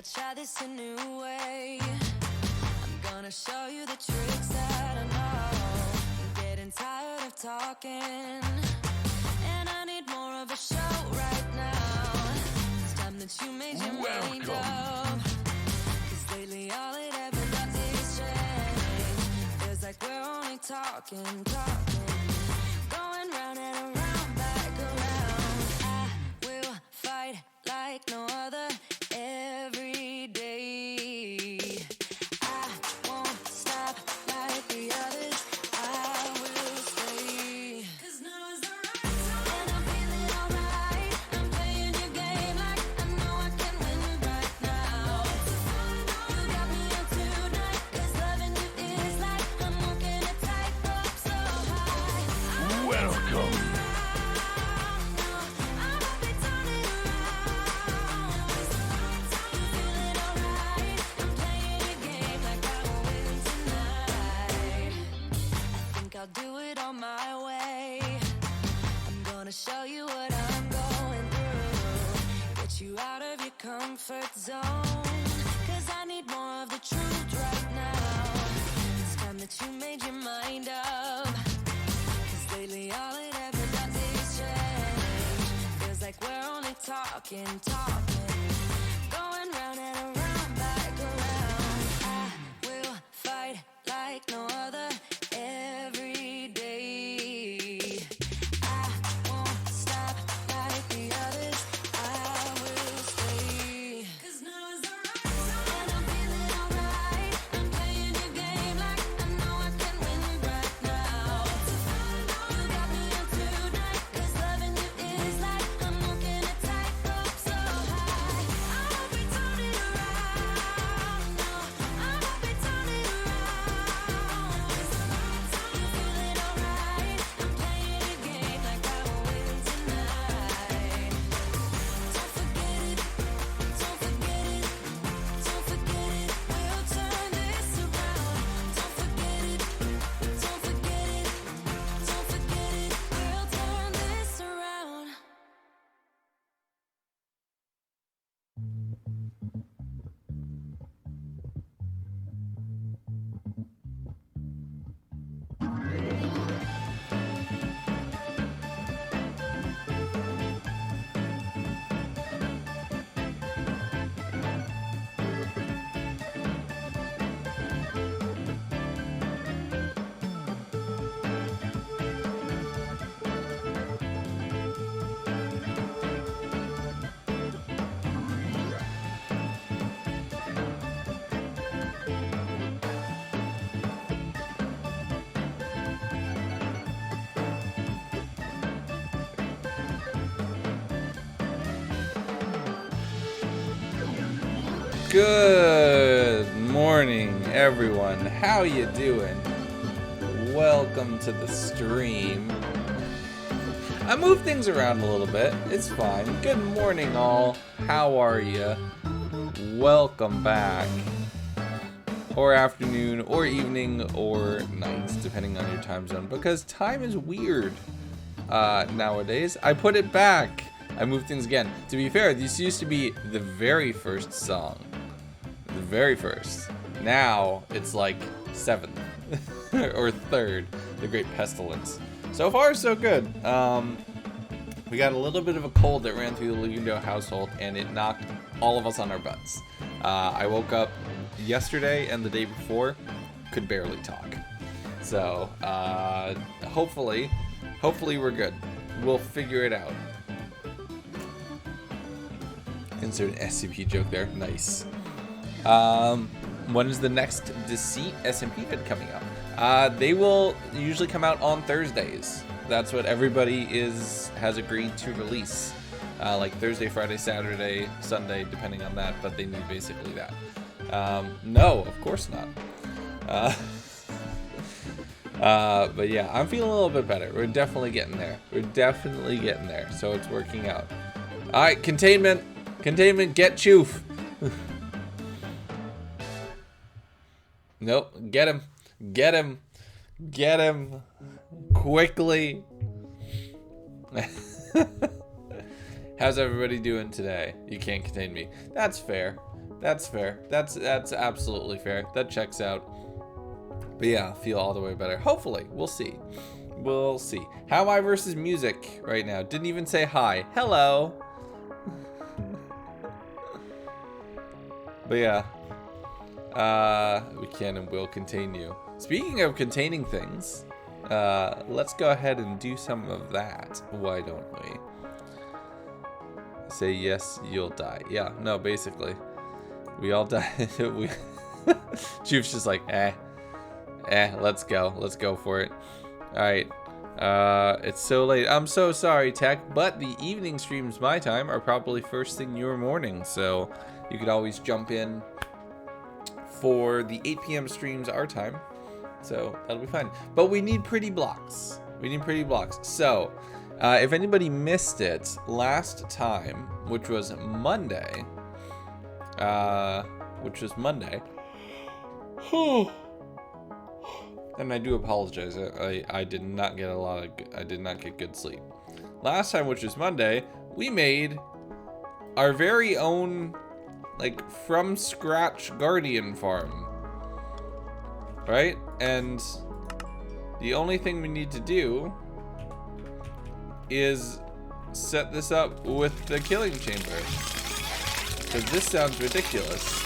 I'd try this a new way. I'm gonna show you the tricks that I know. I'm getting tired of talking, and I need more of a show right now. It's time that you made your mind up, 'cause lately all it ever does is change. Feels like we're only talking, going round and around, back around. I will fight like no other every day. I won't stop like the others. I will stay. 'Cause now is the right time, and I'm feeling alright. I'm playing your game like I know I can win right now. You got me up tonight, 'cause loving you is like I'm walking a tightrope so high. Welcome. I'll do it on my way. I'm gonna show you what I'm going through, get you out of your comfort zone, 'cause I need more of the truth right now. It's time that you made your mind up, 'cause lately all it ever does is change. Feels like we're only talking, going round and around, back around. I will fight like no other every day. I won't stop like the others. I will stay. 'Cause now is the right time, and I'm feeling alright. I'm playing your game like I know I can win right now. You got me up tonight, 'cause loving you is like I'm walking a tightrope so high. I hope we turn it around. No, I hope we turn it around. 'Cause you feeling alright. I'm playing your game like I will win tonight. Don't forget it. Don't forget it. Don't forget it. We'll turn this around. Don't forget it. Don't forget it. Don't forget it. We'll turn this around. Good morning, everyone. How you doing? Welcome to the stream. I moved things around a little bit. It's fine. Good morning, all. How are you? Welcome back. Or afternoon, or evening, or night, depending on your time zone. Because time is weird nowadays. I put it back. I moved things again. To be fair, this used to be the very first song. The very first. Now it's like 7th or 3rd. The Great Pestilence. So far, so good. We got a little bit of a cold that ran through the Lugundo household, and it knocked all of us on our butts. I woke up yesterday and the day before, could barely talk. So hopefully we're good. We'll figure it out. Insert an SCP joke there. Nice. When is the next Deceit SMP vid coming out? They will usually come out on Thursdays. That's what everybody has agreed to release. Like Thursday, Friday, Saturday, Sunday, depending on that, but they need basically that. No, of course not. But yeah, I'm feeling a little bit better. We're definitely getting there. So it's working out. All right, containment, get Choof. Nope, get him, quickly. How's everybody doing today? You can't contain me. That's fair. That's fair. That's absolutely fair. That checks out. But yeah, feel all the way better. Hopefully, we'll see. We'll see. How am I versus music right now? Didn't even say hi. Hello. But yeah, we can and will continue. Speaking of containing things, let's go ahead and do some of that. Why don't we? Say yes, you'll die. Yeah, no, basically, we all die. Juve's just like, let's go for it. All right. It's so late. I'm so sorry, Tech, but the evening streams my time are probably first thing your morning, so you could always jump in for the 8 p.m. streams our time, so that'll be fine. But we need pretty blocks. So, if anybody missed it last time, which was Monday, and I do apologize. I did not get good sleep last time, which was Monday. We made our very own, like, from scratch Guardian farm, right? And the only thing we need to do is set this up with the killing chamber, because this sounds ridiculous.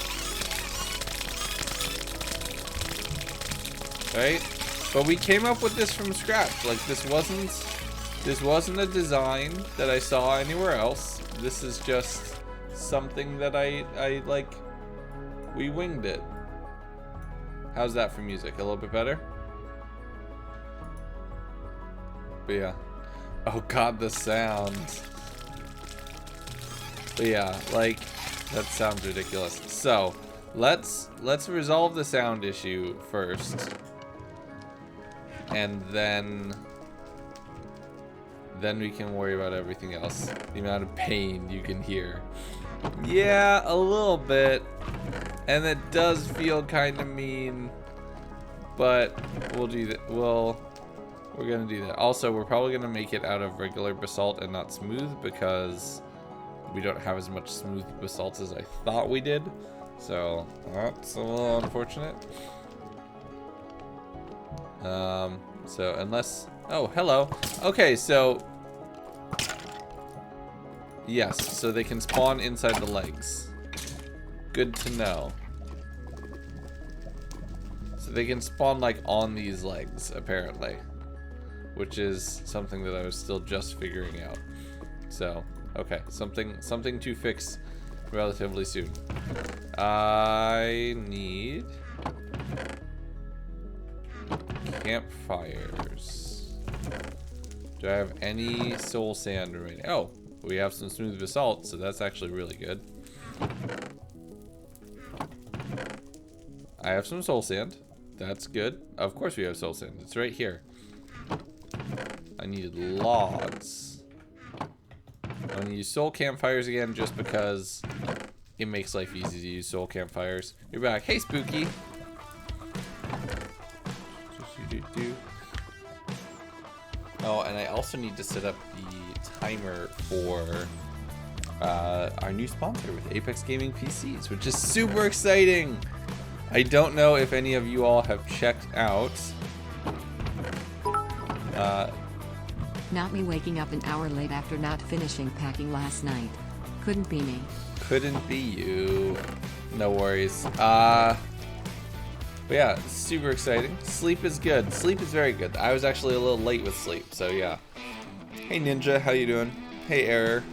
Right? But we came up with this from scratch. Like, this wasn't a design that I saw anywhere else. This is just something that I like, we winged it. How's that for music? A little bit better? But yeah. Oh god, the sound. But yeah, like, that sounds ridiculous. So, let's resolve the sound issue first. And then we can worry about everything else. The amount of pain you can hear. Yeah, a little bit. And it does feel kind of mean. But we'll do that. We're gonna do that. Also, we're probably gonna make it out of regular basalt and not smooth, because we don't have as much smooth basalt as I thought we did. So that's a little unfortunate. So unless, oh, hello. Okay, so yes, so they can spawn inside the legs. Good to know. So they can spawn, like, on these legs, apparently, which is something that I was still just figuring out. So, okay, something to fix relatively soon. I need campfires. Do I have any soul sand remaining? Oh, we have some smooth basalt, so that's actually really good. I have some soul sand. That's good. Of course we have soul sand. It's right here. I need logs. I'm gonna use soul campfires again, just because it makes life easy to use soul campfires. You're back. Hey, Spooky. Oh, and I also need to set up the timer for our new sponsor with Apex Gaming PCs, which is super exciting. I don't know if any of you all have checked out. Not me waking up an hour late after not finishing packing last night. Couldn't be me. Couldn't be you. No worries. But yeah, super exciting. Sleep is good. Sleep is very good. I was actually a little late with sleep, so yeah. Hey Ninja, how you doing? Hey Error.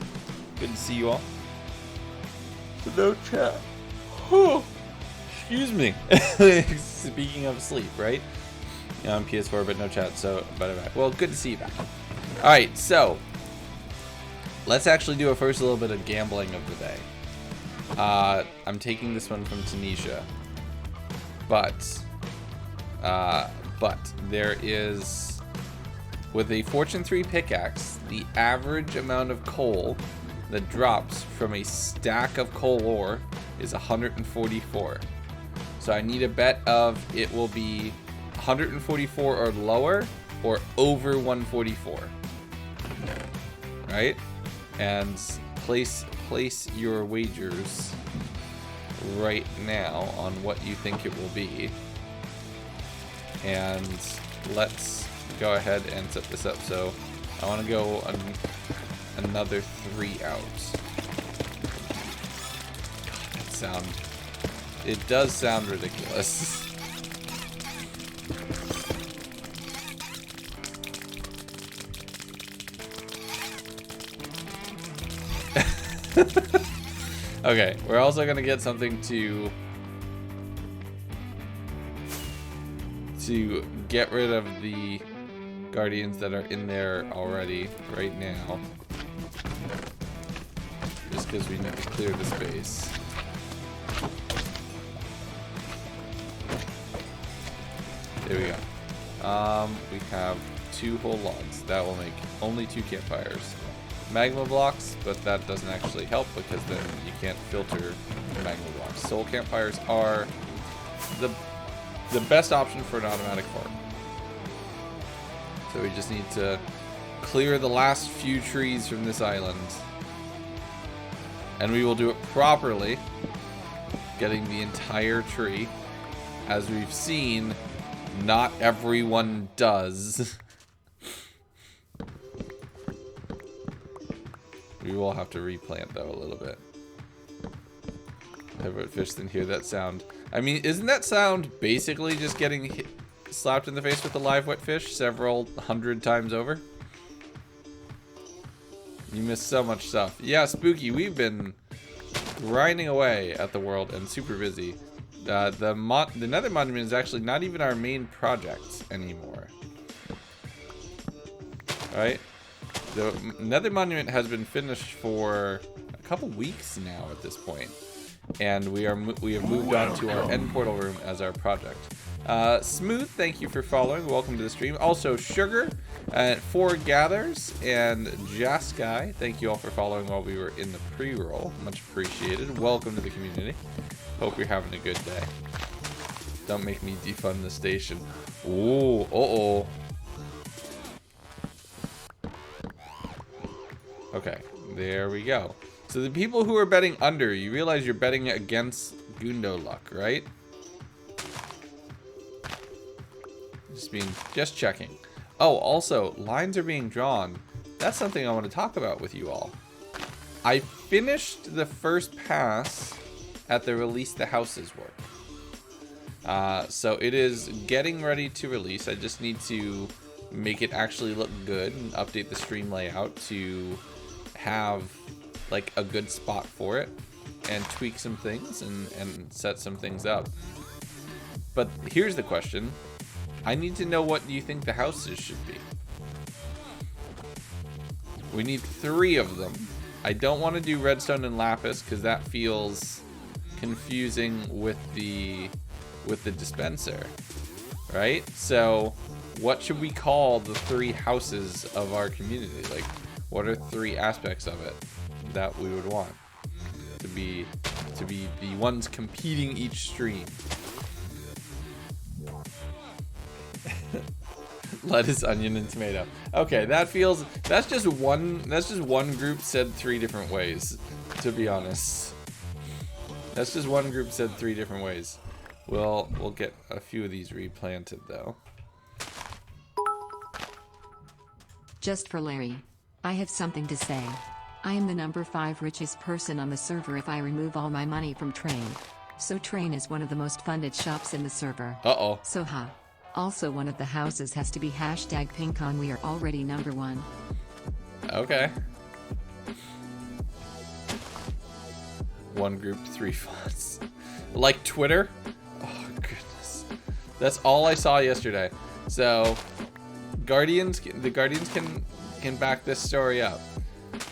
Good to see you all. No chat. Excuse me. Speaking of sleep, right? Yeah, I'm PS4, but no chat, so better back. Well, good to see you back. Alright, so let's actually do a first little bit of gambling of the day. I'm taking this one from Tanisha. But there is, with a Fortune 3 pickaxe, the average amount of coal that drops from a stack of coal ore is 144. So I need a bet of it will be 144 or lower, or over 144. Right? And place your wagers right now on what you think it will be. And let's go ahead and set this up. So I want to go another 3 out. God, that sound. It does sound ridiculous. Okay, we're also gonna get something to get rid of the guardians that are in there already right now. Just because we need to clear the space. There we go. We have 2 whole logs. That will make only 2 campfires. Magma blocks, but that doesn't actually help because then you can't filter magma blocks. Soul campfires are the best option for an automatic farm. So we just need to clear the last few trees from this island. And we will do it properly, getting the entire tree. As we've seen, not everyone does. We will have to replant though a little bit. Live fish didn't hear that sound. I mean, isn't that sound basically just getting slapped in the face with a live wet fish several 100 times over? You missed so much stuff. Yeah, Spooky, we've been grinding away at the world and super busy. The Nether Monument is actually not even our main project anymore. Right? The Nether Monument has been finished for a couple weeks now at this point, and we have moved on to our end portal room as our project. Smooth, thank you for following. Welcome to the stream. Also, Sugar, 4 Gathers, and Jaskai, thank you all for following while we were in the pre-roll. Much appreciated. Welcome to the community. Hope you're having a good day. Don't make me defund the station. Ooh, uh-oh. Okay, there we go. So the people who are betting under, you realize you're betting against Gundo luck, right? Just checking. Oh, also, lines are being drawn. That's something I want to talk about with you all. I finished the first pass at the Release the Houses work. So it is getting ready to release. I just need to make it actually look good and update the stream layout to have like a good spot for it and tweak some things and set some things up. But here's the question. I need to know what you think the houses should be. We need 3 of them. I don't want to do redstone and lapis because that feels confusing with the dispenser, right? So what should we call the 3 houses of our community? Like, what are 3 aspects of it that we would want to be the ones competing each stream? Lettuce, onion, and tomato. Okay, that's just one group said 3 different ways, to be honest. That's just one group said 3 different ways. We'll get a few of these replanted though. Just for Larry. I have something to say. I am the number 5 richest person on the server if I remove all my money from Train. So Train is one of the most funded shops in the server. Uh-oh. So ha. Also one of the houses has to be #Pinkon. We are already number 1. Okay. One group, 3 fonts. Like Twitter? Oh, goodness. That's all I saw yesterday. So, the Guardians can back this story up.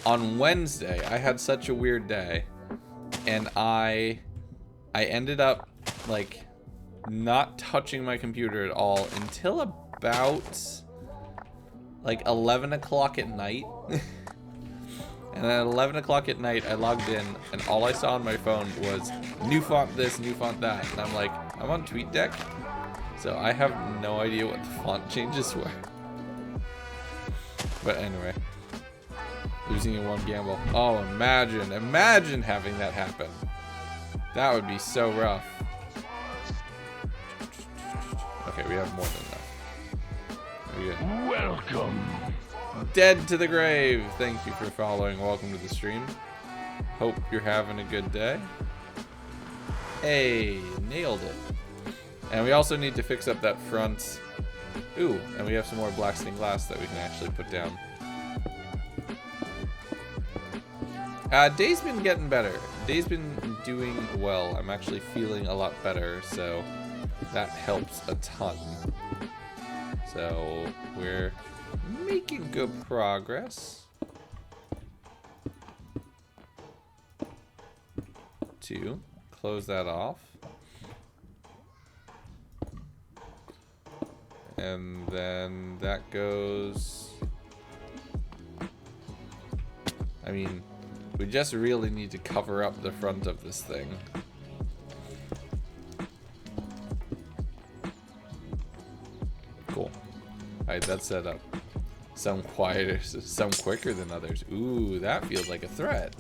On Wednesday, I had such a weird day, and I ended up, like, not touching my computer at all until about, like, 11 o'clock at night. And at 11 o'clock at night, I logged in, and all I saw on my phone was new font this, new font that. And I'm like, I'm on TweetDeck, so I have no idea what the font changes were. But anyway, losing in one gamble. Oh, imagine having that happen. That would be so rough. Okay, we have more than enough. We good. Welcome. Dead to the grave. Thank you for following. Welcome to the stream. Hope you're having a good day. Hey, nailed it. And we also need to fix up that front. Ooh, and we have some more black stained glass that we can actually put down. Day's been getting better. Day's been doing well. I'm actually feeling a lot better, so that helps a ton. So we're making good progress. To close that off. And then that goes... I mean, we just really need to cover up the front of this thing. Cool. Alright, that's set up. Some quieter, some quicker than others. Ooh, that feels like a threat.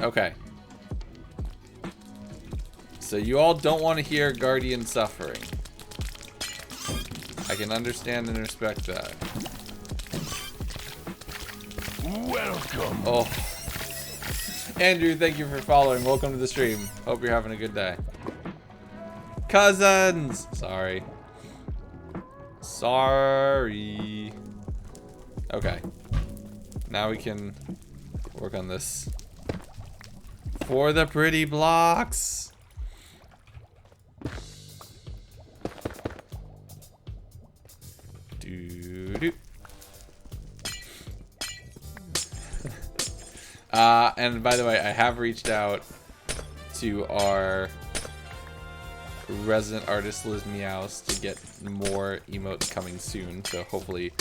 Okay. So you all don't want to hear Guardian suffering. I can understand and respect that. Welcome. Oh. Andrew, thank you for following. Welcome to the stream. Hope you're having a good day. Cousins! Sorry. Sorry. Okay. Now we can work on this. For the pretty blocks! Doo-doo. And by the way, I have reached out to our resident artist Liz Meows to get more emotes coming soon. So hopefully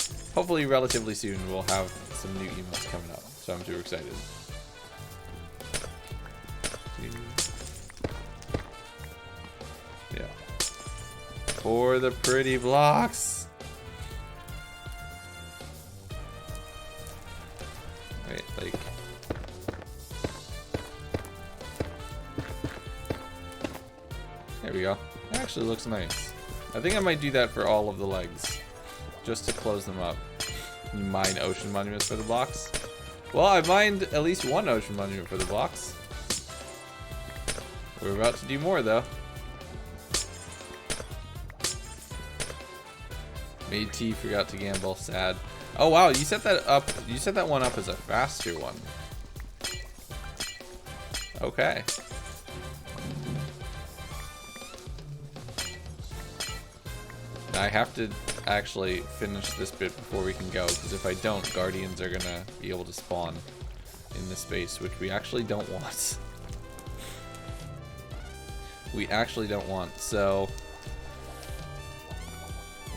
relatively soon we'll have some new emotes coming up. So I'm super excited. Yeah. For the pretty blocks. Wait, like. There we go. That actually looks nice. I think I might do that for all of the legs. Just to close them up. You mine ocean monuments for the blocks? Well, I mined at least one ocean monument for the blocks. We're about to do more, though. Made T, forgot to gamble. Sad. Oh, wow. You set that up. You set that one up as a faster one. Okay. I have to actually finish this bit before we can go, because if I don't, Guardians are gonna be able to spawn in this space, which we actually don't want. We actually don't want, so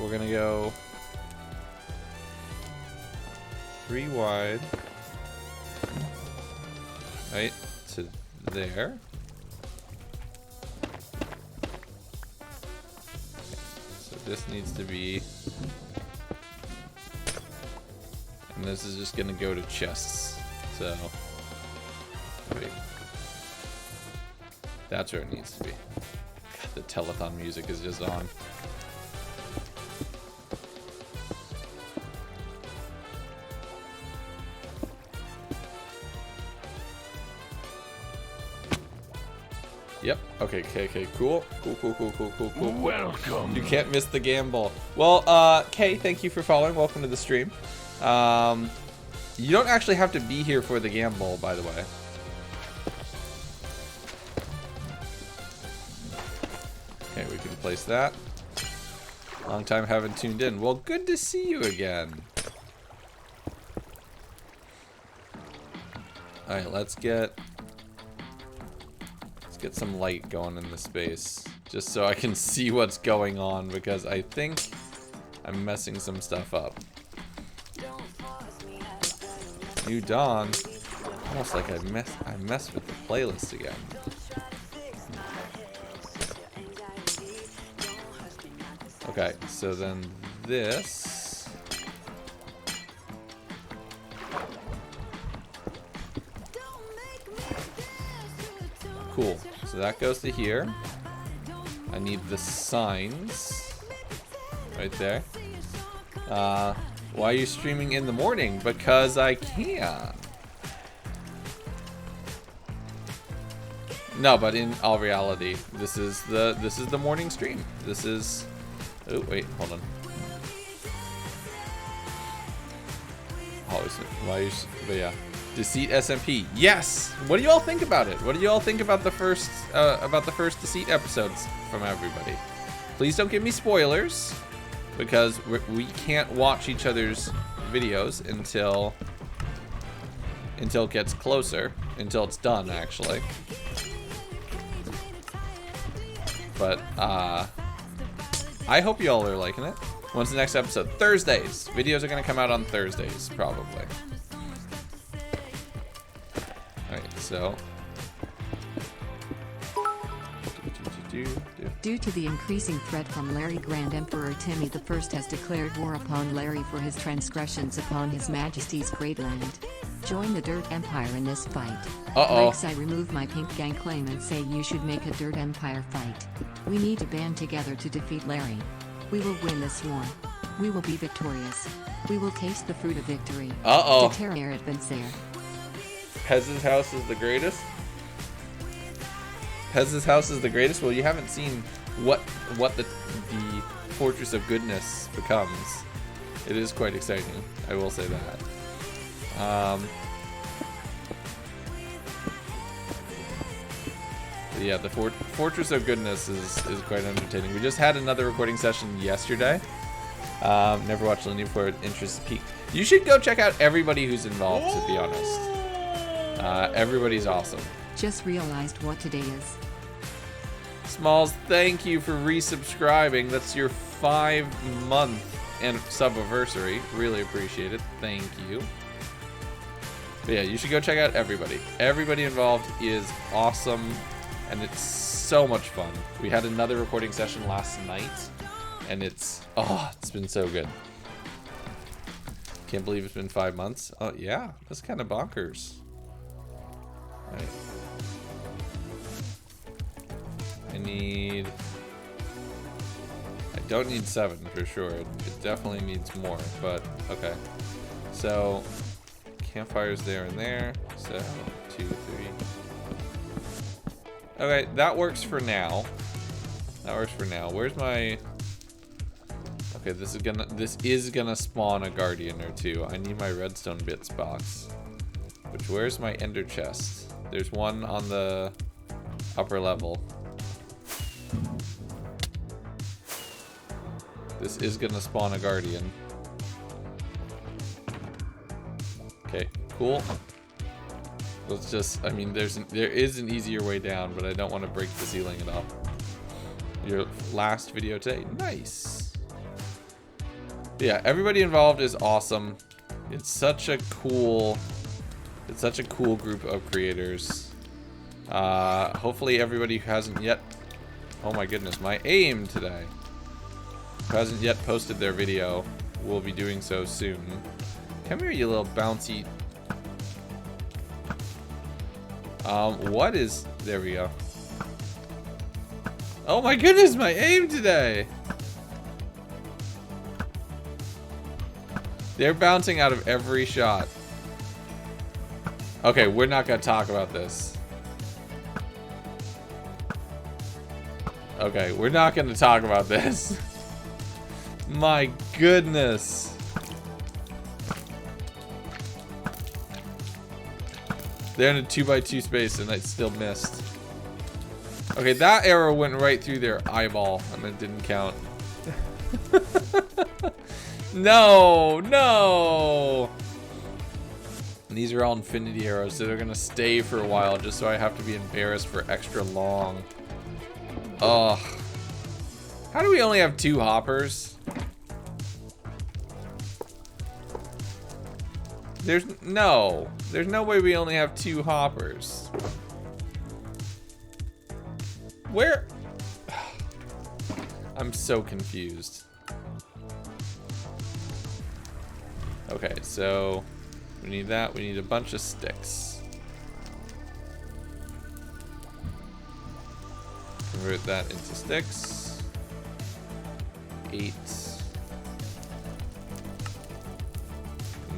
we're gonna go 3 wide, right, to there. This needs to be, and this is just gonna go to chests. So, wait, that's where it needs to be. God, the telethon music is just on. Yep. Okay. Cool. Welcome. You can't miss the gamble. Well, Kay, thank you for following. Welcome to the stream. You don't actually have to be here for the gamble, by the way. Okay, we can place that. Long time haven't tuned in. Well, good to see you again. All right, let's get some light going in the space, just so I can see what's going on, because I think I'm messing some stuff up. New Dawn, almost like I messed with the playlist again. Okay, so then this cool. So that goes to here. I need the signs right there. Why are you streaming in the morning? Because I can. No, but in all reality, this is the morning stream. This is. Oh wait, hold on. Always, but yeah, Deceit SMP. Yes. What do you all think about it? What do you all think about the first Deceit episodes from everybody? Please don't give me spoilers, because we can't watch each other's videos until it gets closer, until it's done actually. But I hope you all are liking it. When's the next episode? Thursdays. Videos are gonna come out on Thursdays, probably. Alright, so. Due to the increasing threat from Larry, Grand Emperor Timmy I has declared war upon Larry for his transgressions upon His Majesty's great land. Join the Dirt Empire in this fight. Likes I remove my pink gang claim and say you should make a Dirt Empire fight. We need to band together to defeat Larry. We will win this war. We will be victorious. We will taste the fruit of victory. Deterrere adventure. Pez's house is the greatest? Pez's house is the greatest? Well, you haven't seen what the Fortress of Goodness becomes. It is quite exciting, I will say that. Yeah, the Fortress of Goodness is quite entertaining. We just had another recording session yesterday. Never watched Linear before, interest peaked. You should go check out everybody who's involved, to be honest. Everybody's awesome. Just realized what today is. Smalls, thank you for resubscribing. That's your 5-month and sub-anniversary. Really appreciate it. Thank you. But yeah, you should go check out everybody. Everybody involved is awesome, and it's so much fun. We had another recording session last night, and it's been so good. Can't believe it's been 5 months. Oh yeah, that's kind of bonkers. All right. I don't need 7 for sure. It definitely needs more, but okay. So campfires there and there. So 2, 3. Okay, that works for now. That works for now. Where's my? Okay, this is gonna spawn a guardian or two. I need my redstone bits box. Where's my ender chest? There's one on the upper level. This is gonna spawn a guardian. Okay, cool. Let's just, I mean, there is an easier way down, but I don't want to break the ceiling at all. Your last video today, nice. Yeah, everybody involved is awesome. It's such a cool group of creators. Hopefully everybody who hasn't yet, oh my goodness, my aim today, who hasn't yet posted their video will be doing so soon. Come here, you little bouncy. What is, there we go. Oh my goodness, my aim today. They're bouncing out of every shot. Okay, we're not gonna talk about this. Okay, we're not gonna talk about this. My goodness. They're in a 2x2 space and I still missed. Okay, that arrow went right through their eyeball and it didn't count. No, no. And these are all infinity arrows, so they're gonna stay for a while just so I have to be embarrassed for extra long. Ugh. How do we only have 2 hoppers? There's no way we only have 2 hoppers. Where? I'm so confused. Okay, so we need that. We need a bunch of sticks. convert that into sticks. 8,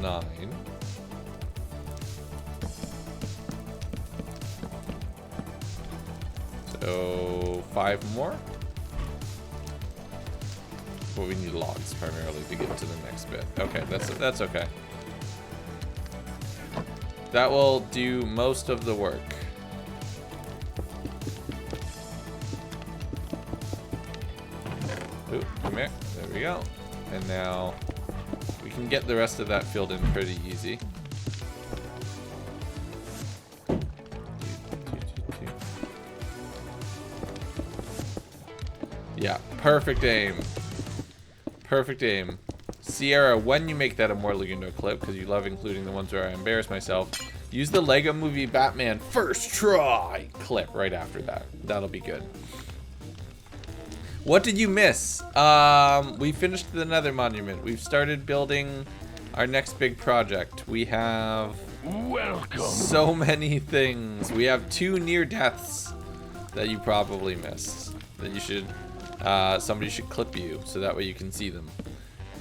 9. So 5 more. Well, we need logs primarily to get to the next bit. Okay, that's okay. That will do most of the work. Ooh, come here. There we go. And now we can get the rest of that filled in pretty easy. Yeah, perfect aim. Perfect aim. Sierra, when you make that Immortal Gundo clip, because you love including the ones where I embarrass myself, use the Lego Movie Batman first try clip right after that. That'll be good. What did you miss? We finished the Nether Monument. We've started building our next big project. We have Welcome. so many things. We have 2 near deaths that you probably missed. That you should, somebody should clip you so that way you can see them.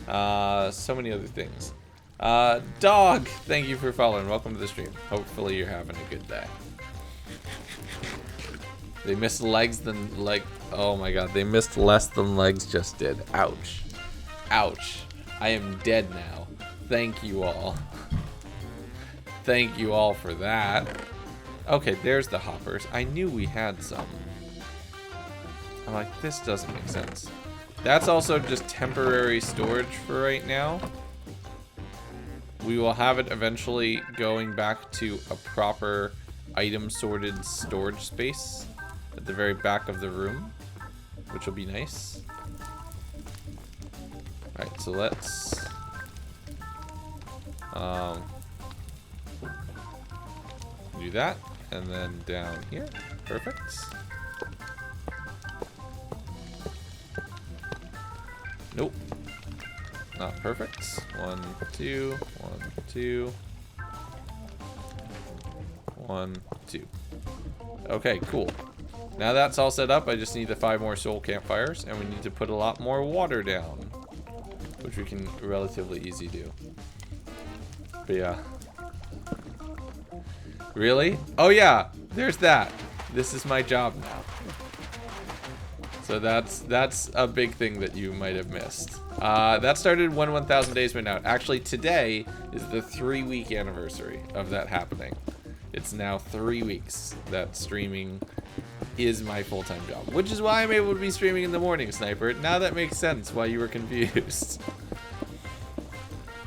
So many other things. Dog, thank you for following. Welcome to the stream. Hopefully you're having a good day. They missed legs than leg. Oh my god, they missed less than legs just did. Ouch. Ouch. I am dead now. Thank you all. Thank you all for that. Okay, there's the hoppers. I knew we had some. I'm like, this doesn't make sense. That's also just temporary storage for right now. We will have it eventually going back to a proper item sorted storage space at the very back of the room, which will be nice. Alright, so let's do that, and then down here. Perfect. Nope. Not perfect. 1, 2, 1, 2. 1, 2. Okay, cool. Now that's all set up, I just need the 5 more soul campfires, and we need to put a lot more water down, which we can relatively easy do. But yeah. Really? Oh yeah, there's that. This is my job now. So that's a big thing that you might have missed. That started when 1,000 days went out. Actually, today is the 3-week anniversary of that happening. It's now 3 weeks that streaming is my full-time job, which is why I'm able to be streaming in the morning, Sniper. Now that makes sense why you were confused.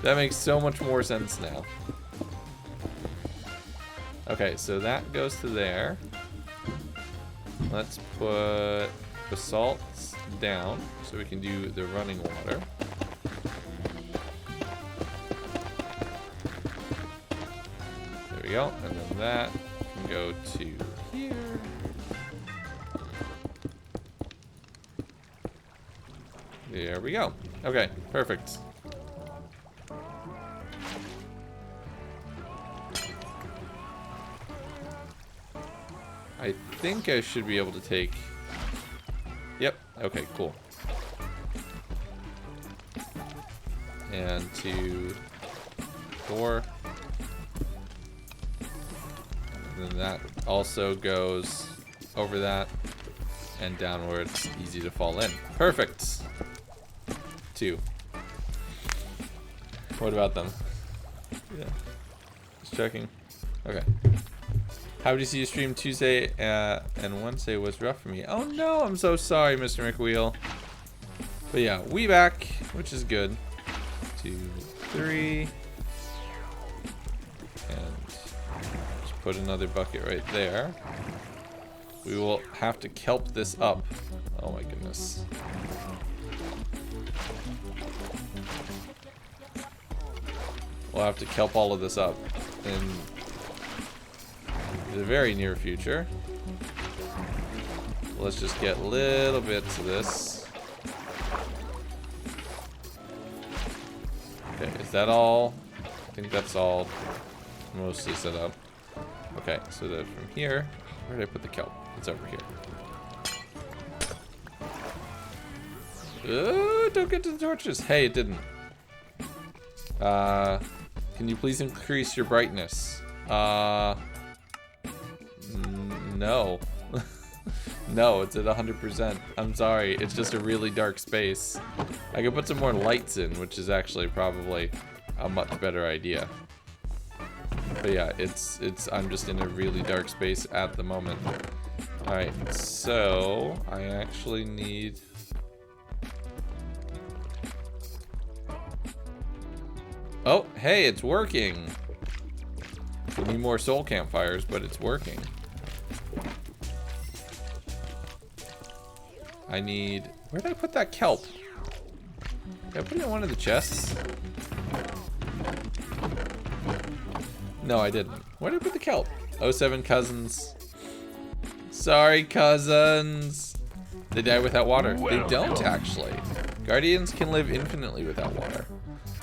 That makes so much more sense now. Okay, so that goes to there. Let's put basalt down so we can do the running water. There we go, and then that can go to here. There we go. Okay, perfect. I think I should be able to take... Yep, okay, cool. And to 4. And then that also goes over that and downwards, easy to fall in. Perfect. 2. What about them? Yeah. Just checking. Okay. How did you see you stream Tuesday and Wednesday was rough for me? Oh no, I'm so sorry, Mr. McWheel. But yeah, we back, which is good. 2, 3. And just put another bucket right there. We will have to kelp this up. Oh my goodness. We'll have to kelp all of this up in the very near future. Let's just get little bits of this. Okay, is that all? I think that's all mostly set up. Okay, so that from here, where did I put the kelp? It's over here. Don't get to the torches. Hey, it didn't. Can you please increase your brightness? No. No, it's at 100%. I'm sorry, it's just a really dark space. I could put some more lights in, which is actually probably a much better idea. But yeah, I'm just in a really dark space at the moment. Alright, so I actually need... Oh, hey, it's working. We need more soul campfires, but it's working. I need... Where did I put that kelp? Did I put it in one of the chests? No, I didn't. Where did I put the kelp? 07 cousins. Sorry, cousins. They die without water. They don't, actually. Guardians can live infinitely without water.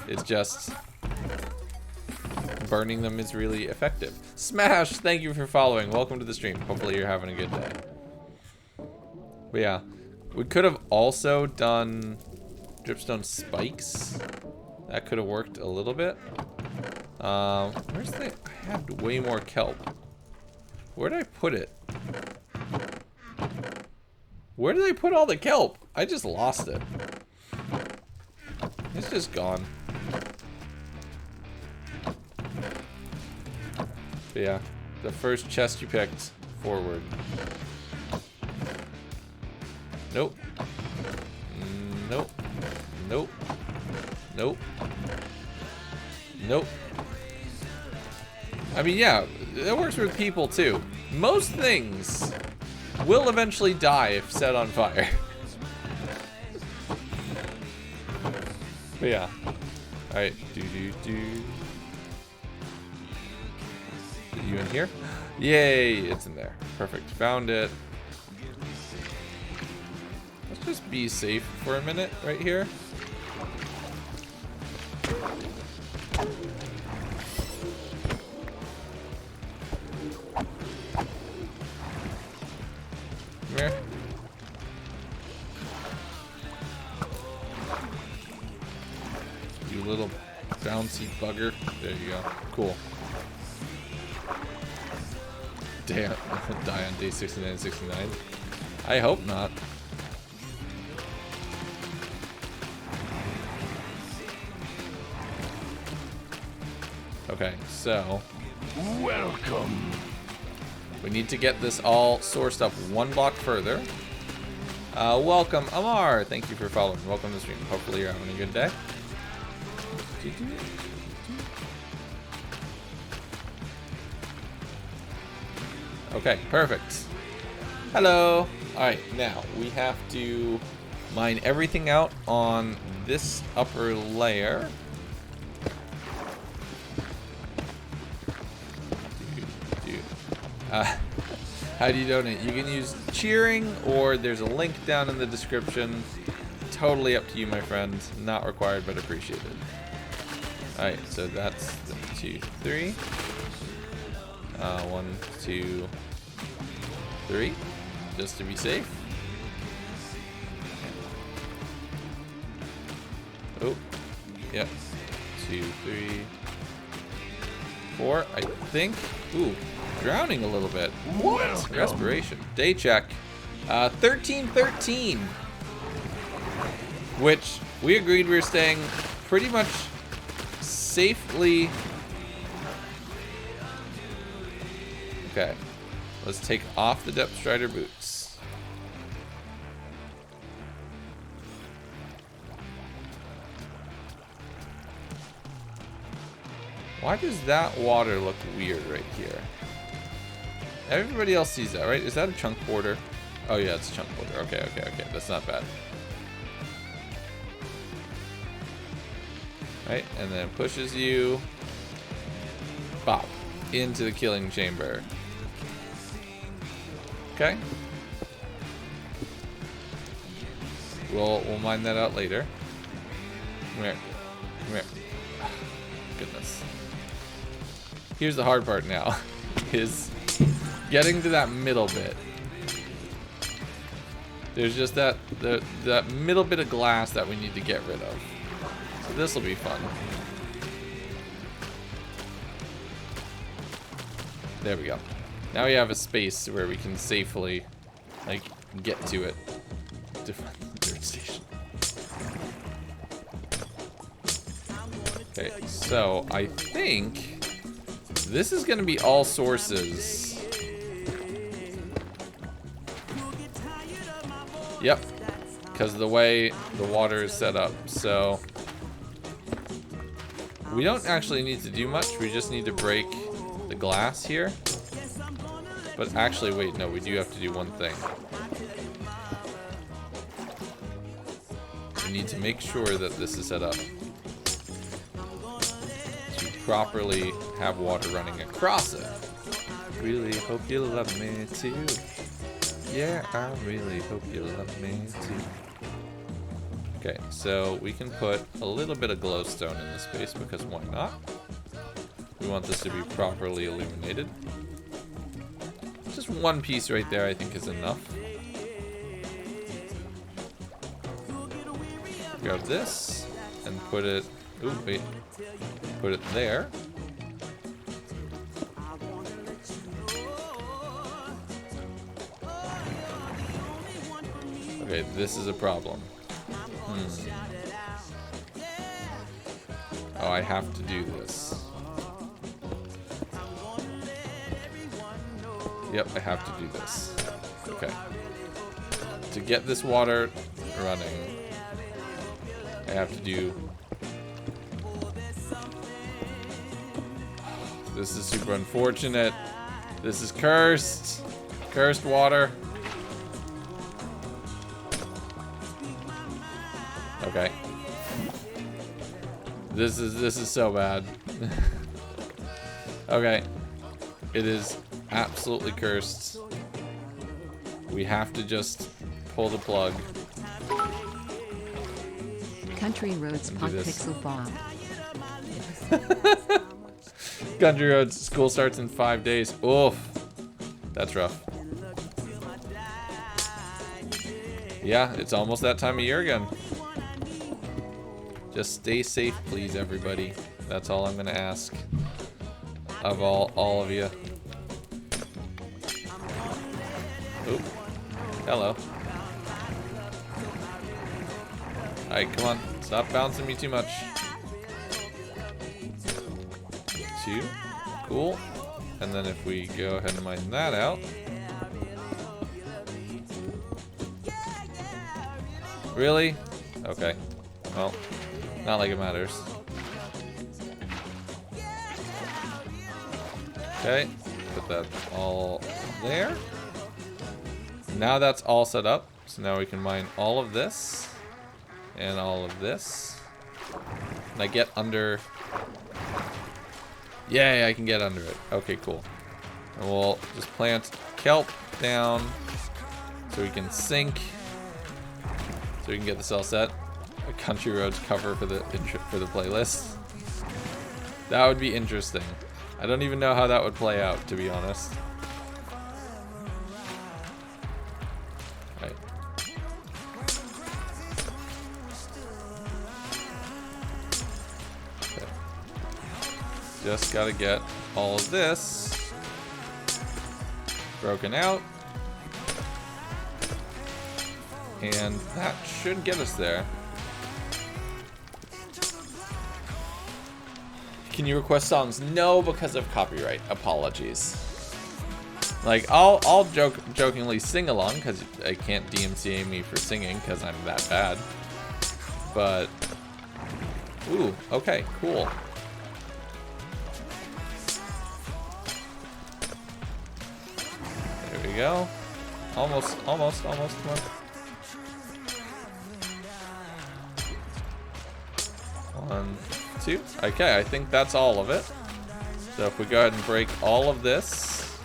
It's just... burning them is really effective. Smash, thank you for following. Welcome to the stream. Hopefully you're having a good day. But yeah, we could have also done dripstone spikes. That could have worked a little bit. Where's the... I had way more kelp. Where did I put it? Where did I put all the kelp? I just lost it. It's just gone. But yeah, the first chest you picked, forward. Nope. Nope. Nope. Nope. Nope. I mean, yeah, that works with people too. Most things will eventually die if set on fire. But yeah. Alright, You in here? Yay, it's in there. Perfect. Found it. Let's just be safe for a minute right here. Come here. You little bouncy bugger. There you go. Cool. Damn, die on day 69 and 69. I hope not. Okay, so Welcome. we need to get this all sourced up one block further. Welcome, Amar. Thank you for following. Welcome to the stream. Hopefully you're having a good day. Okay, perfect. Hello. Alright, now we have to mine everything out on this upper layer. How do you donate? You can use cheering, or there's a link down in the description. Totally up to you, my friend. Not required, but appreciated. Alright, so that's 2, 3. 1, 2, 3, just to be safe. Oh, yep. 2, 3, 4. I think. Ooh, drowning a little bit. What? Welcome. Respiration. Day check. 1313. Which we agreed we were staying pretty much safely. Okay, let's take off the Depth Strider boots. Why does that water look weird right here? Everybody else sees that, right? Is that a chunk border? Oh yeah, it's a chunk border. Okay, okay, okay. That's not bad. Right, and then pushes you, bop, into the killing chamber. Okay. We'll mine that out later. Come here. Come here. Goodness. Here's the hard part now. Is getting to that middle bit. There's just that middle bit of glass that we need to get rid of. So this will be fun. There we go. Now we have a space where we can safely, like, get to it. Different third station. Okay, so I think this is going to be all sources. Yep, because of the way the water is set up. So we don't actually need to do much. We just need to break the glass here. But actually, wait, no, we do have to do one thing. We need to make sure that this is set up to properly have water running across it. Really hope you love me too. Yeah, I really hope you love me too. Okay, so we can put a little bit of glowstone in this space because why not? We want this to be properly illuminated. Just one piece right there I think is enough. Grab this and put it, ooh, wait, put it there. Okay, this is a problem. Oh, I have to do this. Yep, I have to do this. Okay. To get this water running, I have to do... This is super unfortunate. This is cursed. Cursed water. Okay. This is so bad. Okay. It is absolutely cursed. We have to just pull the plug. Country Roads Punk Pixel Bob. Country Roads school starts in 5 days. Oof. That's rough. Yeah, it's almost that time of year again. Just stay safe, please, everybody. That's all I'm gonna ask of all of you. Oop. Hello. Alright, come on. Stop bouncing me too much. 2. Cool. And then if we go ahead and mine that out. Really? Okay. Well, not like it matters. Okay. Put that all there. Now that's all set up. So now we can mine all of this. And all of this. And I get under... Yay, I can get under it. Okay, cool. And we'll just plant kelp down so we can sink. So we can get this all set. A Country Roads cover for the playlist. That would be interesting. I don't even know how that would play out, to be honest. Right. Okay. Just gotta get all of this broken out. And that should get us there. Can you request songs? No, because of copyright. Apologies. Like, I'll jokingly sing along because I can't DMCA me for singing because I'm that bad. But, ooh, okay, cool. There we go. Almost, come on. 1, 2. Okay, I think that's all of it. So if we go ahead and break all of this.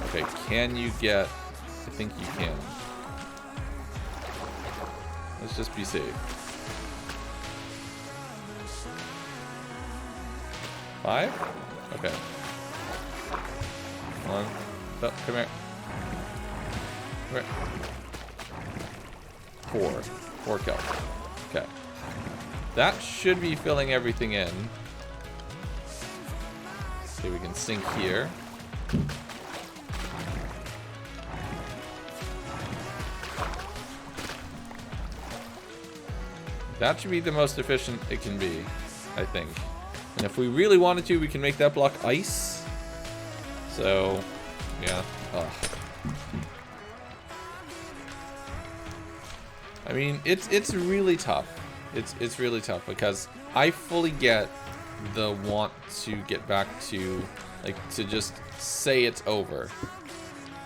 Okay, can you get... I think you can. Let's just be safe. 5? Okay. Come on. Oh, come here. Come here. 4 kelp. Okay. That should be filling everything in. See, we can sink here. That should be the most efficient it can be, I think. And if we really wanted to, we can make that block ice. So, yeah. Ugh. I mean, it's really tough. It's really tough because I fully get the want to get back to, like, to just say it's over,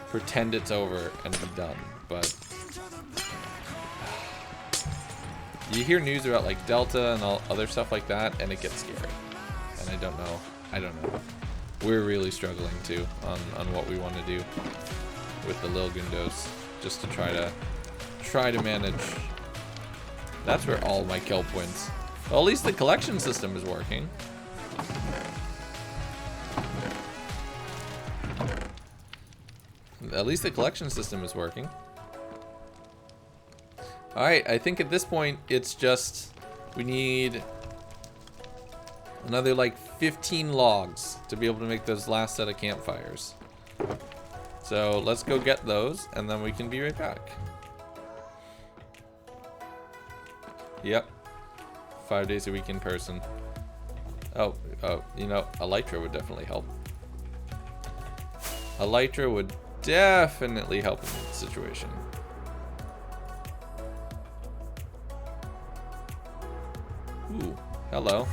pretend it's over, and be done. But you hear news about like Delta and all other stuff like that, and it gets scary. And I don't know. We're really struggling too on what we want to do with the Lil Gundos, just to try to manage. That's where all my kelp went. Well, at least the collection system is working. At least the collection system is working. Alright, I think at this point it's just we need another like 15 logs to be able to make those last set of campfires. So let's go get those and then we can be right back. Yep. 5 days a week in person. Oh, you know, Elytra would definitely help. Elytra would definitely help in this situation. Ooh, hello.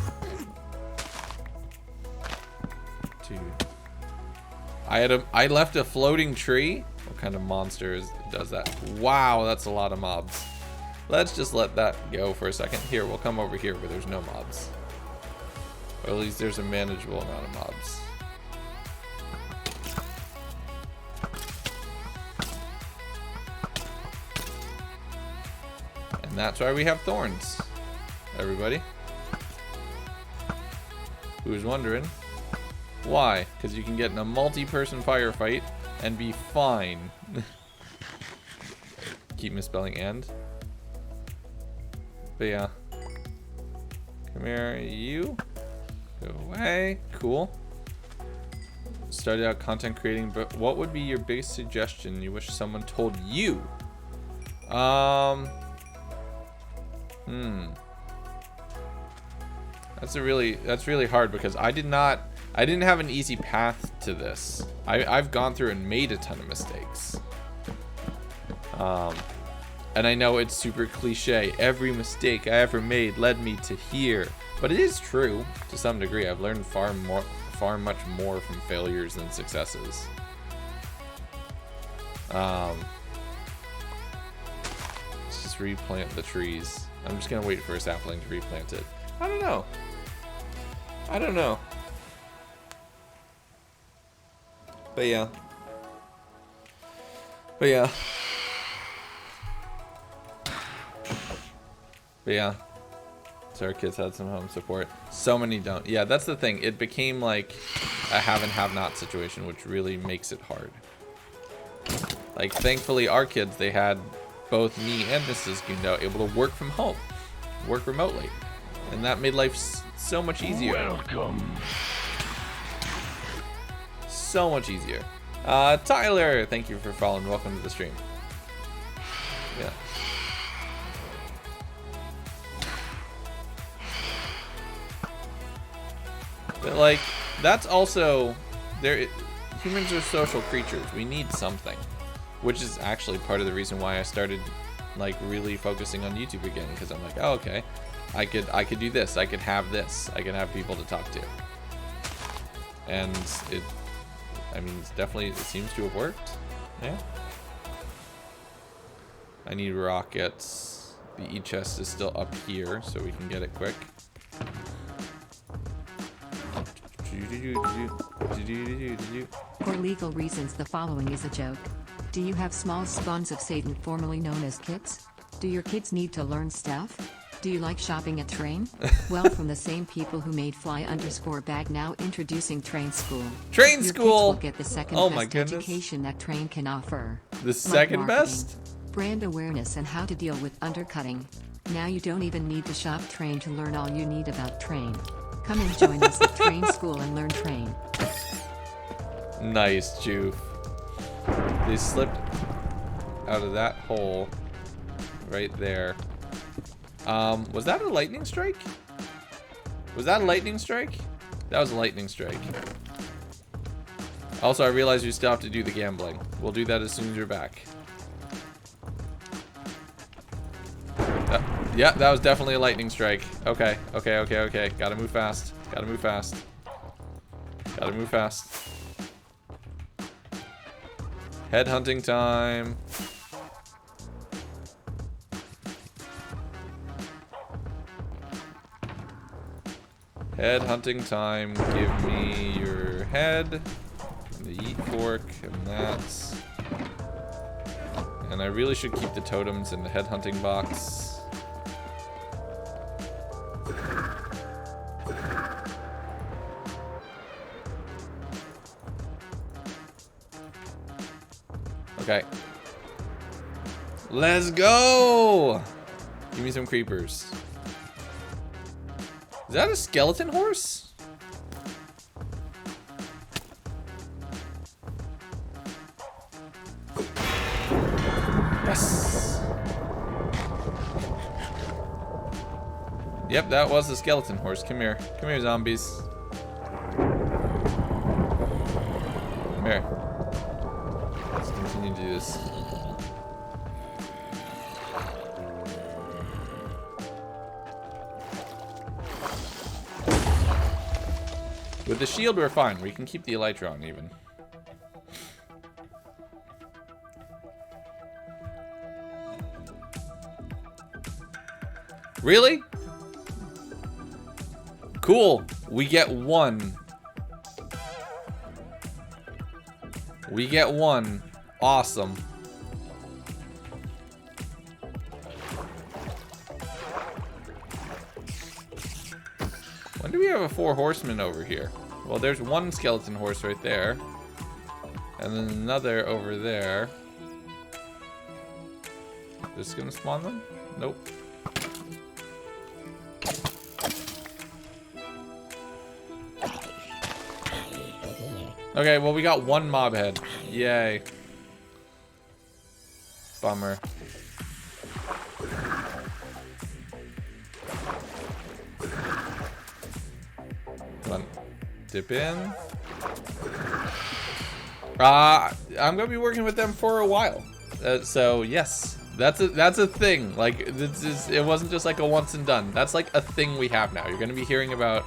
Dude. I left a floating tree? What kind of monster does that? Wow, that's a lot of mobs. Let's just let that go for a second. Here, we'll come over here where there's no mobs. Or at least there's a manageable amount of mobs. And that's why we have thorns, everybody. Who's wondering? Why? Because you can get in a multi-person firefight and be fine. Keep misspelling and. But yeah. Come here, you. Go away. Cool. Started out content creating, but what would be your biggest suggestion you wish someone told you? That's really hard because I didn't have an easy path to this. I've gone through and made a ton of mistakes. And I know it's super cliche. Every mistake I ever made led me to here. But it is true to some degree. I've learned far much more from failures than successes. Let's just replant the trees. I'm just gonna wait for a sapling to replant it. I don't know. But yeah. So our kids had some home support. So many don't. Yeah, that's the thing. It became like a have and have not situation, which really makes it hard. Like, thankfully, our kids, they had both me and Mrs. Gundo able to work from home, work remotely. And that made life so much easier. Welcome. So much easier. Tyler, thank you for following. Welcome to the stream. Yeah. But like, that's also humans are social creatures. We need something, which is actually part of the reason why I started like really focusing on YouTube again, because I'm like, oh, okay, I could do this, I could have this, I can have people to talk to. And it seems to have worked. Yeah. I need rockets. The E-chest is still up here, so we can get it quick. For legal reasons, the following is a joke. Do you have small spawns of Satan, formerly known as kits? Do your kids need to learn stuff? Do you like shopping at Train? Well, from the same people who made Fly_Bag, now introducing Train School. Train Your kids School! will get the second Oh my best goodness. education that Train can offer. The Like second marketing, best? brand awareness, and how to deal with undercutting. Now you don't even need to shop Train to learn all you need about Train. Come and join us at Train School and learn Train. Nice, Juve. They slipped out of that hole right there. Was that a lightning strike? Was that a lightning strike? That was a lightning strike. Also, I realize you still have to do the gambling. We'll do that as soon as you're back. Yeah, that was definitely a lightning strike. Okay, okay, okay, okay. Gotta move fast. Gotta move fast. Gotta move fast. Headhunting time. Headhunting time. Give me your head. The yeet fork and that. And I really should keep the totems in the headhunting box. Okay. Let's go! Give me some creepers. Is that a skeleton horse? Yes! Yep, that was the skeleton horse. Come here. Come here, zombies. Come here. Let's continue to do this. With the shield, we're fine. We can keep the elytra on even. Really? Cool. We get one. We get one. Awesome. When do we have a 4 horsemen over here? Well, there's one skeleton horse right there. And then another over there. Is this gonna spawn them? Nope. Okay, well, we got one mob head. Yay. Bummer. Come on. Dip in. I'm gonna be working with them for a while. So yes, that's a thing. Like it wasn't just like a once and done. That's like a thing we have now. You're gonna be hearing about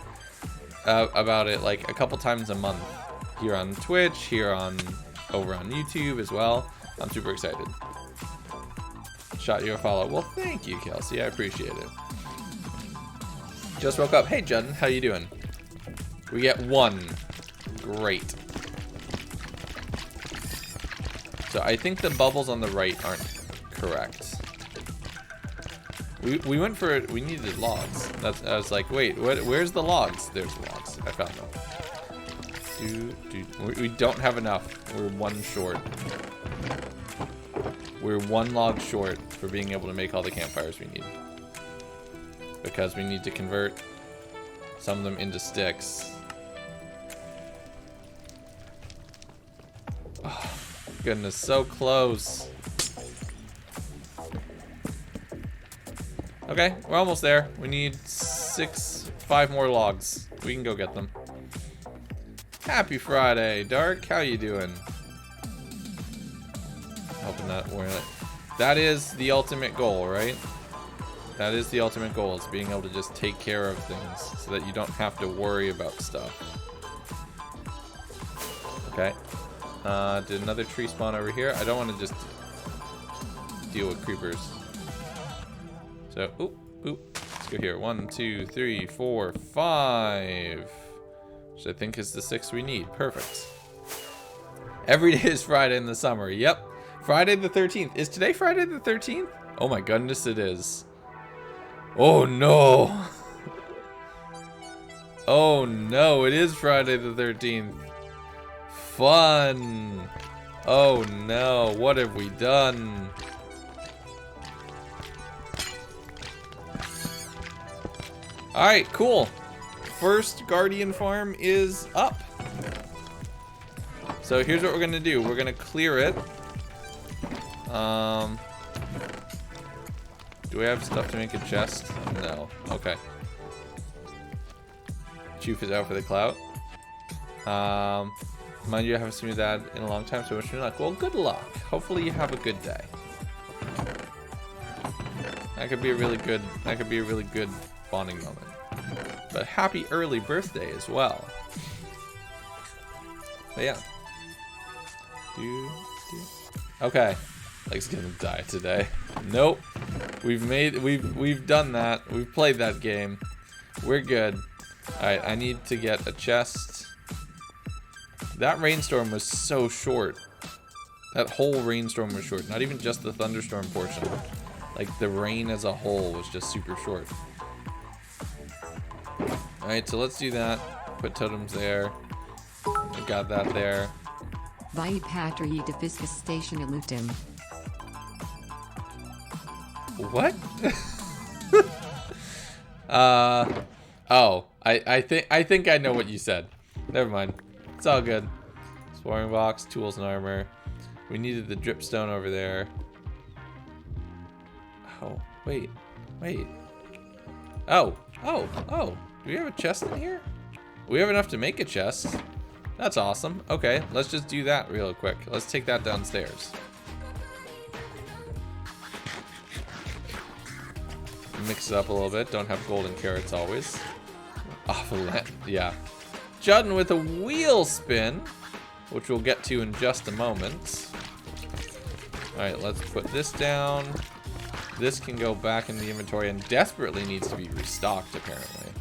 it like a couple times a month here on Twitch, over on YouTube as well. I'm super excited. Shot you a follow. Well, thank you, Kelsey. I appreciate it. Just woke up. Hey, Judd, how you doing? We get one. Great. So I think the bubbles on the right aren't correct. We went for it. We needed logs. I was like, wait, where's the logs? There's the logs. I found them. We don't have enough. We're one short. We're one log short for being able to make all the campfires we need. Because we need to convert some of them into sticks. Oh, goodness, so close. Okay, we're almost there. We need 5 more logs. We can go get them. Happy Friday, Dark. How you doing? Hoping that is the ultimate goal, right? That is the ultimate goal, is being able to just take care of things so that you don't have to worry about stuff. Okay. Did another tree spawn over here? I don't want to just deal with creepers. So, let's go here. 1, 2, 3, 4, 5. Which I think is the 6 we need. Perfect. Every day is Friday in the summer. Yep. Friday the 13th. Is today Friday the 13th? Oh my goodness, it is. Oh no! Oh no, it is Friday the 13th. Fun! Oh no, what have we done? Alright, cool. First Guardian farm is up. So here's what we're gonna do. We're gonna clear it. Do we have stuff to make a chest? No. Okay. Chief is out for the clout. Mind you, I haven't seen your dad in a long time, so wish me luck. Well, good luck. Hopefully you have a good day. That could be a really good bonding moment. But happy early birthday as well. But yeah. Okay. Leg's gonna die today. Nope. We've done that. We've played that game. We're good. Alright, I need to get a chest. That rainstorm was so short. That whole rainstorm was short. Not even just the thunderstorm portion. Like the rain as a whole was just super short. Alright, so let's do that. Put totems there. I got that there. Vai patri de fiscus station elutim. What? Oh, I think I know what you said. Never mind. It's all good. Exploring box, tools and armor. We needed the dripstone over there. Oh, wait. Oh. Do we have a chest in here? We have enough to make a chest. That's awesome. Okay, let's just do that real quick. Let's take that downstairs. Mix it up a little bit. Don't have golden carrots always. Off of that, yeah. Judden with a wheel spin, which we'll get to in just a moment. Alright, let's put this down. This can go back in the inventory and desperately needs to be restocked, apparently.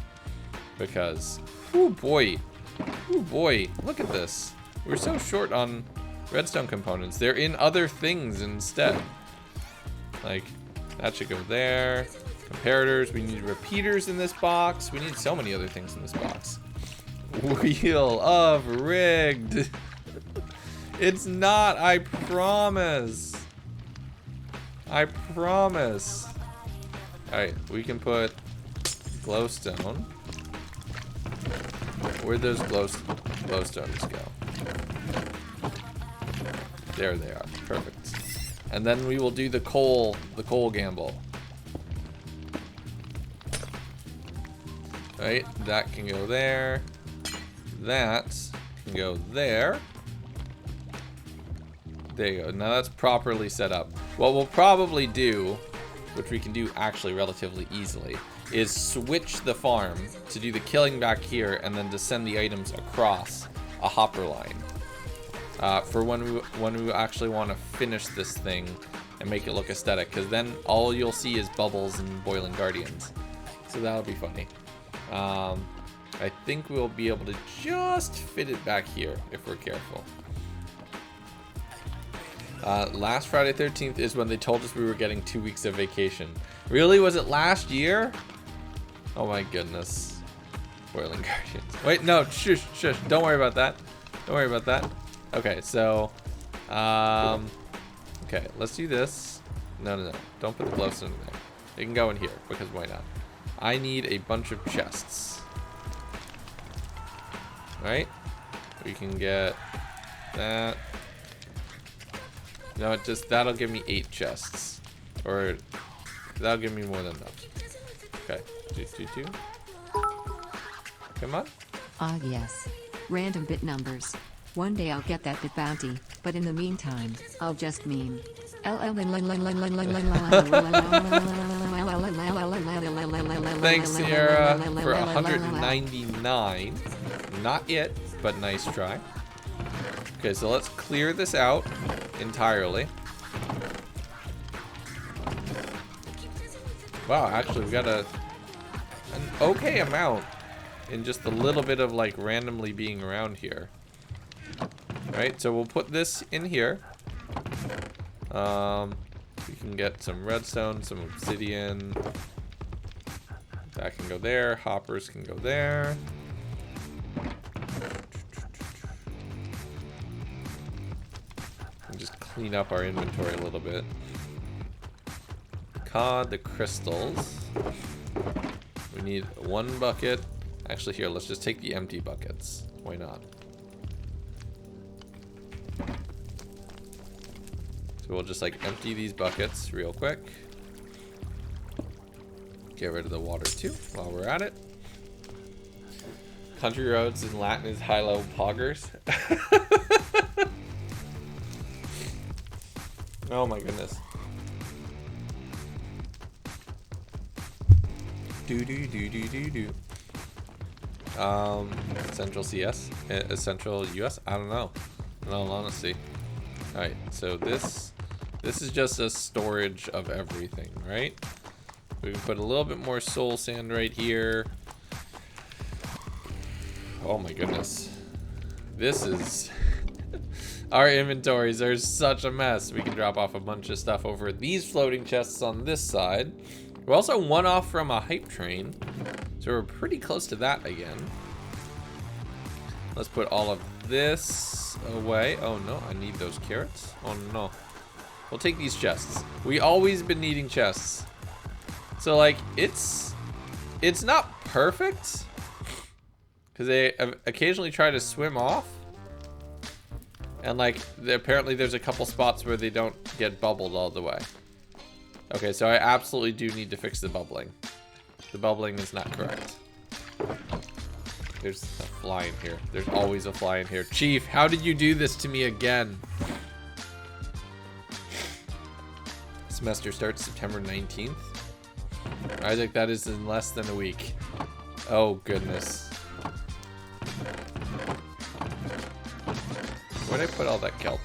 Because, oh boy, look at this. We're so short on redstone components. They're in other things instead. Like, that should go there. Comparators, we need repeaters in this box. We need so many other things in this box. Wheel of rigged. It's not, I promise. I promise. Alright, we can put glowstone. Where'd those glowstones go? There they are. Perfect. And then we will do the coal gamble. Right, that can go there. That can go there. There you go. Now that's properly set up. What we'll probably do, which we can do actually relatively easily, is switch the farm to do the killing back here and then to send the items across a hopper line. For when we actually want to finish this thing and make it look aesthetic, because then all you'll see is bubbles and boiling guardians. So that'll be funny. I think we'll be able to just fit it back here if we're careful. Last Friday 13th is when they told us we were getting 2 weeks of vacation. Really? Was it last year? Oh my goodness. Boiling guardians. Wait, no, shush. Don't worry about that. Don't worry about that. Okay, so, okay, let's do this. No. Don't put the glowstone in there. It can go in here, because why not? I need a bunch of chests. Right? We can get that. No, that'll give me 8 chests. Or, that'll give me more than enough. Okay, 2. Come on. Ah yes. Random bit numbers. One day I'll get that bit bounty, but in the meantime, I'll just meme. Thanks, Sierra, for 199. Not it, but nice try. Okay, so let's clear this out entirely. Wow, actually, we got an okay amount in just a little bit of like randomly being around here. Right, so we'll put this in here. We can get some redstone, some obsidian. That can go there. Hoppers can go there. And just clean up our inventory a little bit. Cod, the crystals. We need 1 bucket. Actually, here, let's just take the empty buckets. Why not? So we'll just like empty these buckets real quick. Get rid of the water too while we're at it. Country roads in Latin is high-low poggers. Oh my goodness. Do. Central CS? Central US? I don't know. In all honesty. Alright, so this is just a storage of everything, right? We can put a little bit more soul sand right here. Oh my goodness. This is... Our inventories are such a mess. We can drop off a bunch of stuff over these floating chests on this side. We're also 1 off from a hype train. So we're pretty close to that again. Let's put all of this away. Oh no, I need those carrots. Oh no. We'll take these chests. We always been needing chests. So like, it's not perfect. Because they occasionally try to swim off. And like, apparently there's a couple spots where they don't get bubbled all the way. Okay, so I absolutely do need to fix the bubbling. The bubbling is not correct. There's a fly in here. There's always a fly in here. Chief, how did you do this to me again? Semester starts September 19th. Isaac, that is in less than a week. Oh, goodness. Where'd I put all that kelp?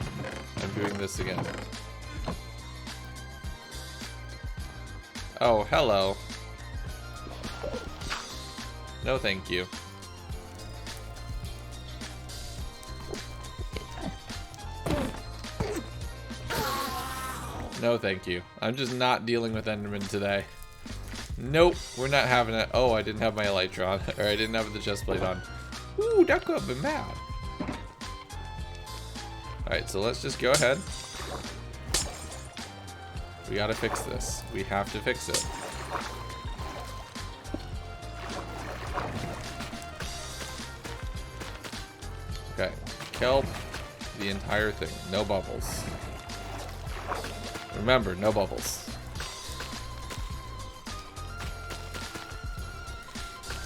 I'm doing this again. Oh, hello. No, thank you. No, thank you. I'm just not dealing with Enderman today. Nope, we're not having it. Oh, I didn't have my elytra on. Or I didn't have the chest plate on. Ooh, that could have been bad. Alright, so let's just go ahead. We gotta fix this. We have to fix it. Okay, kelp, the entire thing. No bubbles. Remember, no bubbles.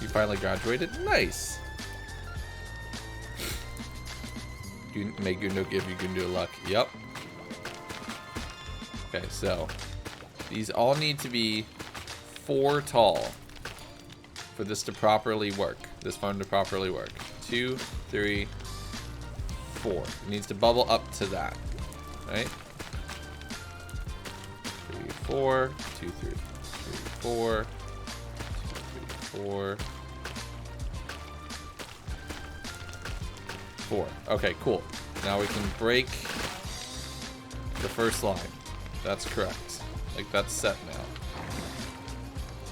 You finally graduated? Nice! May Gundo give you Gundo luck. Yep. Okay, so these all need to be 4 tall for this to properly work. This farm to properly work. 2, 3, 4. It needs to bubble up to that. Right? 3, 4. 2, 3, 4. 2, 3, 4. 4. Okay, cool. Now we can break the first line. That's correct. Like, that's set now.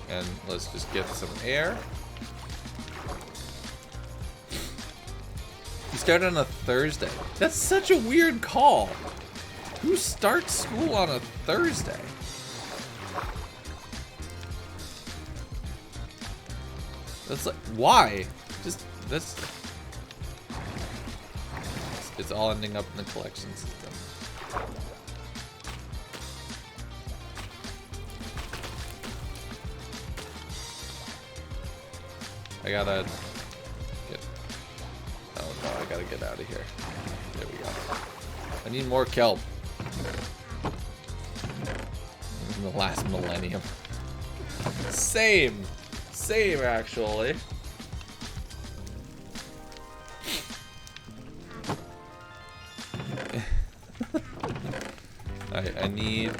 And let's just get some air. You start on a Thursday. That's such a weird call. Who starts school on a Thursday? That's like, why? Just, that's... It's all ending up in the collection system. I gotta get... Oh no, I gotta get out of here. There we go. I need more kelp. In the last millennium. Same actually. I need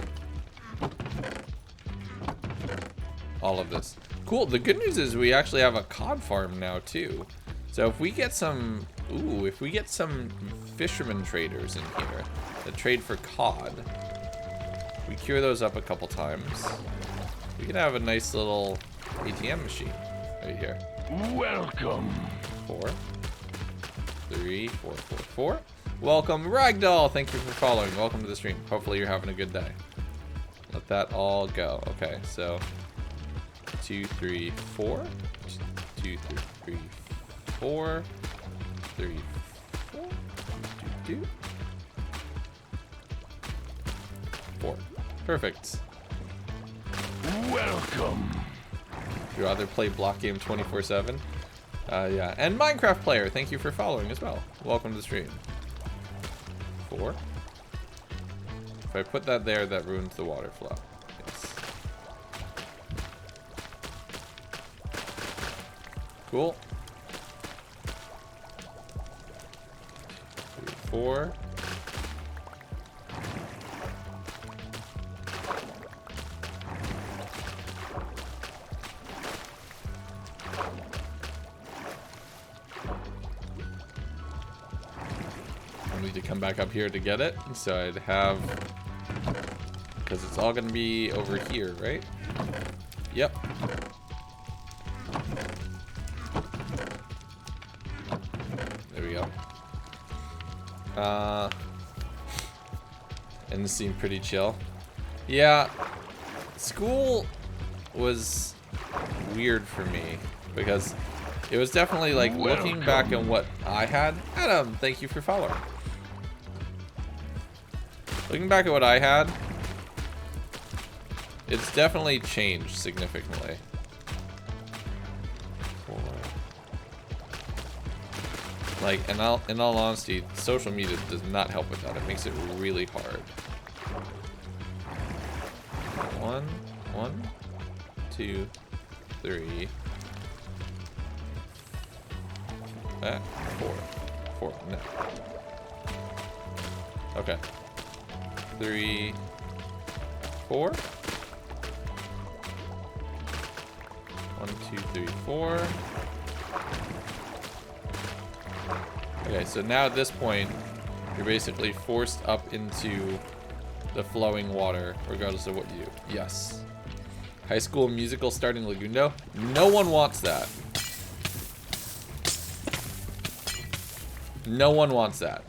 all of this. Cool. The good news is we actually have a cod farm now too. So if we get some, if we get some fisherman traders in here that trade for cod, we cure those up a couple times. We can have a nice little ATM machine right here. Welcome. 4, 3, 4, 4, 4. Welcome, Ragdoll. Thank you for following. Welcome to the stream. Hopefully you're having a good day. Let that all go. Okay, so 2, 3, 4. 2, 3, 4. 3, 4. 2, 4. Perfect. Welcome. You'd rather play block game 24/7? Yeah. And Minecraft player, thank you for following as well. Welcome to the stream. 4. If I put that there, that ruins the water flow. Yes. Cool. 3, 4. I need to come back up here to get it, so I'd have, because it's all gonna be over here, right? Yep. There we go. And this seemed pretty chill. Yeah, school was weird for me because it was definitely like looking back on what I had. Adam, thank you for following. Looking back at what I had, it's definitely changed significantly. 4. Like, in all honesty, social media does not help with that. It makes it really hard. 1, 2, 3. 4. 4. No. Okay. 3, 4. 1, 2, 3, 4. Okay, so now at this point, you're basically forced up into the flowing water, regardless of what you do. Yes. High School Musical starting Lagundo. No one wants that. No one wants that.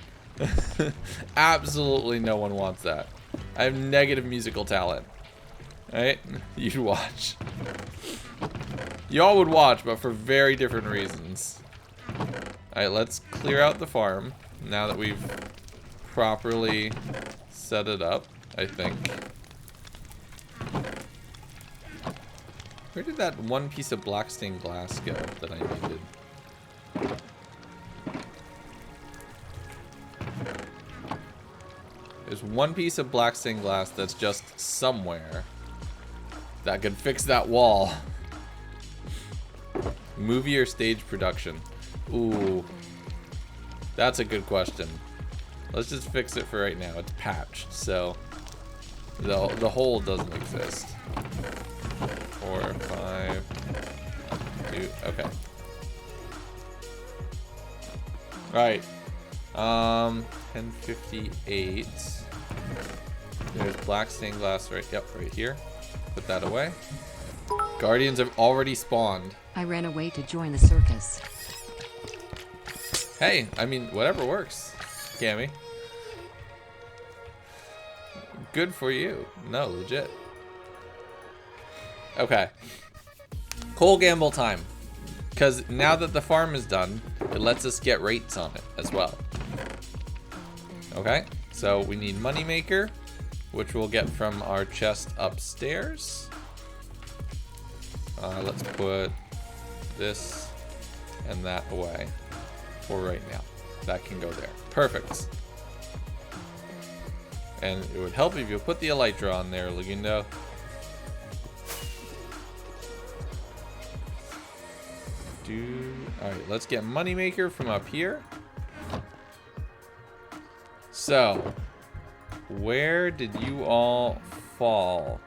Absolutely no one wants that. I have negative musical talent. Right? You'd watch. Y'all would watch, but for very different reasons. Alright, let's clear out the farm now that we've properly set it up, I think. Where did that one piece of black stained glass go that I needed? There's one piece of black stained glass that's just somewhere that could fix that wall. Movie or stage production? Ooh. That's a good question. Let's just fix it for right now. It's patched, so the hole doesn't exist. 4, 5, 2, okay. Alright. 1058. There's black stained glass right here. Put that away. Guardians have already spawned. I ran away to join the circus. Hey, I mean, whatever works, Cammy. Good for you. No, legit. Okay. Coal gamble time. Because now that the farm is done, it lets us get rates on it as well. Okay, so we need Moneymaker, which we'll get from our chest upstairs. Let's put this and that away for right now. That can go there. Perfect. And it would help if you put the Elytra on there, Lagundo. Alright, let's get Moneymaker from up here. So, where did you all fall?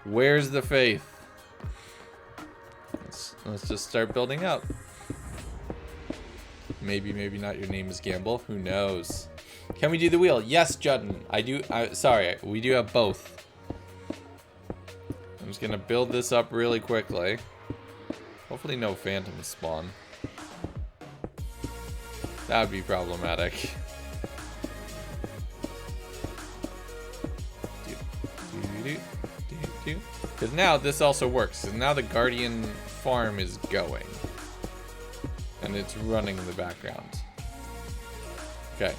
Where's the faith? Let's just start building up. Maybe not. Your name is Gamble. Who knows? Can we do the wheel? Yes, Judden. I do. Sorry, we do have both. I'm just gonna build this up really quickly. Hopefully no phantoms spawn. That would be problematic. Because now this also works. And now the Guardian farm is going. And it's running in the background. Okay.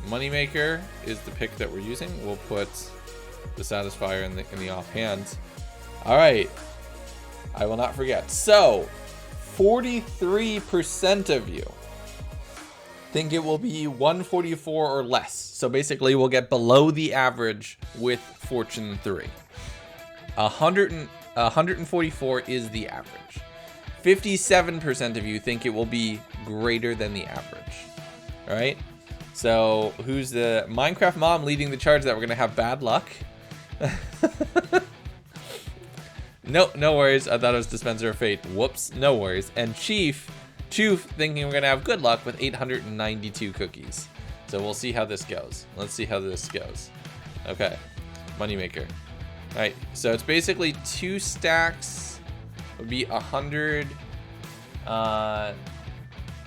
Moneymaker is the pick that we're using. We'll put the Satisfier in the offhand. Alright. I will not forget. So, 43% of you think it will be 144 or less. So basically we'll get below the average with Fortune 3. 144 is the average. 57% of you think it will be greater than the average. All right. So who's the Minecraft mom leading the charge that we're gonna have bad luck? No worries. I thought it was Dispenser of Fate. Whoops. No worries. And Chief thinking we're gonna have good luck with 892 cookies. So we'll see how this goes. Let's see how this goes. Okay. Moneymaker. All right. So it's basically 2 stacks would be 100.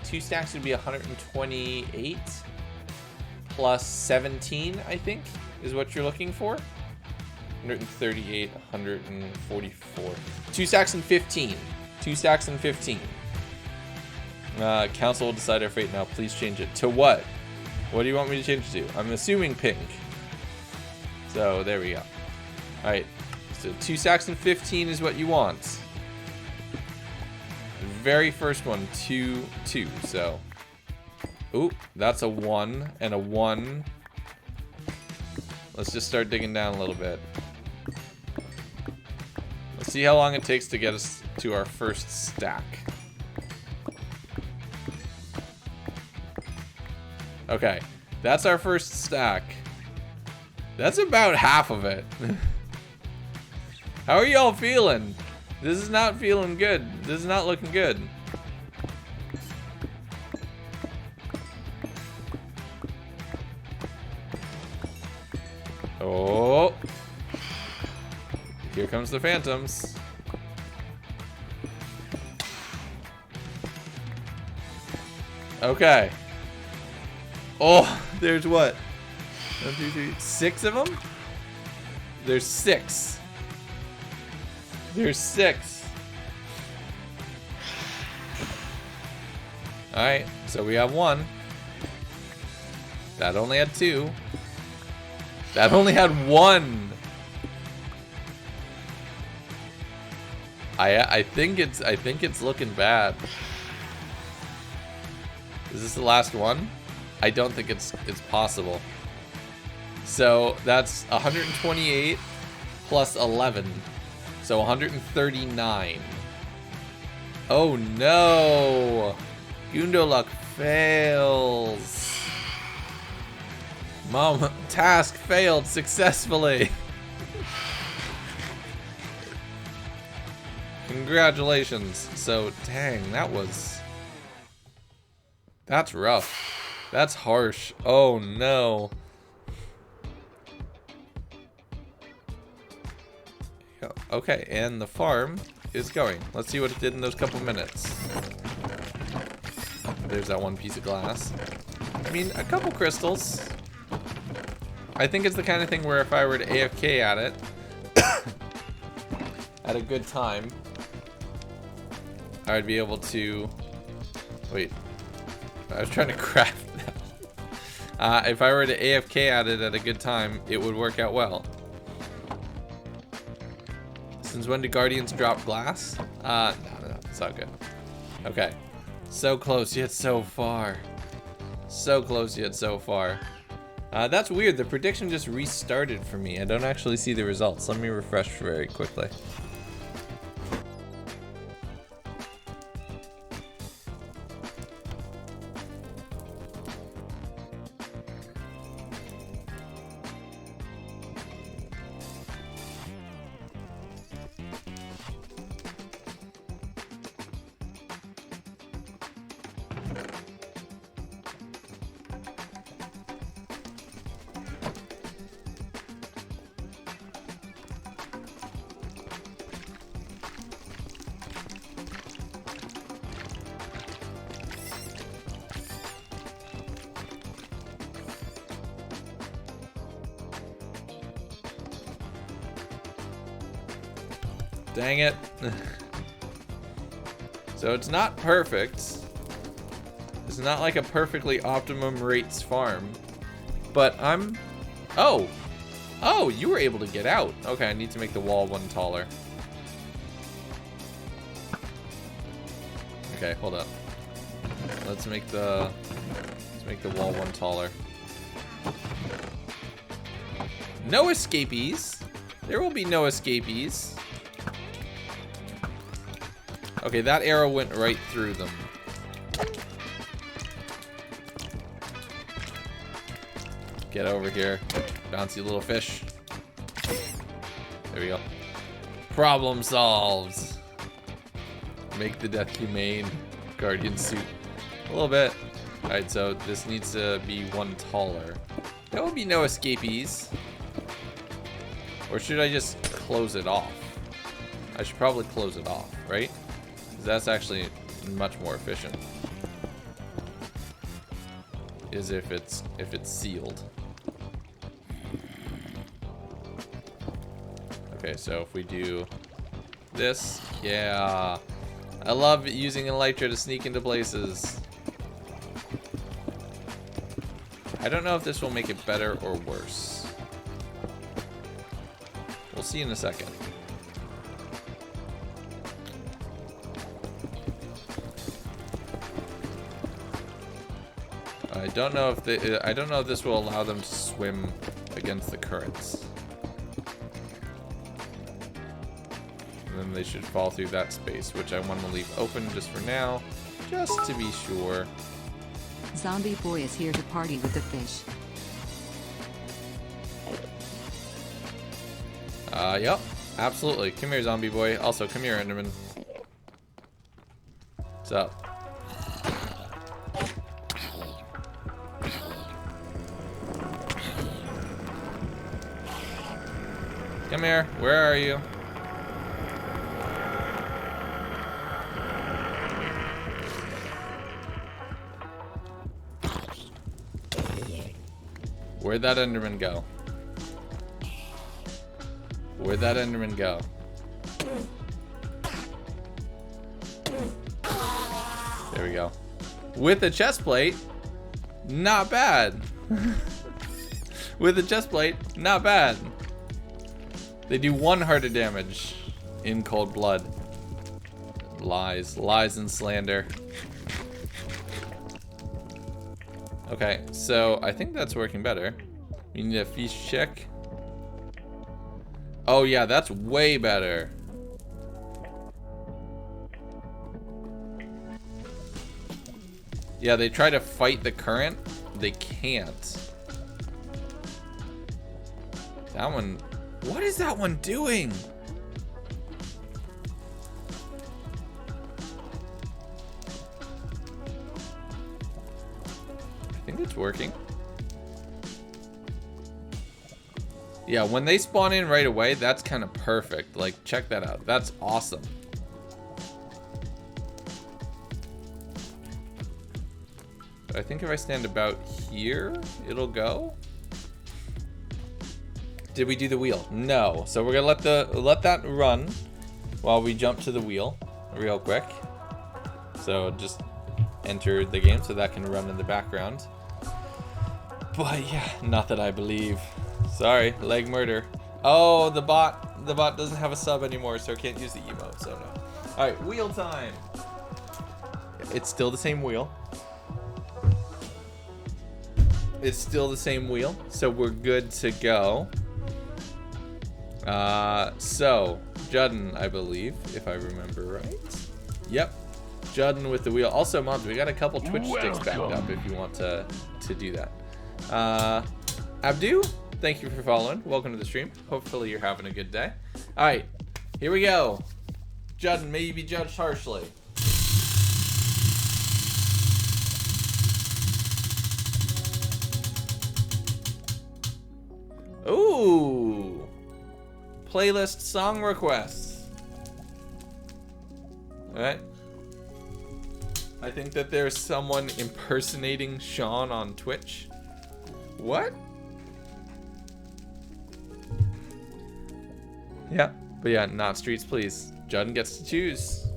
2 stacks would be 128 plus 17, I think, is what you're looking for. 138, 144. 2 stacks and 15. 2 stacks and 15. Council will decide our fate now. Please change it. To what? What do you want me to change it to? I'm assuming pink. So there we go. Alright. So 2 stacks and 15 is what you want. The very first one, 2, 2. So. Ooh, that's a 1 and a 1. Let's just start digging down a little bit. Let's see how long it takes to get us to our first stack. Okay, that's our first stack. That's about half of it. How are y'all feeling? This is not feeling good. This is not looking good. Oh. Here comes the phantoms. Okay. Oh, there's what? 1, 2, 3, 6 of them? There's 6. There's 6. Alright, so we have 1. That only had 2. That only had 1. I think it's looking bad. Is this the last one? I don't think it's possible. So that's 128 plus 11. So 139. Oh no! Gundoluk fails. Mom, task failed successfully. Congratulations. So, dang, that's rough. That's harsh. Oh no. Okay, and the farm is going. Let's see what it did in those couple minutes. There's that one piece of glass. I mean, a couple crystals. I think it's the kind of thing where if I were to AFK at it at a good time, I would be able to... Wait. I was trying to craft that. If I were to AFK at it at a good time, it would work out well. Since when do Guardians drop glass? No, it's not good. Okay. So close yet so far. So close yet so far. That's weird. The prediction just restarted for me. I don't actually see the results. Let me refresh very quickly. Dang it. So it's not perfect. It's not like a perfectly optimum rates farm. But I'm... Oh! Oh, you were able to get out. Okay, I need to make the wall one taller. Okay, hold up. Let's make the wall one taller. No escapees. There will be no escapees. Okay, that arrow went right through them. Get over here, bouncy little fish. There we go. Problem solved. Make the death humane. Guardian suit. A little bit. Alright, so this needs to be one taller. There will be no escapees. Or should I just close it off? I should probably close it off, right? Because that's actually much more efficient. Is if it's sealed. Okay, so if we do this, yeah. I love using Elytra to sneak into places. I don't know if this will make it better or worse. We'll see in a second. I don't know if this will allow them to swim against the currents. And then they should fall through that space, which I want to leave open just for now, just to be sure. Zombie boy is here to party with the fish. Yep, absolutely. Come here, zombie boy. Also, come here, Enderman. What's up? Come here. Where are you? Where'd that Enderman go? Where'd that Enderman go? There we go. With a chest plate, not bad. With a chest plate, not bad. They do 1 heart of damage in cold blood. Lies. Lies and slander. Okay, so I think that's working better. We need a fish check. Oh yeah, that's way better. Yeah, they try to fight the current. They can't. That one... What is that one doing? I think it's working. Yeah, when they spawn in right away, that's kind of perfect. Like, check that out. That's awesome. I think if I stand about here, it'll go. Did we do the wheel? No. So we're gonna let that run while we jump to the wheel real quick. So just enter the game so that can run in the background. But yeah, not that I believe. Sorry, leg murder. Oh, the bot doesn't have a sub anymore, so I can't use the emote, so no. Alright, wheel time. It's still the same wheel. It's still the same wheel, so we're good to go. So, Judden, I believe, if I remember right. Yep, Judden with the wheel. Also, mods, we got a couple Twitch sticks backed up if you want to do that. Abdu, thank you for following. Welcome to the stream. Hopefully you're having a good day. Alright, here we go. Judden, may you be judged harshly. Ooh. Playlist song requests. Alright. I think that there's someone impersonating Sean on Twitch. What? Yeah, But yeah, not streets, please. Judd gets to choose.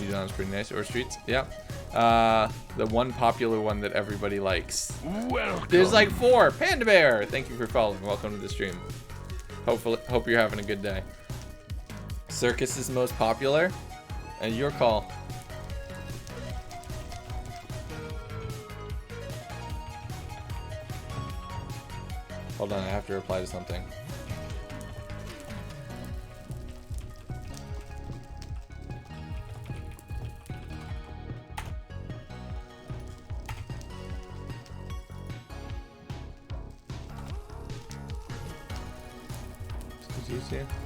Udon's pretty nice. Or streets. Yeah. The one popular one that everybody likes. Welcome. There's like 4. Panda Bear. Thank you for following. Welcome to the stream. Hope you're having a good day. Circus is most popular. And your call. Hold on, I have to reply to something.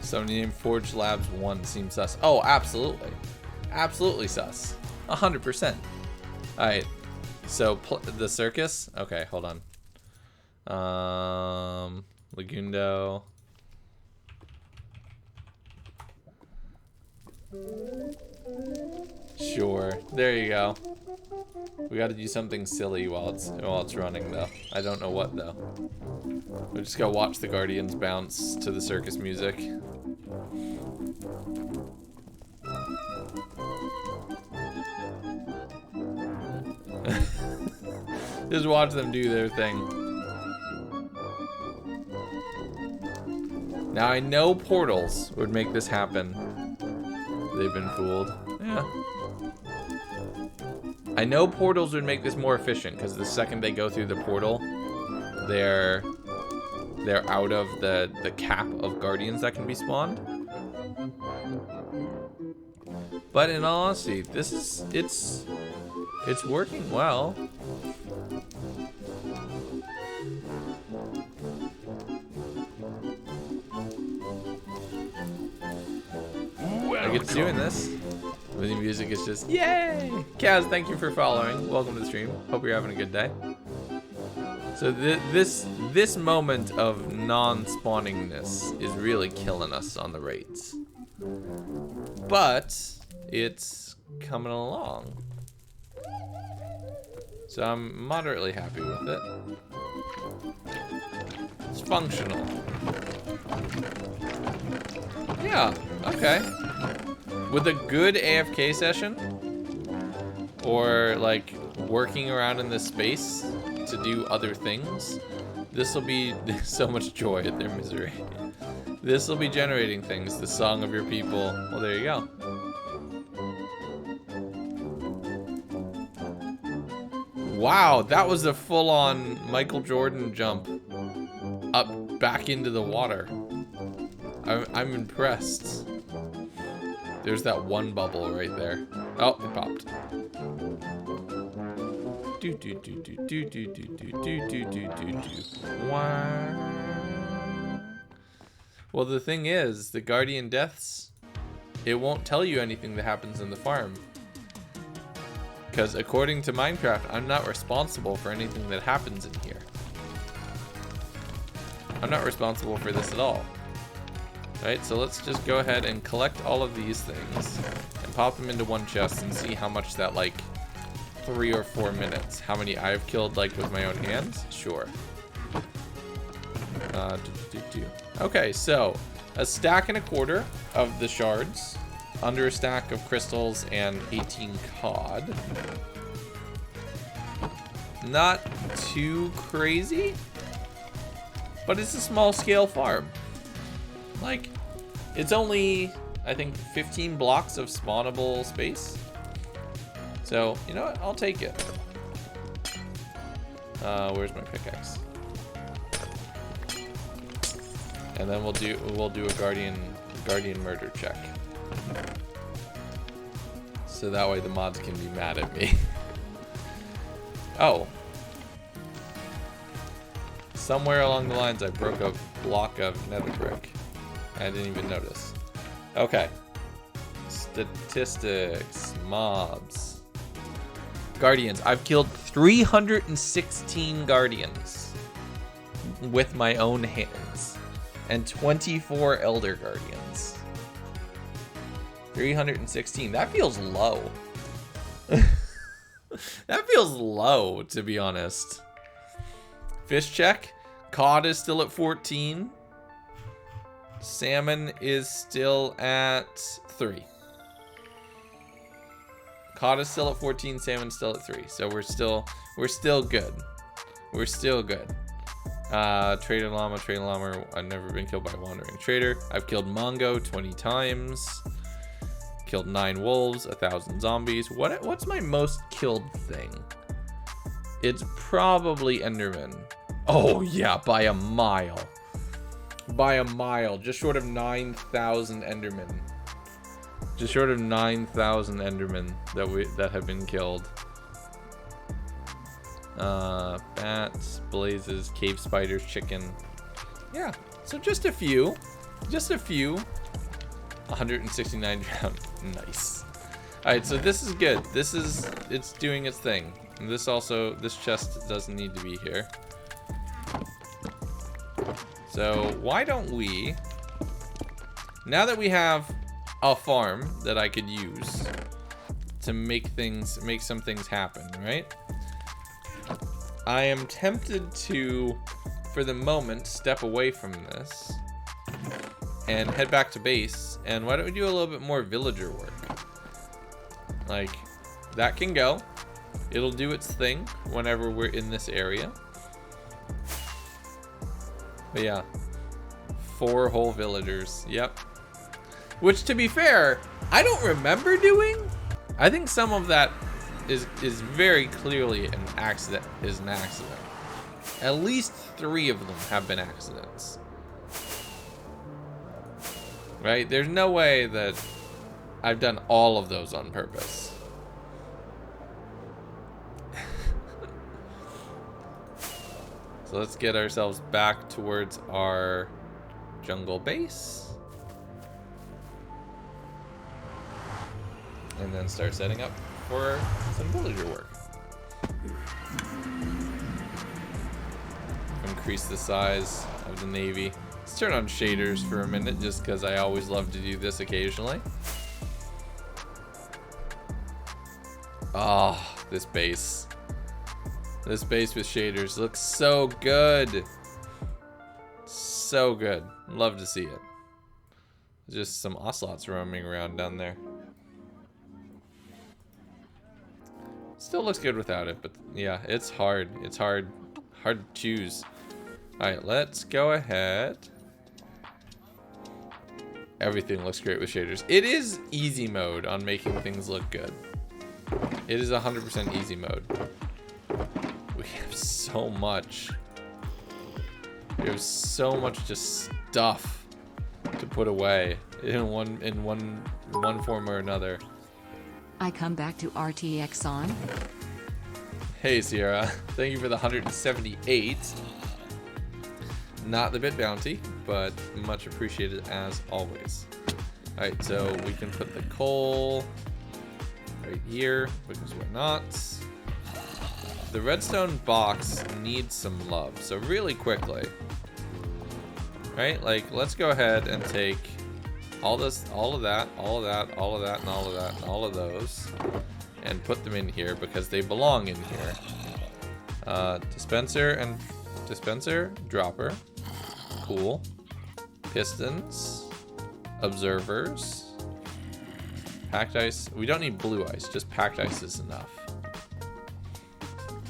Somebody named Forge Labs 1 seems sus. Oh, absolutely. Absolutely sus. 100%. Alright. So, the circus? Okay, hold on. Lagundo. Sure. There you go. We gotta do something silly while it's running, though. I don't know what, though. We just gotta watch the Guardians bounce to the circus music. Just watch them do their thing. Now I know portals would make this happen. They've been fooled. Yeah. I know portals would make this more efficient because the second they go through the portal, they're out of the cap of guardians that can be spawned. But in all honesty, it's working well. I get doing this. The music is just yay! Kaz, thank you for following. Welcome to the stream. Hope you're having a good day. So this moment of non-spawningness is really killing us on the raids. But it's coming along. So I'm moderately happy with it. It's functional. Yeah, okay. With a good AFK session, or like working around in this space to do other things, this will be so much joy at their misery. This will be generating things, the song of your people. Well, there you go. Wow, that was a full-on Michael Jordan jump up back into the water. I'm impressed. There's that one bubble right there. Oh, it popped. Do do do do do do do do do do do do. Wow. Well, the thing is, the Guardian deaths, it won't tell you anything that happens in the farm. Because according to Minecraft, I'm not responsible for anything that happens in here. I'm not responsible for this at all. Right, so let's just go ahead and collect all of these things and pop them into one chest and see how much that, like, 3 or 4 minutes. How many I've killed, like, with my own hands? Sure. Okay, so a stack and a quarter of the shards, under a stack of crystals, and 18 cod. Not too crazy, but it's a small scale farm. Like, it's only, I think, 15 blocks of spawnable space. So, you know what? I'll take it. Where's my pickaxe? And then we'll do a guardian murder check. So that way the mods can be mad at me. Oh. Somewhere along the lines I broke a block of nether brick. I didn't even notice. Okay. Statistics. Mobs. Guardians. I've killed 316 guardians with my own hands. And 24 elder guardians. 316. That feels low. That feels low, to be honest. Fish check. Cod is still at 14. Salmon is still at 3. Cod is still at 14. Salmon still at 3. So we're still good. We're still good. Trader llama. I've never been killed by a wandering trader. I've killed Mongo 20 times. Killed 9 wolves, 1,000 zombies. What's my most killed thing? It's probably Enderman. Oh yeah, by a mile. By a mile. Just short of 9,000 Endermen. Just short of 9,000 Endermen that have been killed. Bats, blazes, cave spiders, chicken. Yeah, so just a few. Just a few. 169 drowned. Nice. Alright, so this is good. It's doing its thing. And this chest doesn't need to be here. So why don't we, now that we have a farm that I could use to make some things happen, right? I am tempted to, for the moment, step away from this and head back to base. And why don't we do a little bit more villager work? Like, that can go. It'll do its thing whenever we're in this area. But yeah, 4 whole villagers. Yep. Which, to be fair, I don't remember doing. I think some of that is very clearly an accident. At least 3 of them have been accidents. Right? There's no way that I've done all of those on purpose. So let's get ourselves back towards our jungle base. And then start setting up for some villager work. Increase the size of the navy. Let's turn on shaders for a minute, just because I always love to do this occasionally. Oh, this base. This base with shaders looks so good. So good. Love to see it. Just some ocelots roaming around down there. Still looks good without it, but yeah, it's hard. It's hard to choose. Alright, let's go ahead. Everything looks great with shaders. It is easy mode on making things look good. It is 100% easy mode. We have so much. We have so much just stuff to put away in one form or another. I come back to RTX on. Hey Sierra, thank you for the 178. Not the bit bounty, but much appreciated as always. Alright, so we can put the coal right here, because why not? The redstone box needs some love, so really quickly, right? Like, let's go ahead and take all of that, all of that, all of that, and all of that, and all of those, and put them in here because they belong in here. Dispenser, dropper, cool. Pistons, observers, packed ice. We don't need blue ice, just packed ice is enough.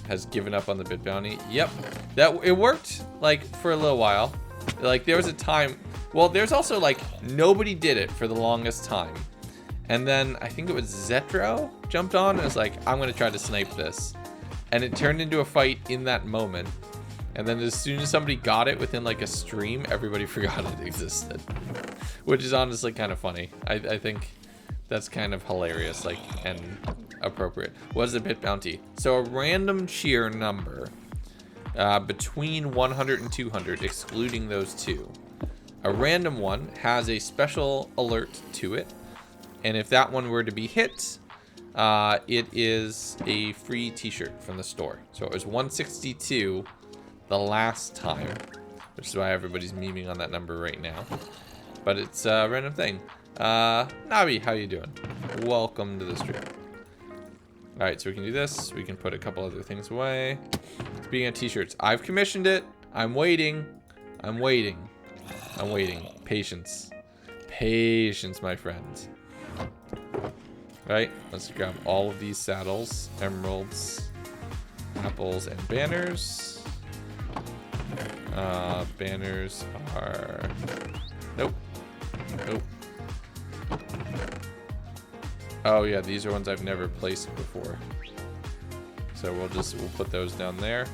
Has given up on the bit bounty. Yep, it worked like for a little while. Like there was a time, well, there's also like nobody did it for the longest time, and then I think it was Zetro jumped on and was like, I'm gonna try to snipe this, and it turned into a fight in that moment. And then as soon as somebody got it within like a stream, everybody forgot it existed, which is honestly kind of funny. I think that's kind of hilarious, like, and appropriate. What is a bit bounty? So a random cheer number between 100 and 200, excluding those two. A random one has a special alert to it, and if that one were to be hit, it is a free t-shirt from the store. So it was 162 the last time, which is why everybody's memeing on that number right now. But it's a random thing. Nabi, how you doing? Welcome to the stream. Alright, so we can do this. We can put a couple other things away. Speaking of t-shirts, I've commissioned it. I'm waiting. I'm waiting. I'm waiting. Patience. Patience, my friends. Right, let's grab all of these saddles, emeralds, apples, and banners. Banners are... Nope. Nope. Oh yeah, these are ones I've never placed before. So we'll put those down there.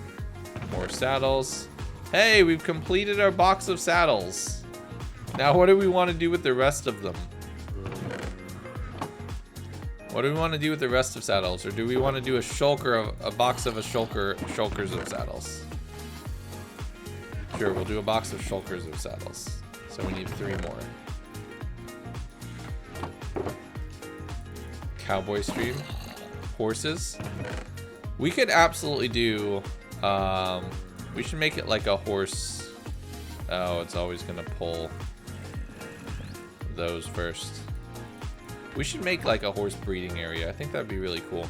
More saddles. Hey, we've completed our box of saddles. Now what do we want to do with the rest of them? What do we want to do with the rest of saddles? Or do we want to do a box of shulkers of saddles? Sure, we'll do a box of shulkers of saddles. So we need 3 more. Cowboy stream. Horses. We could absolutely do, we should make it like a horse. Oh, it's always gonna pull those first. We should make like a horse breeding area. I think that'd be really cool.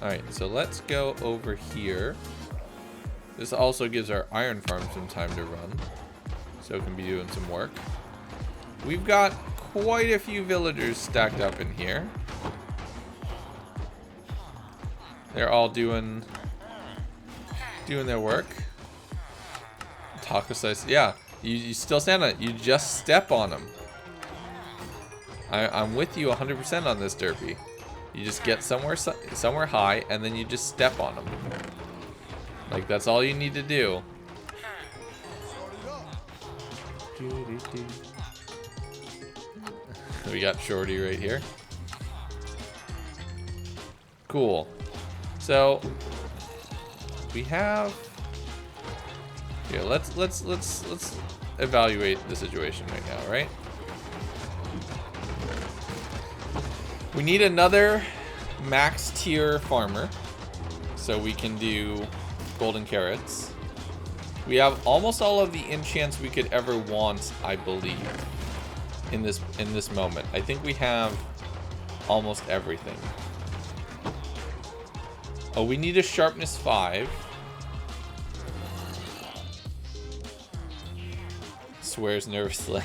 Alright, so let's go over here. This also gives our iron farm some time to run. So it can be doing some work. We've got quite a few villagers stacked up in here. They're all doing their work. Taco slice. Yeah, you still stand on it. You just step on them. I'm with you 100% on this, Derpy. You just get somewhere high, and then you just step on them. Like, that's all you need to do. We got Shorty right here. Cool. So we have. Yeah, let's evaluate the situation right now, right? We need another max tier farmer so we can do golden carrots. We have almost all of the enchants we could ever want, I believe, in this moment. I think we have almost everything. Oh, we need a sharpness 5. Swears nervously.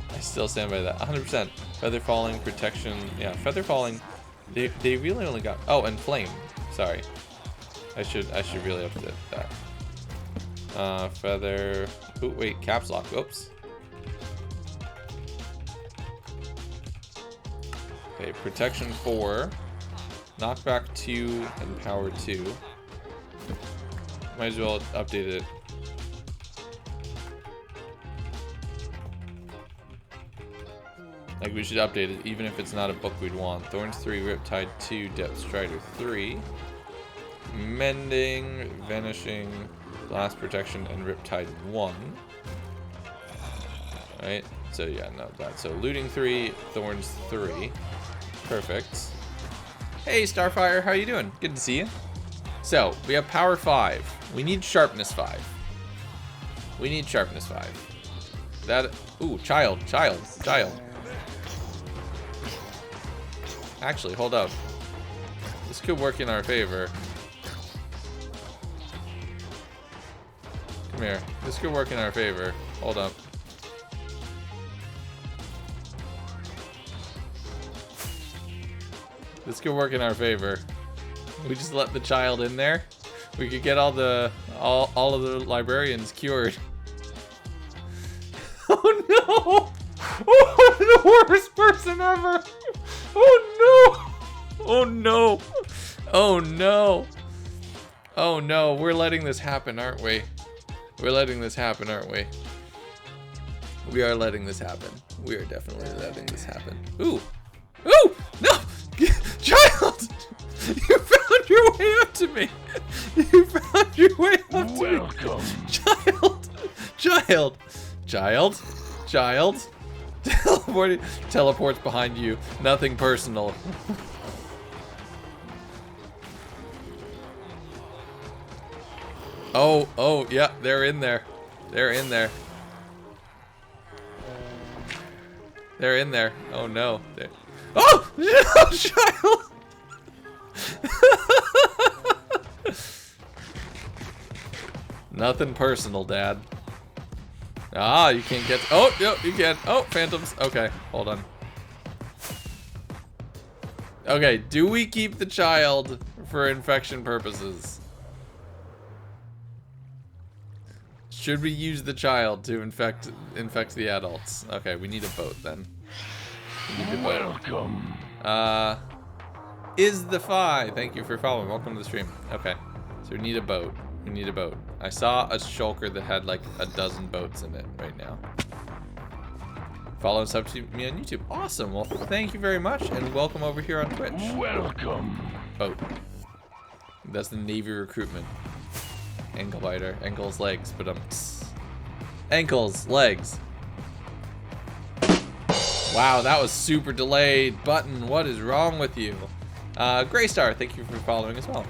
I still stand by that. 100%. Feather falling, protection. Yeah, feather falling. They really only got. Oh, and flame. Sorry. I should really update that. Feather. Oh wait, caps lock. Oops. Okay, protection 4, knockback 2, and power 2. Might as well update it. Like, we should update it, even if it's not a book we'd want. Thorns 3, Riptide 2, Depth Strider 3. Mending, Vanishing, Blast Protection, and Riptide 1. Alright, so yeah, no, that. So Looting 3, Thorns 3. Perfect. Hey, Starfire, how you doing? Good to see you. So, we have Power 5. We need Sharpness 5. We need Sharpness 5. That, ooh, child. Actually, hold up. This could work in our favor. Come here. This could work in our favor. Hold up. This could work in our favor. We just let the child in there. We could get all of the librarians cured. Oh no! Oh, I'm the worst person ever! Oh no! Oh no! Oh no! Oh no! We're letting this happen, aren't we? We're letting this happen, aren't we? We are letting this happen. We are definitely letting this happen. Ooh! Ooh! No! Child! You found your way up to me! You found your way up to Welcome. me! Child! Teleports behind you. Nothing personal. Oh, yeah, they're in there. They're in there. They're in there. Oh no. Oh! Child! Nothing personal, Dad. Ah, you can't get. Oh, no, you can. Oh, phantoms. Okay, hold on. Okay, do we keep the child for infection purposes? Should we use the child to infect the adults? Okay, we need a boat then. We need a boat. Welcome. Is the Fi. Thank you for following. Welcome to the stream. Okay, so we need a boat. We need a boat. I saw a shulker that had like a dozen boats in it right now. Follow and sub to me on YouTube. Awesome. Well, thank you very much, and welcome over here on Twitch. Welcome. Boat. That's the Navy recruitment. Ankle biter. Ankles, legs, but ankles, legs. Wow, that was super delayed. Button, what is wrong with you? Graystar, thank you for following as well.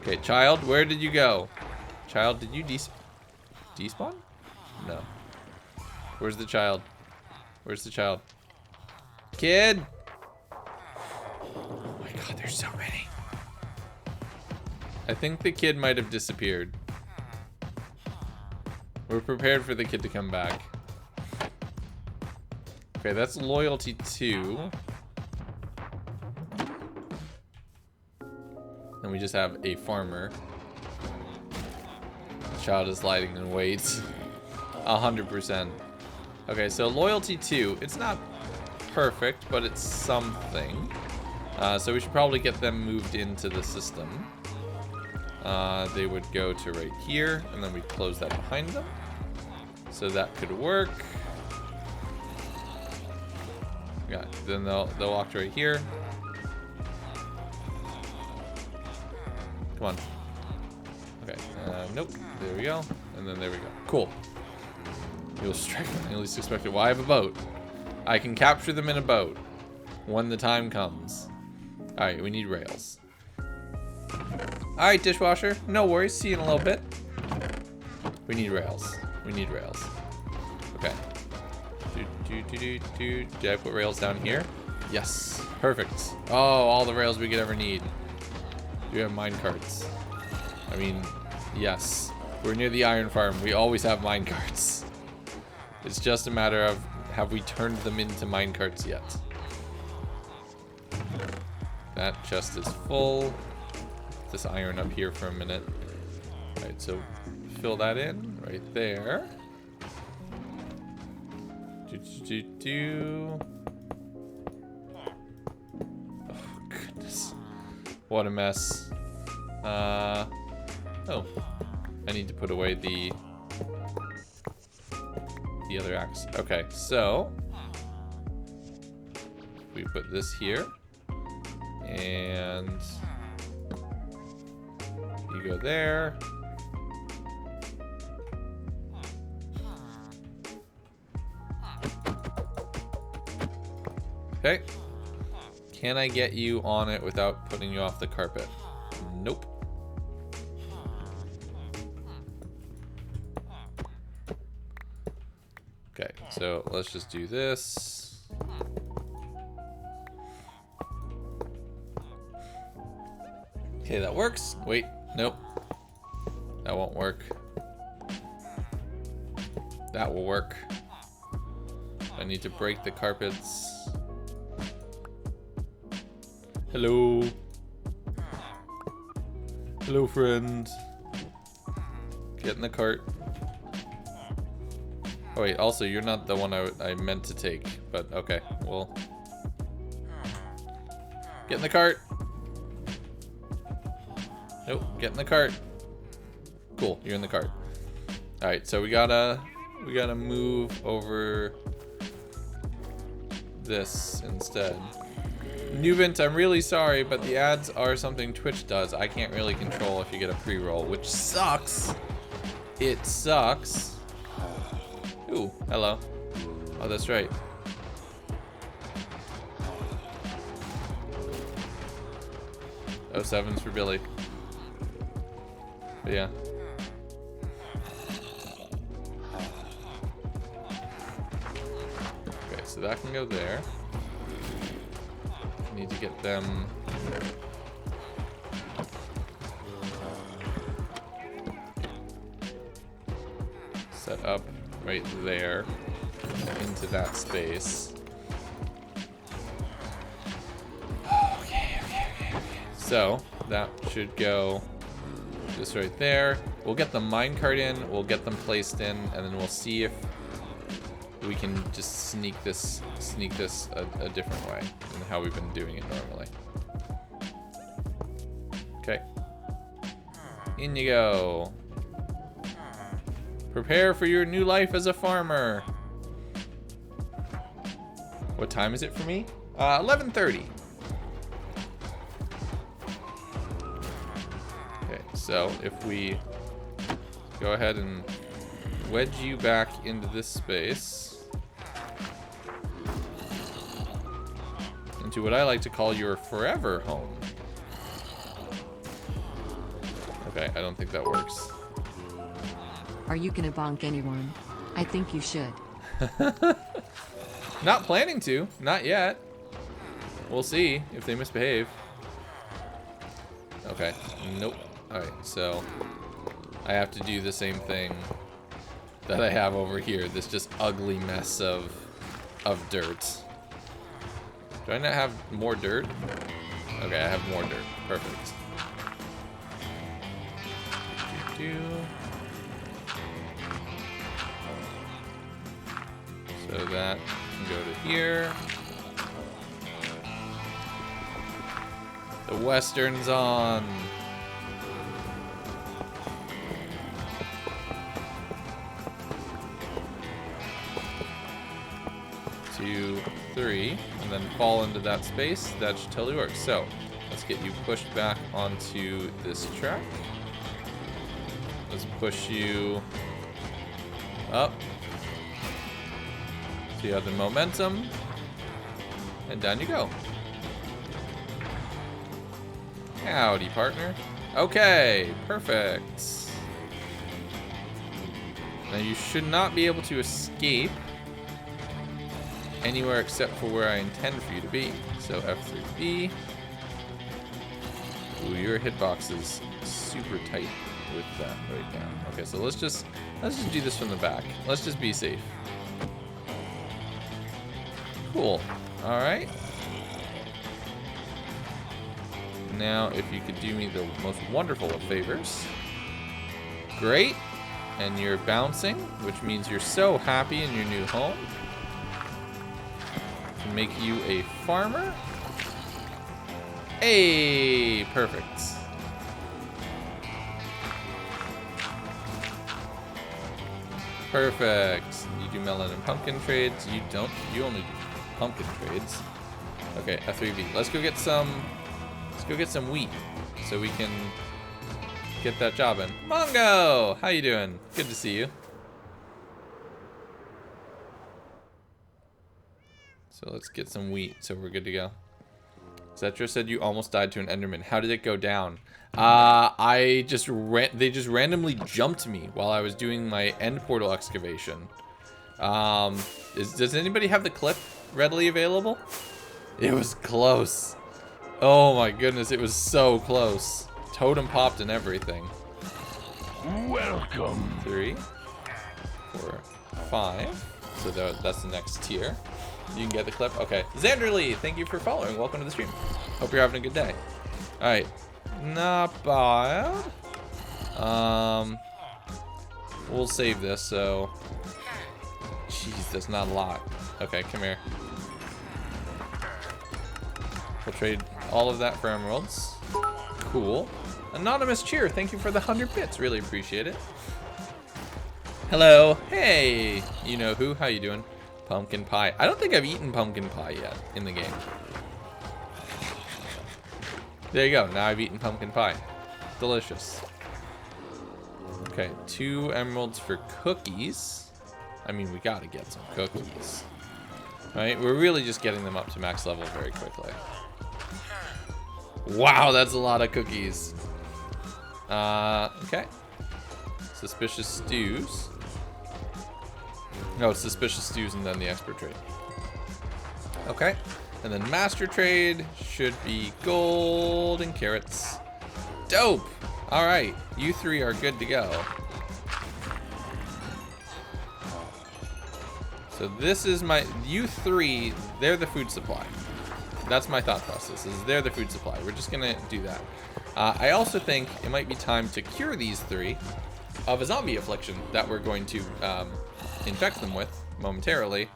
Okay, child, where did you go? Child, did you despawn? No. Where's the child? Where's the child? Kid! Oh my god, there's so many. I think the kid might have disappeared. We're prepared for the kid to come back. Okay, that's loyalty 2. And we just have a farmer. The child is lying in wait. 100%. Okay, so loyalty 2. It's not perfect, but it's something. So we should probably get them moved into the system. They would go to right here, and then we close that behind them. So that could work. Yeah, then they'll walk to right here. Come on. Okay, nope. There we go. And then there we go. Cool. You'll strike when I least expect it. Well, I have a boat. I can capture them in a boat when the time comes. Alright, we need rails. Alright, dishwasher. No worries. See you in a little bit. We need rails. We need rails. Okay. Did I put rails down here? Yes. Perfect. Oh, all the rails we could ever need. Do we have mine carts? I mean, yes. We're near the iron farm. We always have mine carts. It's just a matter of, have we turned them into mine carts yet? That chest is full. This iron up here for a minute. Alright, so fill that in right there. Oh, goodness. What a mess. Oh. I need to put away the other axe. Okay, so we put this here. And you go there. Okay. Can I get you on it without putting you off the carpet? Nope. Okay, so let's just do this. Okay, that works. Wait, nope. That won't work. That will work. I need to break the carpets. Hello. Hello, friend. Get in the cart. Oh wait, also you're not the one I meant to take, but okay, well. Get in the cart. Nope, get in the cart. Cool, you're in the cart. Alright, so we gotta move over this instead. Nubent, I'm really sorry, but the ads are something Twitch does. I can't really control if you get a pre-roll, which sucks. It sucks. Ooh, hello. Oh, that's right. Oh, 7's for Billy. But yeah. Okay, so that can go there. Need to get them. Set up right there into that space. Okay. So that should go just right there. We'll get the minecart in, we'll get them placed in, and then we'll see if we can just sneak this a different way than how we've been doing it normally. Okay. In you go. Prepare for your new life as a farmer. What time is it for me? 11:30. Okay, so if we go ahead and wedge you back into this space, into what I like to call your forever home. Okay, I don't think that works. Are you gonna bonk anyone? I think you should. Not planning to. Not yet. We'll see if they misbehave. Okay. Nope. Alright, so I have to do the same thing that I have over here. This just ugly mess of dirt. Do I not have more dirt? Okay, I have more dirt. Perfect. So that can go to here. The western's on. 2, 3, and then fall into that space. That should totally work. So let's get you pushed back onto this track. Let's push you up. So you have the momentum, and down you go. Howdy, partner. Okay, perfect. Now you should not be able to escape anywhere except for where I intend for you to be. So F3B. Ooh, your hitbox is super tight with that right now. Okay, so let's just do this from the back. Let's just be safe. Cool. All right. Now, if you could do me the most wonderful of favors. Great. And you're bouncing, which means you're so happy in your new home. To make you a farmer. Hey, perfect. Perfect. You do melon and pumpkin trades. You don't. You only do pumpkin trades. Okay, F3B. Let's go get some wheat so we can get that job in. Mongo, how you doing? Good to see you. So let's get some wheat so we're good to go. Zetra said you almost died to an Enderman. How did it go down? They just randomly jumped me while I was doing my end portal excavation. Does anybody have the clip readily available? It was close. Oh my goodness, it was so close. Totem popped and everything. Welcome. 3, 4, 5. So that's the next tier. You can get the clip. Okay. Xander Lee, thank you for following. Welcome to the stream. Hope you're having a good day. Alright. Not bad. We'll save this, so. Jeez, that's not a lot. Okay, come here. We'll trade all of that for emeralds. Cool. Anonymous Cheer, thank you for the 100 bits. Really appreciate it. Hello. Hey. You know who? How you doing? Pumpkin pie. I don't think I've eaten pumpkin pie yet in the game. There you go. Now I've eaten pumpkin pie. Delicious. Okay, 2 emeralds for cookies. I mean, we gotta get some cookies. Right? We're really just getting them up to max level very quickly. Wow, that's a lot of cookies. Okay. Suspicious stews. No, suspicious stews and then the expert trade. Okay. And then master trade should be gold and carrots. Dope! Alright, you three are good to go. So this is my, you three, they're the food supply. That's my thought process, is they're the food supply. We're just gonna do that. I also think it might be time to cure these three of a zombie affliction that we're going to infect them with momentarily.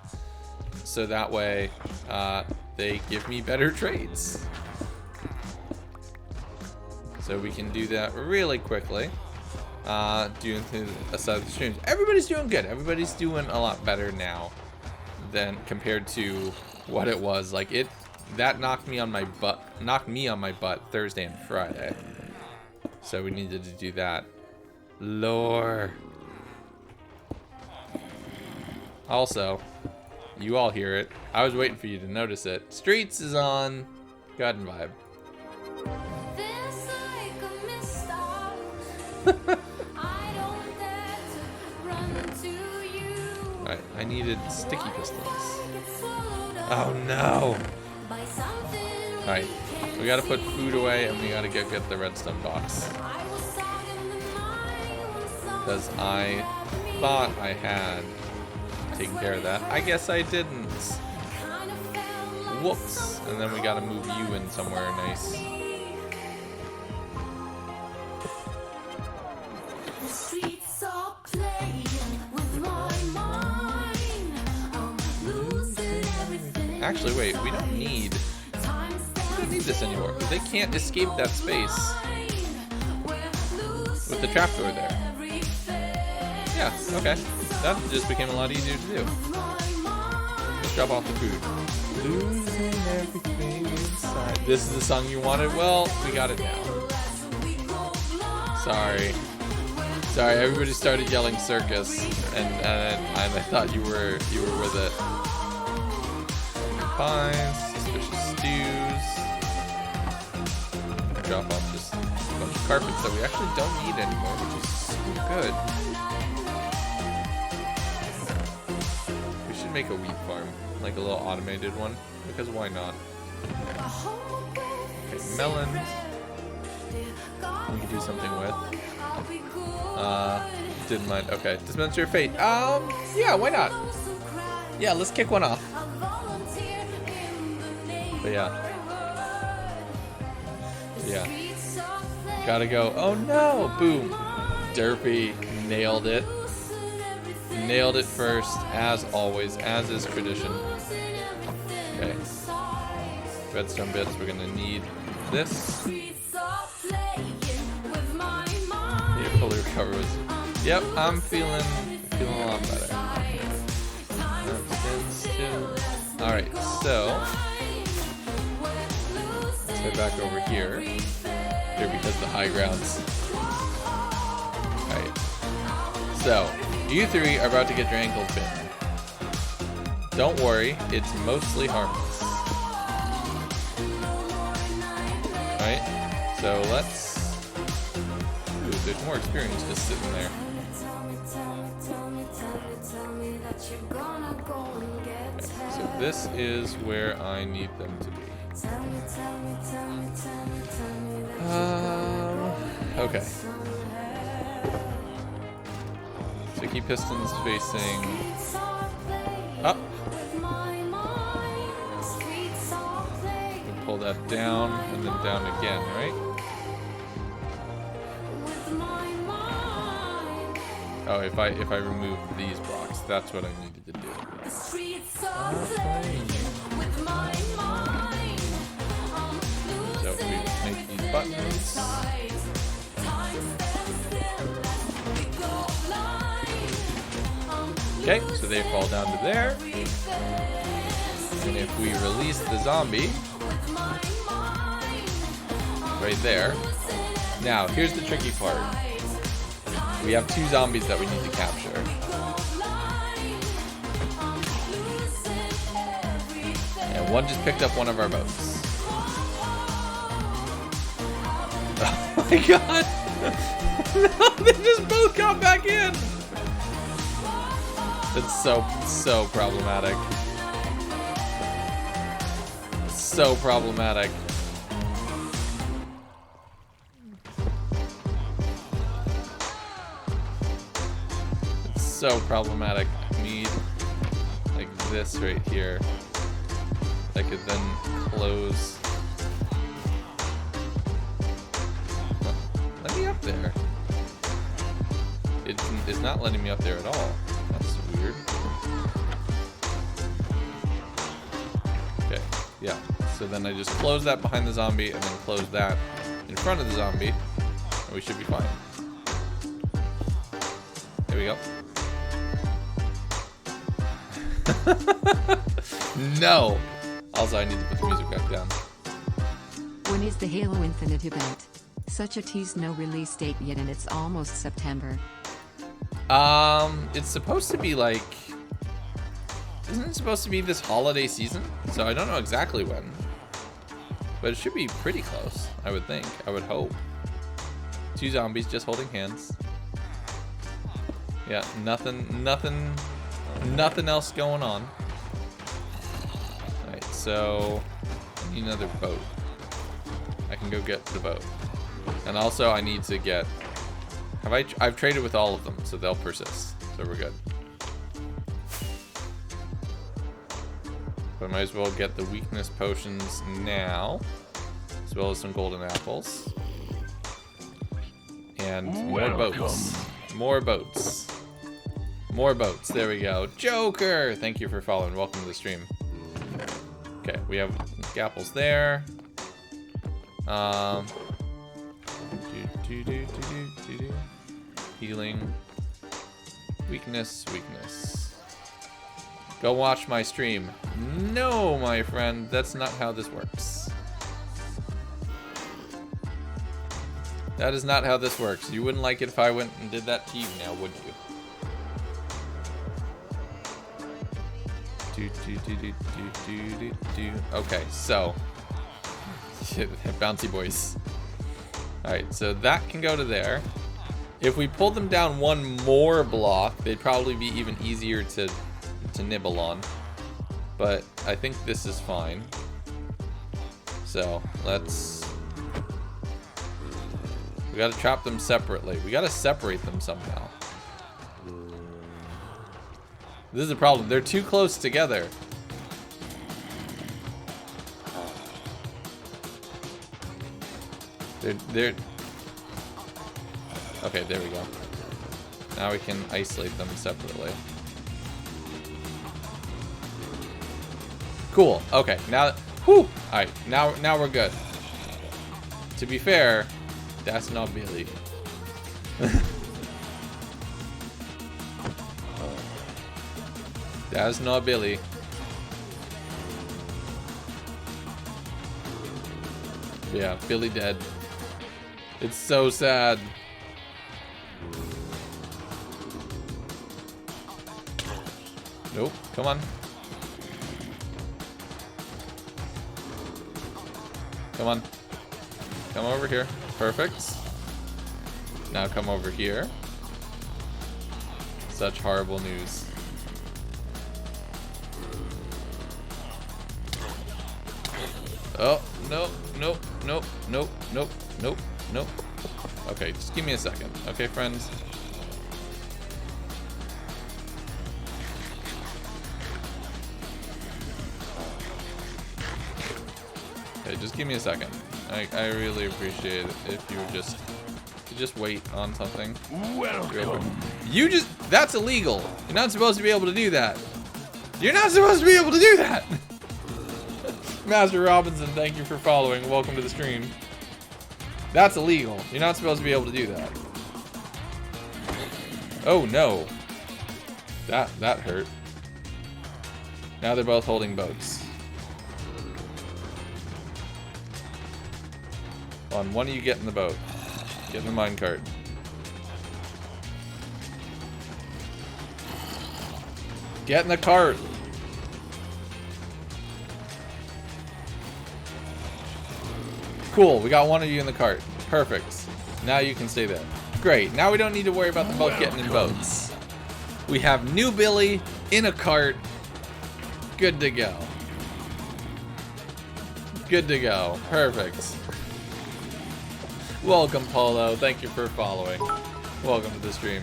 So that way they give me better trades. So we can do that really quickly. Doing through a side of the streams. Everybody's doing good. Everybody's doing a lot better now than compared to what it was. Like that knocked me on my butt Thursday and Friday. So we needed to do that. Lore. Also, you all hear it. I was waiting for you to notice it. Streets is on. Garden Vibe. Alright, I needed sticky pistons. Oh no! Alright, we gotta put food away and we gotta get the redstone box. Because I thought I had taken care of that. I guess I didn't. Whoops. And then we gotta move you in somewhere nice. Actually, wait, we don't need this anymore because they can't escape that space with the trapdoor there. Yeah, okay. That just became a lot easier to do. Let's drop off the food. Losing everything inside. This is the song you wanted? Well, we got it now. Sorry. Sorry, everybody started yelling circus and I thought you were with it. Pies, suspicious stews. Drop off just a bunch of carpets that we actually don't need anymore, which is super good. We should make a wheat farm, like a little automated one, because why not? Okay, melons. We can do something with. Didn't mind. Okay, dispense your fate. Yeah, why not? Yeah, let's kick one off. But yeah. Gotta go. Oh no! Boom. Derpy. Nailed it. Nailed it first, as always, as is tradition. Okay. Redstone bits, we're gonna need this. Yeah, fully recover was. Yep, I'm feeling a lot better. Alright, so head back over here because the high grounds. Alright. So, you three are about to get your ankles bitten. Don't worry, it's mostly harmless. Alright, so let's... Ooh, there's more experience just sitting there. Okay, so this is where I need them to be. Okay. Sticky pistons facing up. We pull that down and then down again, right? Oh, if I remove these blocks, that's what I needed to do. So we make these buttons. Okay, so they fall down to there. And if we release the zombie, right there. Now, here's the tricky part. We have 2 zombies that we need to capture. And one just picked up one of our boats. Oh my god! No, they just both got back in. It's so problematic. So problematic. It's so problematic. I need like this right here. I could then close. Let me up there. It's not letting me up there at all. That's weird. Okay, yeah. So then I just close that behind the zombie and then close that in front of the zombie. And we should be fine. There we go. No! Also, I need to put the music back down. When is the Halo Infinite event? Such a tease, no release date yet, and it's almost September. It's supposed to be like... Isn't it supposed to be this holiday season? So I don't know exactly when. But it should be pretty close, I would think. I would hope. 2 zombies just holding hands. Yeah, nothing else going on. Alright, so I need another boat. I can go get the boat. And also I need to get... I've traded with all of them, so they'll persist. So we're good. But I might as well get the weakness potions now. As well as some golden apples. And more boats. More boats. More boats. There we go. Joker! Thank you for following. Welcome to the stream. Okay, we have apples there. Healing. Weakness, weakness. Go watch my stream. No, my friend, that's not how this works. That is not how this works. You wouldn't like it if I went and did that to you now, would you? Okay, so. Bouncy boys. Alright, so that can go to there. If we pull them down one more block, they'd probably be even easier to nibble on. But I think this is fine. So, let's... We gotta trap them separately. We gotta separate them somehow. This is a problem. They're too close together. They're... Okay, there we go. Now we can isolate them separately. Cool. Okay, now... Whew! Alright, now we're good. To be fair, that's not Billy. That's not Billy. Yeah, Billy dead. It's so sad. Nope, come on. Come on. Come over here. Perfect. Now come over here. Such horrible news. Oh, nope, nope, nope, nope, nope, nope, nope. Okay, just give me a second. Okay, friends? Okay, just give me a second. I really appreciate it if you would just wait on something. Welcome. That's illegal. You're not supposed to be able to do that. You're not supposed to be able to do that. Master Robinson, thank you for following. Welcome to the stream. That's illegal. You're not supposed to be able to do that. Oh no. That hurt. Now they're both holding boats. On one of you get in the boat. Get in the minecart. Get in the cart. Cool, we got one of you in the cart. Perfect. Now you can stay there. Great. Now we don't need to worry about the boat getting in boats. We have new Billy in a cart. Good to go. Good to go. Perfect. Welcome, Polo. Thank you for following. Welcome to the stream.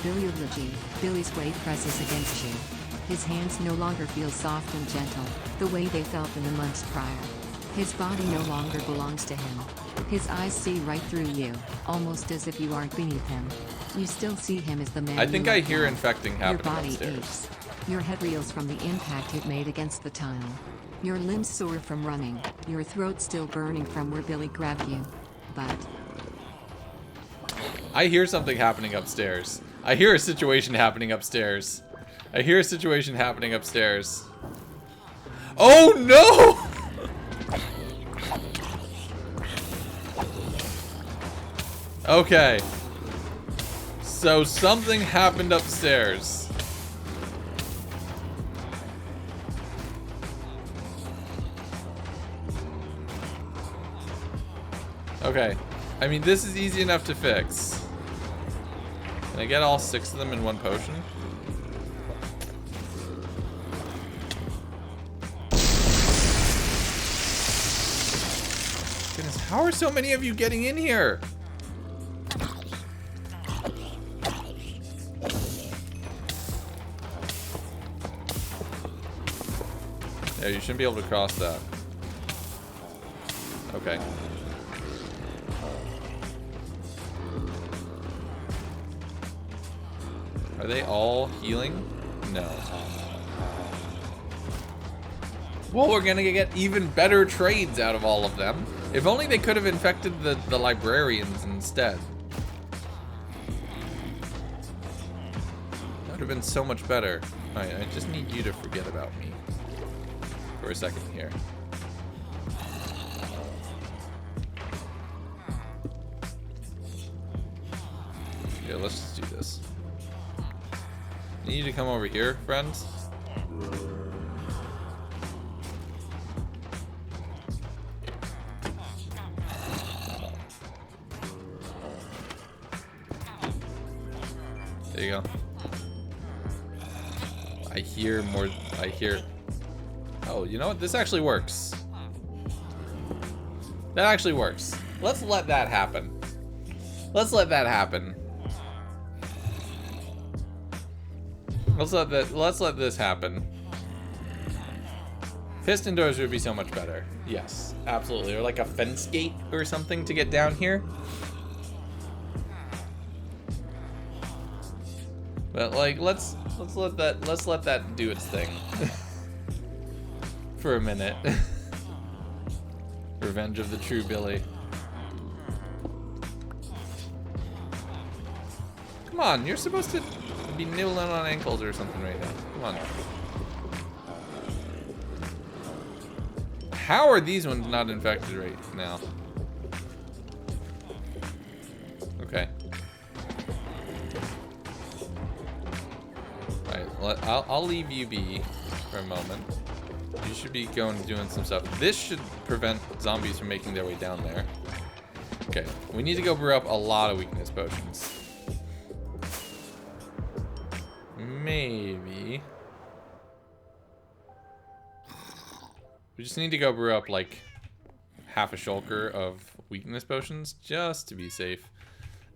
Billy Luigi, Billy's weight presses against you. His hands no longer feel soft and gentle, the way they felt in the months prior. His body no longer belongs to him. His eyes see right through you, almost as if you aren't beneath him. You still see him as the man. I think you I left hear behind. infecting Your happening body upstairs. aches. Your head reels from the impact it made against the tile. Your limbs sore from running, your throat still burning from where Billy grabbed you. But I hear something happening upstairs. I hear a situation happening upstairs. I hear a situation happening upstairs. Oh no! Okay. So something happened upstairs. Okay. I mean, this is easy enough to fix. Can I get all 6 of them in one potion? Goodness, how are so many of you getting in here? Yeah, you shouldn't be able to cross that. Okay. Are they all healing? No. Well, we're gonna get even better trades out of all of them. If only they could have infected the librarians instead. That would have been so much better. Alright, I just need you to forget about me. For a second here. Yeah, let's just do this. I need you to come over here, friends. There you go. I hear. Oh, you know what? This actually works. That actually works. Let's let that happen. Let's let that happen. Let's let this happen. Piston doors would be so much better. Yes, absolutely. Or like a fence gate or something to get down here. But like let's let that do its thing. For a minute. Revenge of the True Billy. Come on, you're supposed to be nibbling on ankles or something right now. Come on. How are these ones not infected right now? Okay. Alright, I'll leave you be for a moment. You should be doing some stuff. This should prevent zombies from making their way down there. Okay, we need to go brew up a lot of weakness potions. Maybe. We just need to go brew up like half a shulker of weakness potions just to be safe.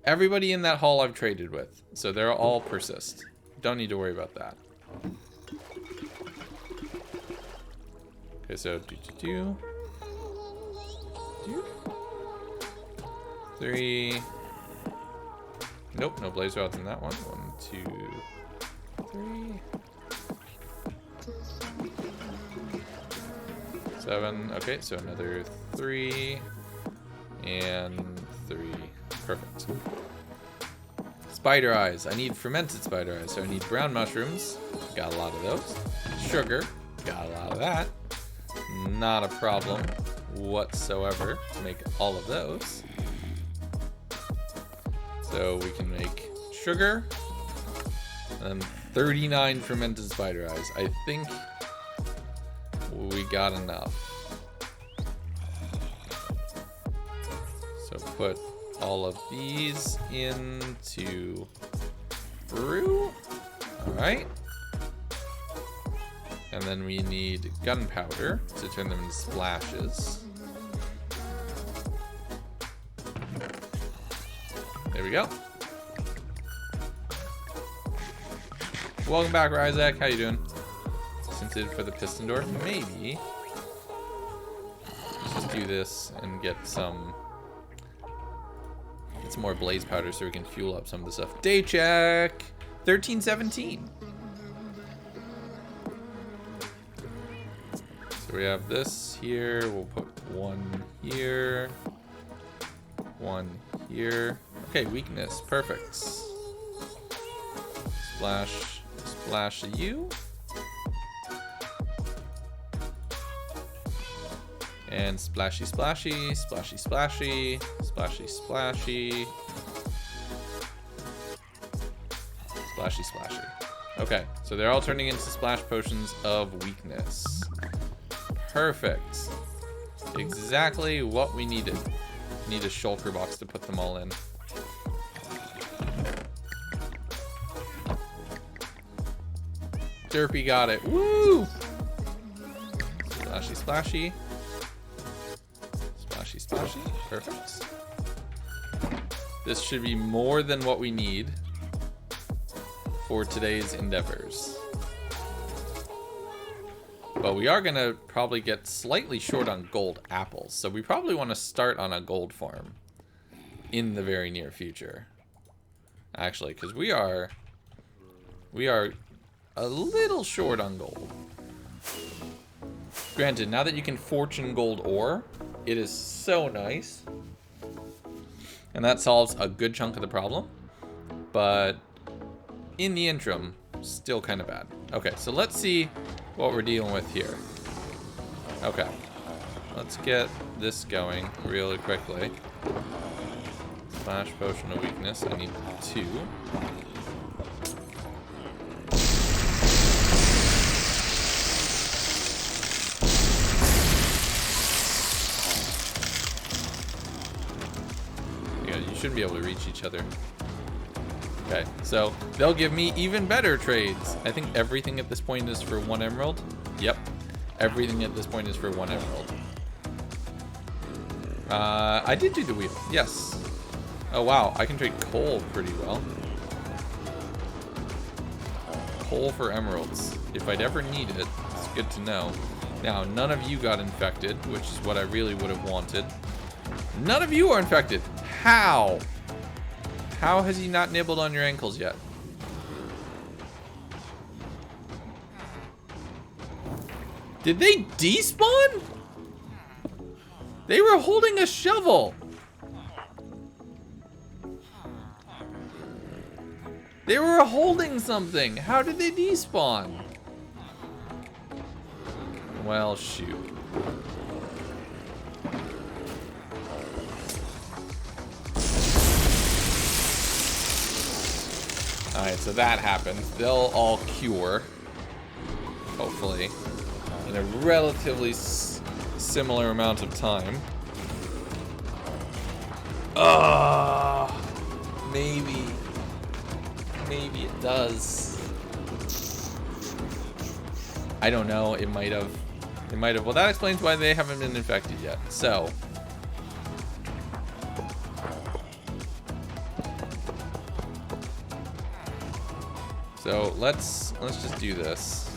Everybody in that hall I've traded with, so they're all persist. Don't need to worry about that. Okay, so 3. Nope, no blaze rods in that one. 1, 2, 3. 7. Okay, so another 3 and 3. Perfect. Spider eyes. I need fermented spider eyes, so I need brown mushrooms. Got a lot of those. Sugar. Got a lot of that. Not a problem whatsoever to make all of those. So we can make sugar and 39 fermented spider eyes. I think we got enough. So put all of these into brew. All right. And then we need gunpowder to turn them into splashes. There we go. Welcome back, Ryzak. How you doing? Scented for the piston door. Maybe. Let's just do this and get some more blaze powder so we can fuel up some of the stuff. Day check. 1317. So we have this here. We'll put one here. One here. Okay, weakness. Perfect. Splash. Splash you. And splashy, splashy, splashy, splashy, splashy, splashy, splashy, splashy. Okay, so they're all turning into splash potions of weakness. Perfect. Exactly what we needed. Need a shulker box to put them all in. Derpy got it. Woo! Splashy, splashy. Splashy, splashy. Perfect. This should be more than what we need for today's endeavors. But we are going to probably get slightly short on gold apples. So we probably want to start on a gold farm in the very near future. Actually, because we are a little short on gold. Granted, now that you can fortune gold ore, it is so nice. And that solves a good chunk of the problem. But in the interim, still kind of bad. Okay, so let's see what we're dealing with here. Okay, let's get this going really quickly. Splash potion of weakness. I need 2. Yeah, you shouldn't be able to reach each other. Okay, so they'll give me even better trades. I think everything at this point is for 1 emerald. Yep, everything at this point is for 1 emerald. I did do the wheel, yes. Oh wow, I can trade coal pretty well. Coal for emeralds. If I'd ever need it, it's good to know. Now, none of you got infected, which is what I really would have wanted. None of you are infected. How? How has he not nibbled on your ankles yet? Did they despawn? They were holding a shovel. They were holding something. How did they despawn? Well, shoot. Alright, so that happens. They'll all cure, hopefully, in a relatively similar amount of time. Maybe. Maybe it does. I don't know. It might have. It might have. Well, that explains why they haven't been infected yet. So. So let's just do this.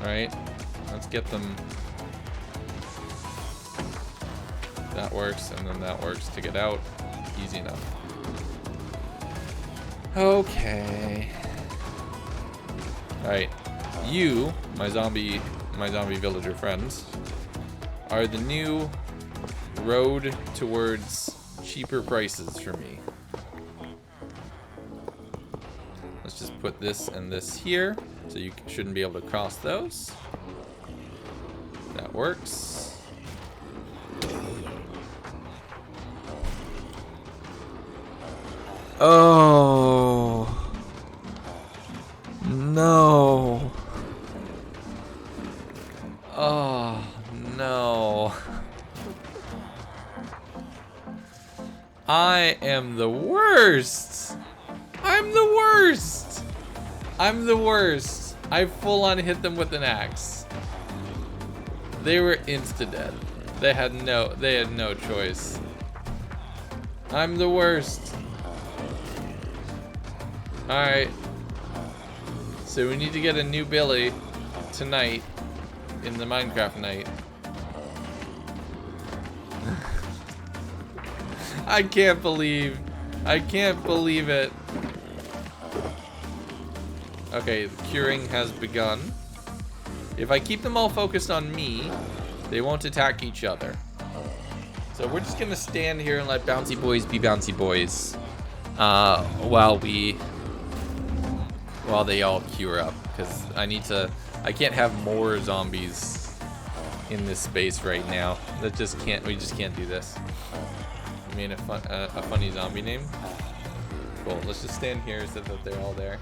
All right. Let's get them. That works, and then that works to get out. Easy enough. Okay. All right. You, my zombie villager friends, are the new road towards cheaper prices for me. Let's just put this and this here, so you shouldn't be able to cross those. That works. Oh no. Oh no. I am the worst. I'm the worst. I'm the worst. I full on hit them with an axe. They were insta-dead. They had no choice. I'm the worst. Alright. So we need to get a new Billy tonight in the Minecraft night. I can't believe it. Okay, the curing has begun. If I keep them all focused on me, they won't attack each other. So we're just gonna stand here and let bouncy boys be bouncy boys while they all cure up, because I can't have more zombies in this space right now. We just can't do this. I mean, a funny zombie name. Cool. Let's just stand here so that they're all there.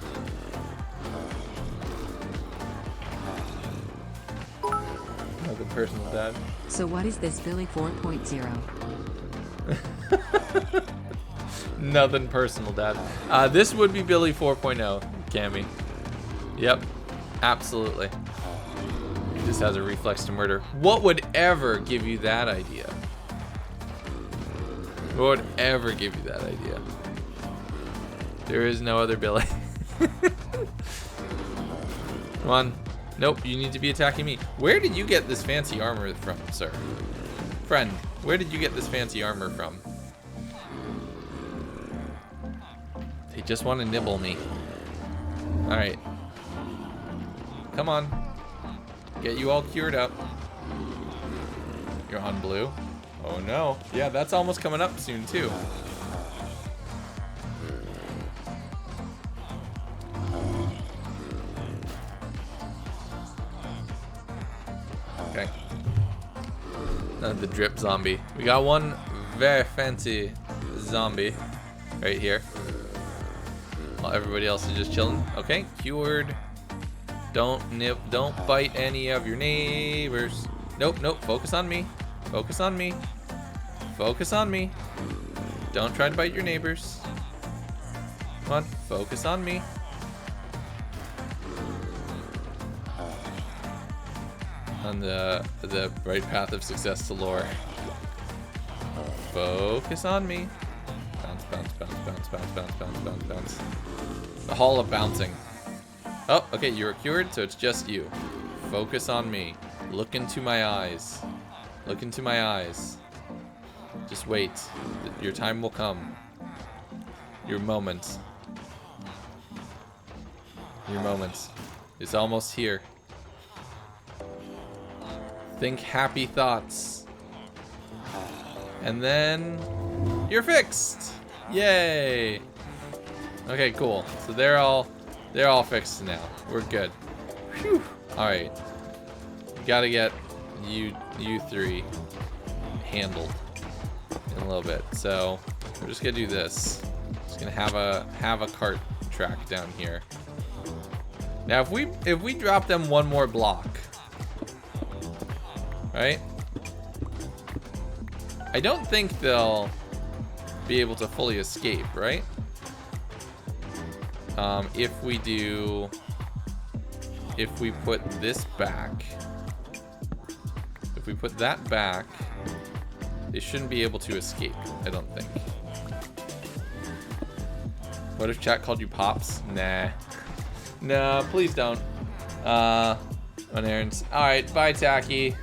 Another person dead. So what is this Billy 4.0? Nothing personal, Dad. This would be Billy 4.0, Cammy. Yep, absolutely. He just has a reflex to murder. What would ever give you that idea? What would ever give you that idea? There is no other Billy. Come on. Nope, you need to be attacking me. Where did you get this fancy armor from, sir? Friend, where did you get this fancy armor from? They just want to nibble me. Alright. Come on. Get you all cured up. You're on blue. Oh no. Yeah, that's almost coming up soon too. Okay. The drip zombie. We got one very fancy zombie right here. While everybody else is just chilling. Okay, cured. Don't bite any of your neighbors. Nope, nope. Focus on me. Focus on me. Focus on me. Don't try to bite your neighbors. Come on, focus on me. On the right path of success to lore. Focus on me. Bounce, bounce, bounce, bounce, bounce, bounce, bounce, bounce, bounce. The hall of bouncing. Oh, okay, you were cured, so it's just you. Focus on me. Look into my eyes. Look into my eyes. Just wait. Your time will come. Your moment. Your moment. It's almost here. Think happy thoughts. And then you're fixed. Yay. Okay, cool. So they're all fixed now. We're good. Whew. Alright. Gotta get you three handled in a little bit. So we're just gonna do this. Just gonna have a cart track down here. Now if we drop them one more block, right? I don't think they'll be able to fully escape, right? If we put this back, if we put that back, they shouldn't be able to escape, I don't think. What if chat called you Pops? Nah. No, please don't. On errands. Alright, bye, Tacky.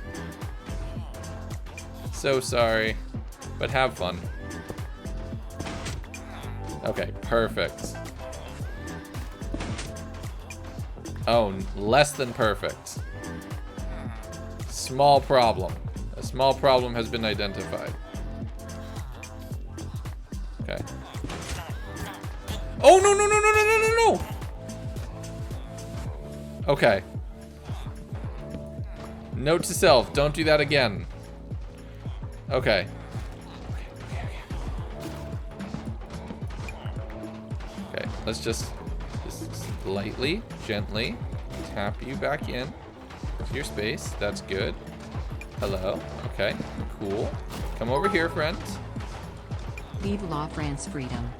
So sorry, but have fun. Okay, perfect. Oh, less than perfect. Small problem. A small problem has been identified. Okay. Oh, no, no, no, no, no, no, no, no! Okay. Note to self, don't do that again. Okay. Okay, let's just lightly, gently tap you back in to your space. That's good. Hello. Okay, cool. Come over here, friend. Vive la France freedom.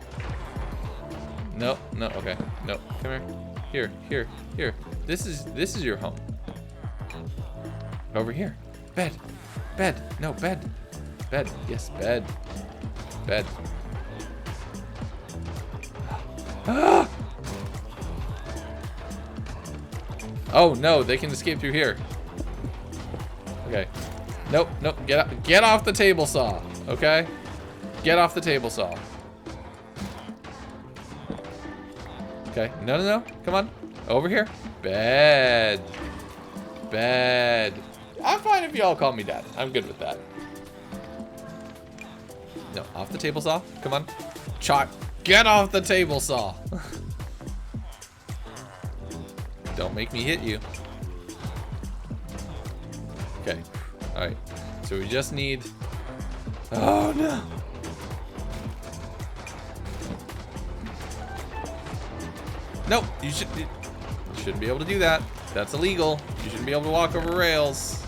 No, no, okay. No, come here. Here. This is your home. Over here. Bed. No, bed. Yes, bed. Ah! Oh no, they can escape through here. Okay. Nope. Get off the table saw. Okay? Get off the table saw. Okay. No. Come on. Over here. Bed. I'm fine if y'all call me dad. I'm good with that. No, off the table saw. Come on. Chalk. Get off the table saw. Don't make me hit you. Okay. Alright. So we just need... Oh, no. Nope. You shouldn't be able to do that. That's illegal. You shouldn't be able to walk over rails.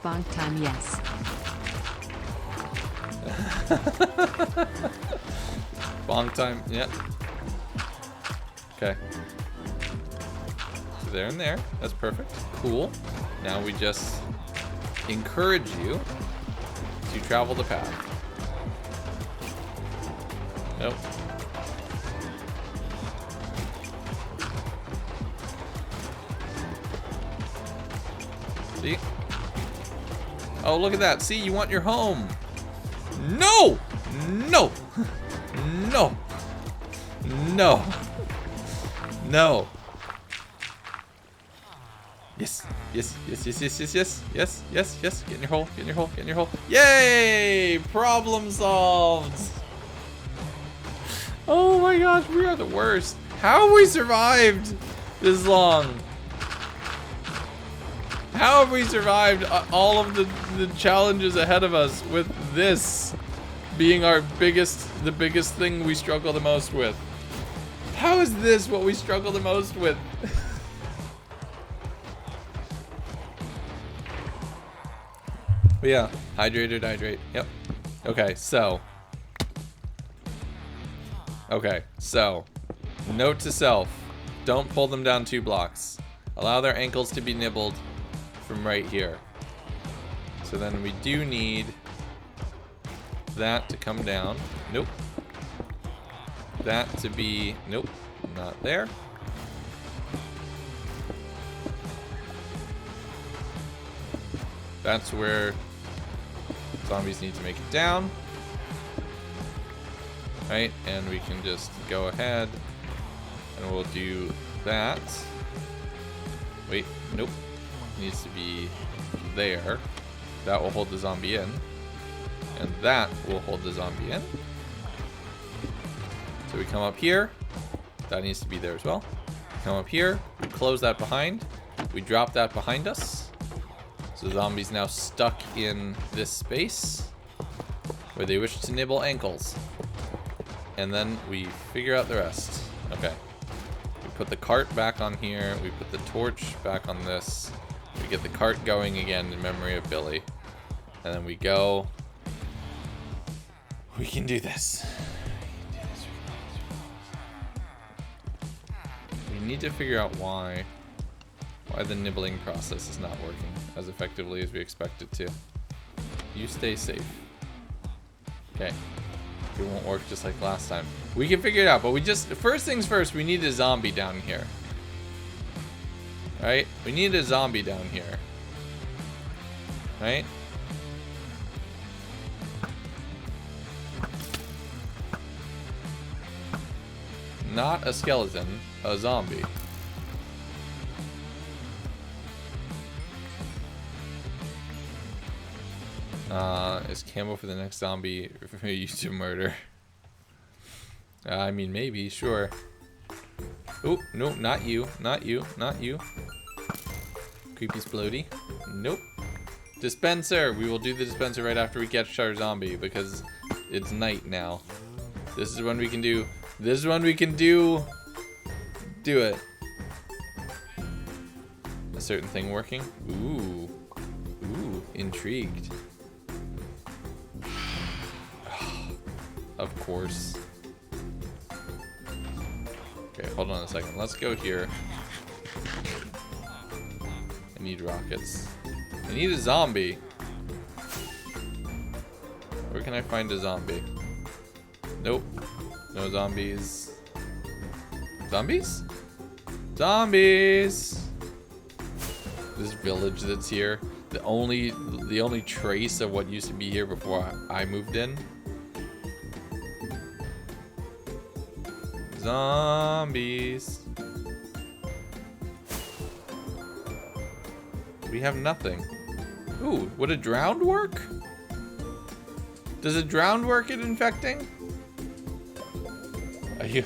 Bonk time, yes. Bonk time. Yep. Okay. So there and there. That's perfect. Cool. Now we just encourage you to travel the path. Nope. See? Oh, look at that. See, you want your home. No! No! No! No! No! Yes. Get in your hole. Yay! Problem solved! Oh my gosh, we are the worst. How have we survived this long? How have we survived all of the challenges ahead of us with this being the biggest thing we struggle the most with? How is this what we struggle the most with? But yeah, hydrate. Yep. Okay, so, note to self, don't pull them down 2 blocks. Allow their ankles to be nibbled from right here. So then we do need that to come down. Nope. That to be, nope, not there. That's where zombies need to make it down. Right, and we can just go ahead and we'll do that. Wait, nope. Needs to be there. That will hold the zombie in. And that will hold the zombie in. So we come up here. That needs to be there as well. Come up here. We close that behind. We drop that behind us. So the zombie's now stuck in this space where they wish to nibble ankles. And then we figure out the rest. Okay. We put the cart back on here. We put the torch back on this. We get the cart going again in memory of Billy. And then we go. We can do this. We need to figure out why the nibbling process is not working as effectively as we expect it to. You stay safe. Okay. It won't work just like last time. We can figure it out, but first things first, we need a zombie down here. Right? We need a zombie down here. Right? Not a skeleton, a zombie. Is camo for the next zombie for you to murder? I mean, maybe, sure. Oh, no, not you. Creepy Splody. Nope. Dispenser! We will do the dispenser right after we catch our zombie because it's night now. This is when we can do it. certain thing working. Ooh. Ooh, intrigued. Of course. Okay, hold on a second. Let's go here. I need rockets. I need a zombie. Where can I find a zombie? Nope. No zombies. Zombies? Zombies! This village that's here. The only trace of what used to be here before I moved in. Zombies. We have nothing. Ooh, would a drowned work? Does a drowned work at infecting? Are you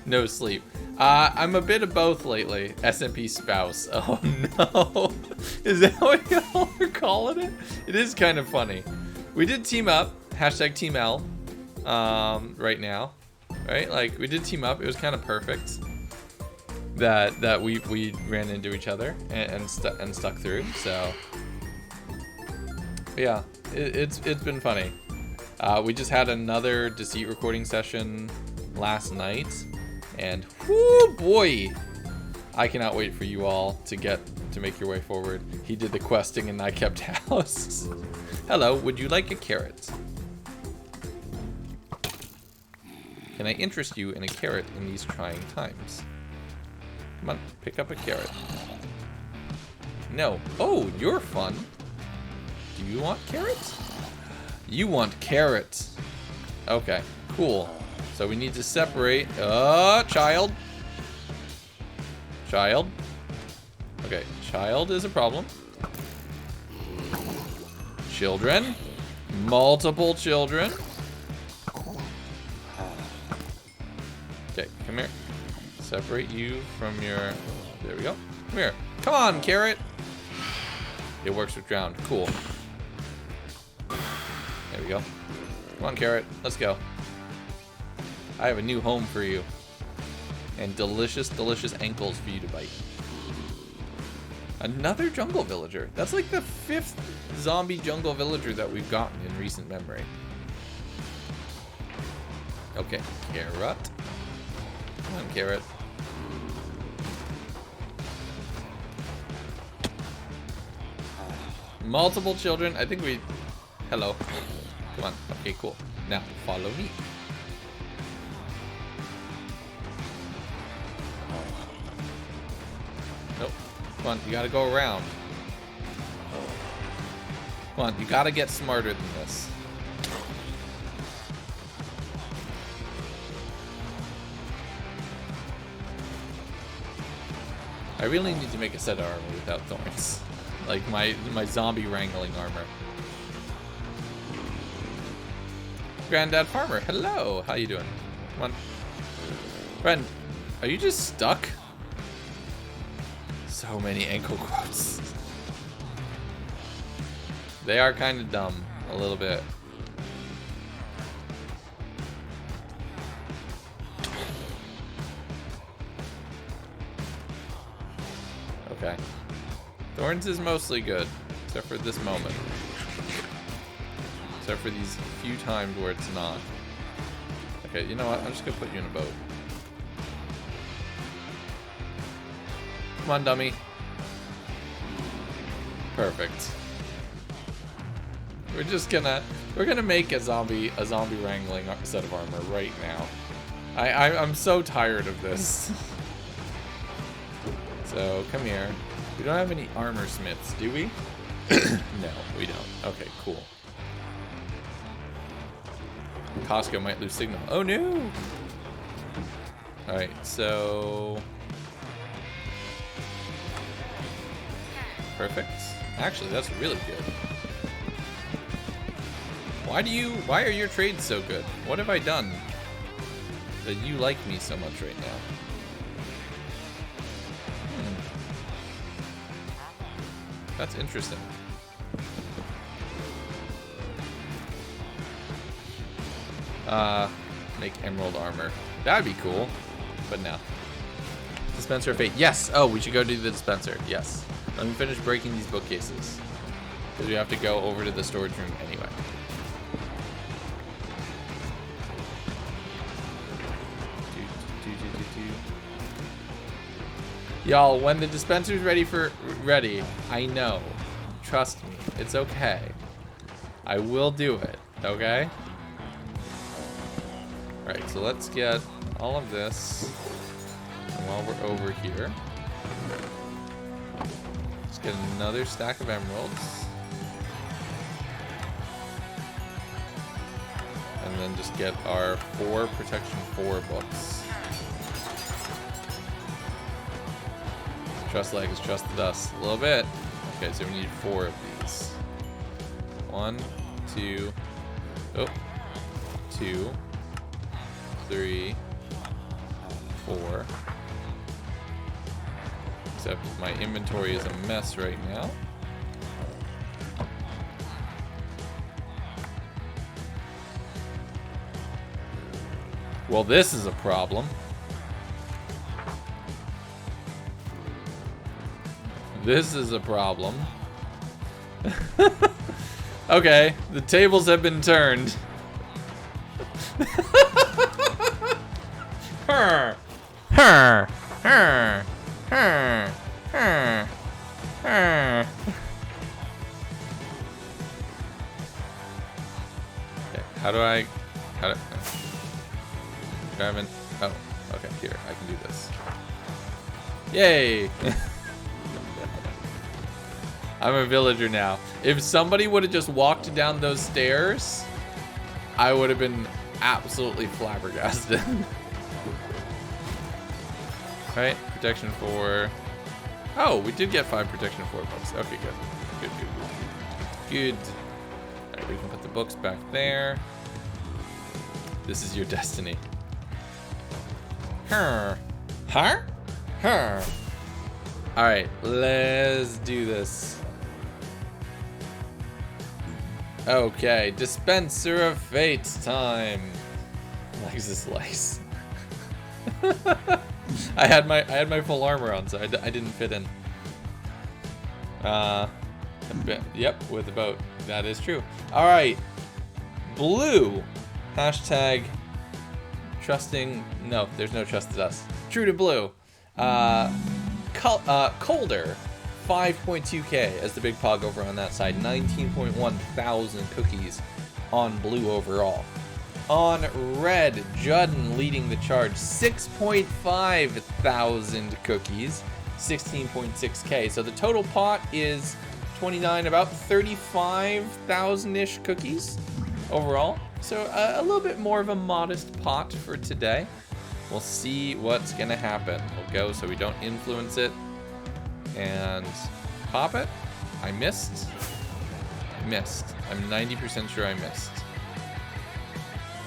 no sleep. I'm a bit of both lately. SMP spouse. Oh no. Is that what y'all are calling it? It is kind of funny. We did team up. Hashtag Team L. Right now. Right? Like, we did team up. It was kind of perfect. That we ran into each other and stuck through. So yeah, it's been funny. We just had another Deceit recording session last night, and whoo boy, I cannot wait for you all to make your way forward. He did the questing and I kept house. Hello, would you like a carrot? Can I interest you in a carrot in these trying times? Come on, pick up a carrot. No. Oh, you're fun. Do you want carrots? You want carrots. Okay, cool. So we need to separate. Child. Child. Okay, child is a problem. Children. Multiple children. Okay, come here. Separate you from your... There we go. Come here. Come on, carrot. It works with drowned. Cool. There we go. Come on, carrot. Let's go. I have a new home for you. And delicious, delicious ankles for you to bite. Another jungle villager. That's like the 5th zombie jungle villager that we've gotten in recent memory. Okay, carrot. Come on, carrot. Multiple children. I think we... Hello. Come on. Okay, cool. Now, follow me. Nope. Come on, you gotta go around. Come on, you gotta get smarter than this. I really need to make a set of armor without thorns. Like my zombie wrangling armor. Granddad Farmer, hello. How you doing? Come on. Friend, are you just stuck? So many ankle quotes. They are kind of dumb, a little bit. Okay. Thorns is mostly good, except for this moment. Except for these few times where it's not. Okay, you know what? I'm just gonna put you in a boat. Come on, dummy. Perfect. We're gonna make a zombie wrangling set of armor right now. I'm so tired of this. So come here. We don't have any armor smiths, do we? No, we don't. Okay, cool. Costco might lose signal. Oh no! Alright, so... Perfect. Actually, that's really good. Why are your trades so good? What have I done that you like me so much right now? That's interesting. Make emerald armor. That'd be cool, but no. Dispenser of Fate. Yes. Oh, we should go do the dispenser. Yes. Let me finish breaking these bookcases. Because we have to go over to the storage room anyway. Y'all, when the dispenser's ready, I know. Trust me. It's okay. I will do it. Okay? Alright, so let's get all of this. And while we're over here, let's get another stack of emeralds. And then just get our 4 Protection 4 books. Trust leg has trusted us a little bit. Okay, so we need 4 of these. 1, 2, 2, 3, 4. Except my inventory is a mess right now. Well, this is a problem. This is a problem. Okay, the tables have been turned. Okay, how do I Grabbing. Oh, okay, here, I can do this. Yay! I'm a villager now. If somebody would have just walked down those stairs, I would have been absolutely flabbergasted. Right, protection 4. Oh, we did get 5 protection 4 books. Okay, good. Good. Alright, we can put the books back there. This is your destiny. Alright, let's do this. Okay, Dispenser of Fate time. Lexus Lice. I had my full armor on, so I didn't fit in. Yep, with the boat. That is true. Alright. Blue. Hashtag trusting. No, there's no trusted us. True to blue. Colder. 5.2k as the big pog over on that side. 19.1 thousand cookies on blue overall. On red, Judden leading the charge. 6.5 thousand cookies. 16.6k. So the total pot is 29, about 35,000-ish cookies overall. So a little bit more of a modest pot for today. We'll see what's gonna happen. We'll go so we don't influence it. And pop it. I missed. I'm 90% sure I missed.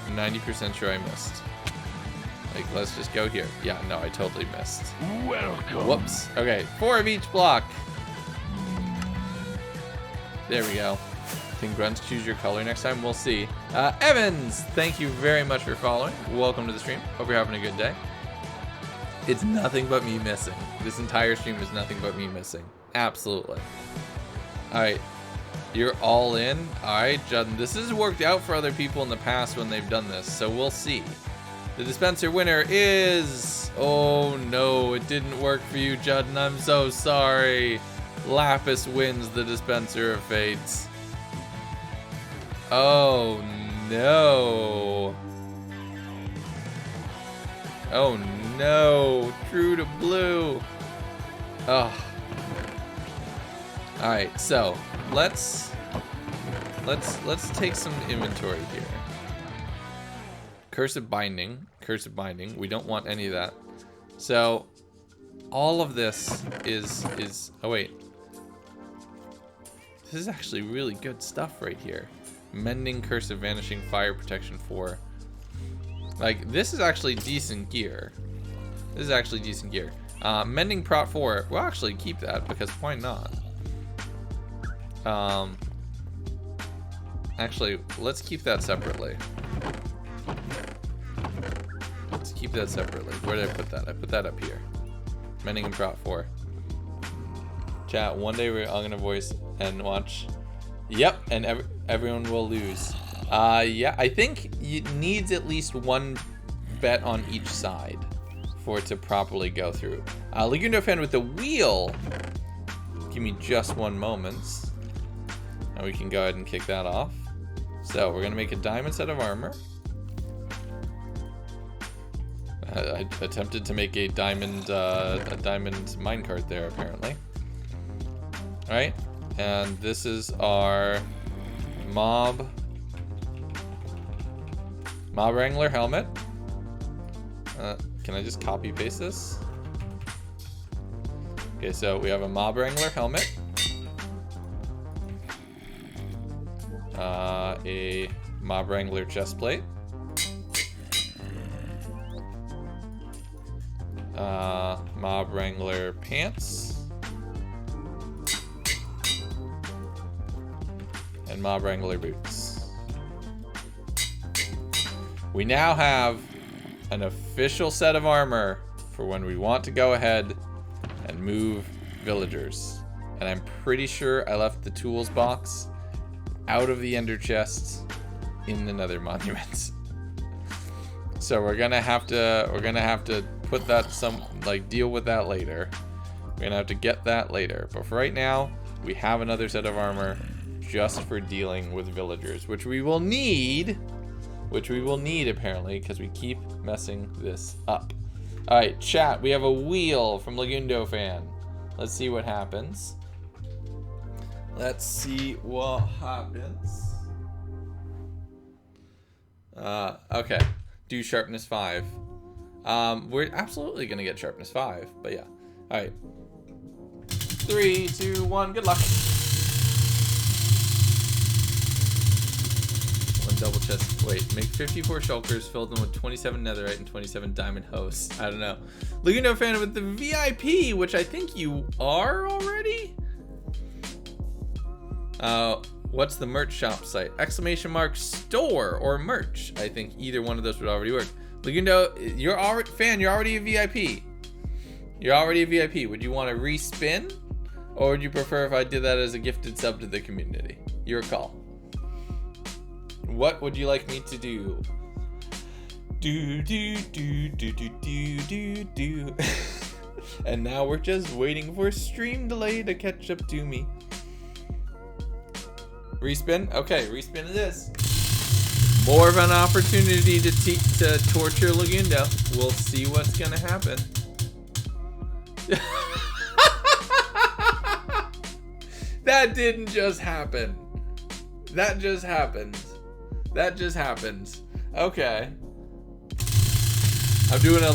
90% sure I missed. Like, let's just go here. Yeah, no, I totally missed. Welcome. Whoops. Okay, 4 of each block. There we go. Can grunts choose your color next time? We'll see. Evans, thank you very much for following. Welcome to the stream. Hope you're having a good day. It's nothing but me missing. This entire stream is nothing but me missing. Absolutely. Alright. You're all in? Alright, Judden. This has worked out for other people in the past when they've done this, so we'll see. The dispenser winner is... Oh no, it didn't work for you, Judden. I'm so sorry. Lapis wins the Dispenser of Fates. Oh no. Oh no. True to blue. Oh. Alright, so let's take some inventory here. Cursive binding. We don't want any of that. So all of this is oh wait. This is actually really good stuff right here. Mending, Cursive, Vanishing, Fire Protection 4. Like, this is actually decent gear. Mending Prot 4. We'll actually keep that because why not? Actually, let's keep that separately. Where did I put that? I put that up here. Menningham Trot 4. Chat, one day I'm gonna voice and watch. Yep, and everyone will lose. Yeah, I think it needs at least one bet on each side for it to properly go through. Lagundo fan with the wheel. Give me just one moment. And we can go ahead and kick that off. So we're gonna make a diamond set of armor. I attempted to make a diamond minecart there, apparently. All right, and this is our mob wrangler helmet. Can I just copy paste this? Okay, so we have a mob wrangler helmet, a mob wrangler chest plate, mob wrangler pants, and mob wrangler boots. We now have an official set of armor for when we want to go ahead and move villagers. And I'm pretty sure I left the tools box out of the ender chests in the Nether monument. So we're gonna have to put that deal with that later. We're gonna have to get that later. But for right now, we have another set of armor just for dealing with villagers, which we will need apparently, because we keep messing this up. All right, chat, we have a wheel from Lagundo fan. Let's see what happens. Okay, do sharpness 5. We're absolutely gonna get sharpness 5, but yeah. All right, 3, 2, 1, good luck. One double chest. Wait, make 54 shulkers, fill them with 27 netherite and 27 diamond hosts. I don't know. Lagundo fan with the VIP, which I think you are already. What's the merch shop site? ! store or merch. I think either one of those would already work. Lagundo, you're already a VIP. You're already a VIP. Would you want to respin? Or would you prefer if I did that as a gifted sub to the community? Your call. What would you like me to do? Do. And now we're just waiting for stream delay to catch up to me. Respin? Okay, respin it is. More of an opportunity to torture Lagundo. We'll see what's gonna happen. That didn't just happen. That just happened. Okay. I'm doing a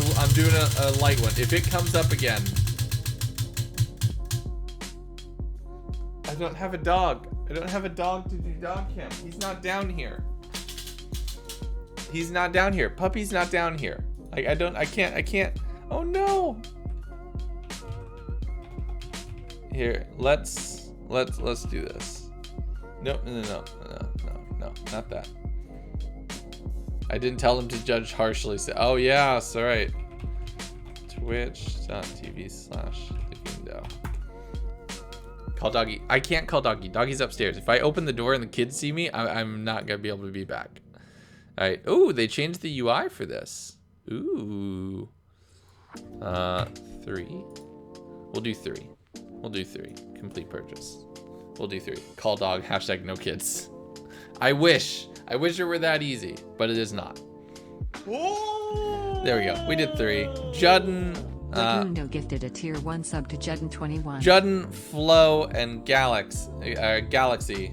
light one. If it comes up again. I don't have a dog. I don't have a dog to do dog cam. He's not down here. He's not down here. Puppy's not down here. I can't. Oh no. Here, let's do this. No, not that. I didn't tell him to judge harshly. Oh yeah, it's all right. Twitch.tv/Lagundo. Call doggy. I can't call doggy. Doggy's upstairs. If I open the door and the kids see me, I'm not gonna be able to be back. All right. Ooh, they changed the UI for this. Ooh. 3. We'll do 3. Complete purchase. We'll do 3. Call dog. # no kids. I wish it were that easy, but it is not. There we go. We did 3. Judden. Lagundo gifted a tier 1 sub to Judden21. Judden, Flo, and Galaxy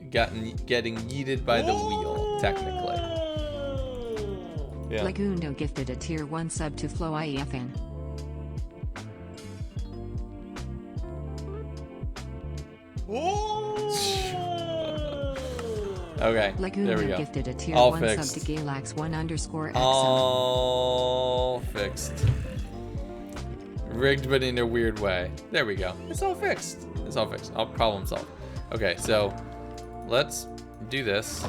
getting yeeted by the wheel, technically. Yeah. Lagundo gifted a tier 1 sub to Flo IEFN. Okay, there we Lagundo go. gifted a tier All 1 fixed. sub to Galax1_XM. All fixed. Rigged, but in a weird way. There we go. It's all fixed. I'll problem solve. Okay, so let's do this.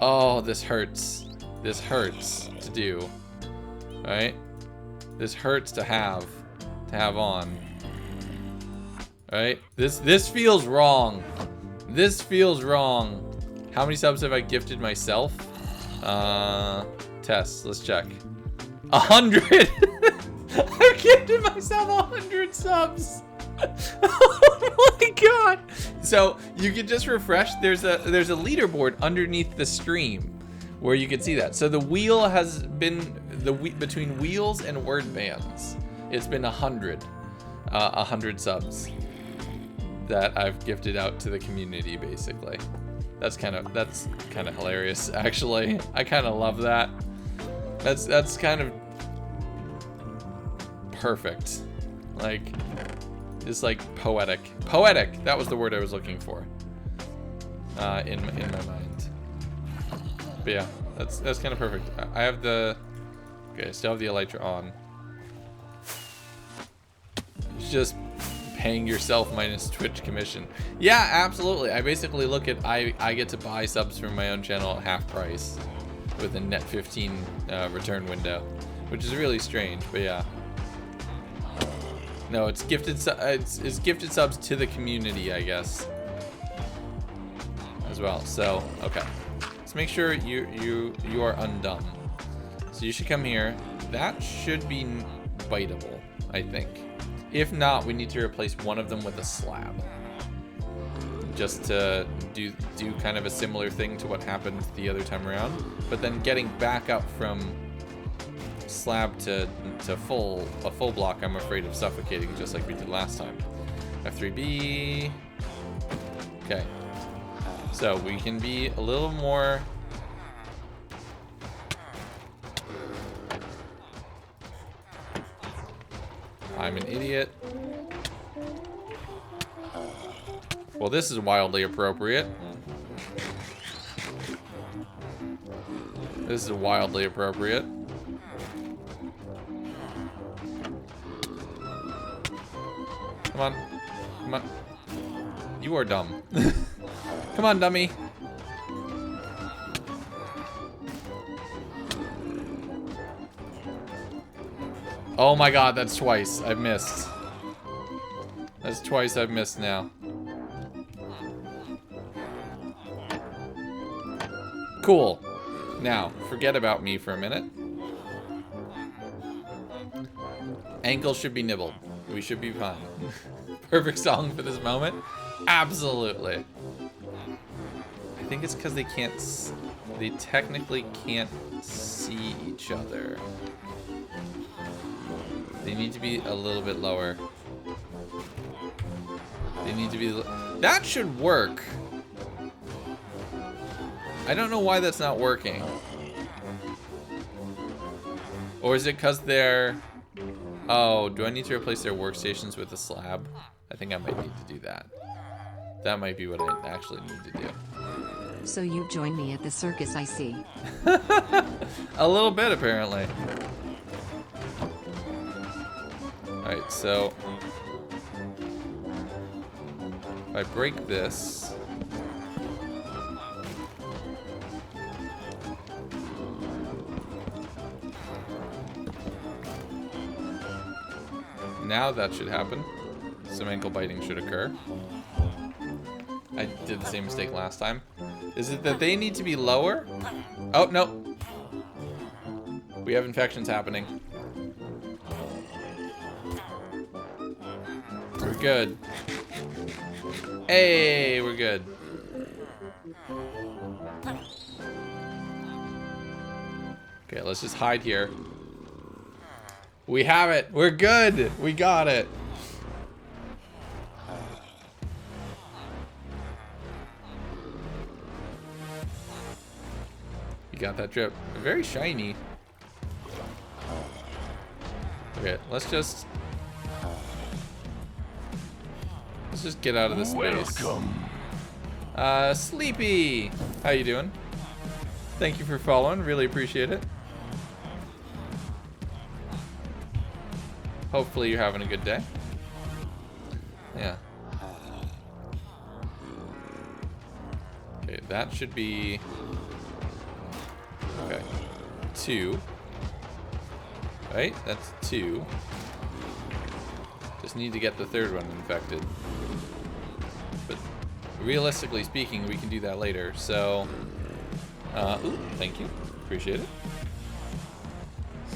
Oh, this hurts. This hurts to do. All right? This hurts to have to have on. Right? This feels wrong. This feels wrong. How many subs have I gifted myself? Test. Let's check. 100. I've gifted myself 100 subs. Oh my god. So you can just refresh. There's a leaderboard underneath the stream where you can see that. So the wheel has been between wheels and word bands. It's been 100 subs that I've gifted out to the community, basically. That's kind of hilarious, actually. I kind of love that. That's kind of perfect. Like, just like poetic. Poetic. That was the word I was looking for. In my mind. But yeah, that's kind of perfect. I have the. Okay, I still have the Elytra on. It's just paying yourself minus Twitch commission. Yeah, absolutely. I basically look at I get to buy subs from my own channel at half price with a net 15 return window, which is really strange. But yeah. No, it's gifted. It's gifted subs to the community, I guess, as well. So okay, let's make sure you are undone. So you should come here. That should be biteable, I think. If not, we need to replace one of them with a slab, just to do kind of a similar thing to what happened the other time around. But then getting back up from slab to a full block, I'm afraid of suffocating, just like we did last time. F3B. Okay, so we can be a little more. I'm an idiot. Well, this is wildly appropriate. This is wildly appropriate. Come on. Come on. You are dumb. Come on, dummy. Oh my god, that's twice. I've missed. That's twice I've missed now. Cool. Now, forget about me for a minute. Ankle should be nibbled. We should be fine. Perfect song for this moment? Absolutely. I think it's because they technically can't see each other. They need to be a little bit lower. They need to be... That should work. I don't know why that's not working. Or is it because they're... Oh, do I need to replace their workstations with a slab? I think I might need to do that. That might be what I actually need to do. So you've joined me at the circus, I see. A little bit, apparently. Alright, so if I break this, now that should happen. Some ankle biting should occur. I did the same mistake last time. Is it that they need to be lower? Oh, no. We have infections happening. We're good. Hey, we're good. Okay, let's just hide here. We have it. We're good. We got it. You got that drip. Very shiny. Okay, let's just get out of this space. Sleepy, how you doing? Thank you for following. Really appreciate it. Hopefully you're having a good day. Yeah. Okay, that should be... Okay. 2. Right? That's 2. Just need to get the third one infected. But realistically speaking, we can do that later. So, ooh, thank you. Appreciate it.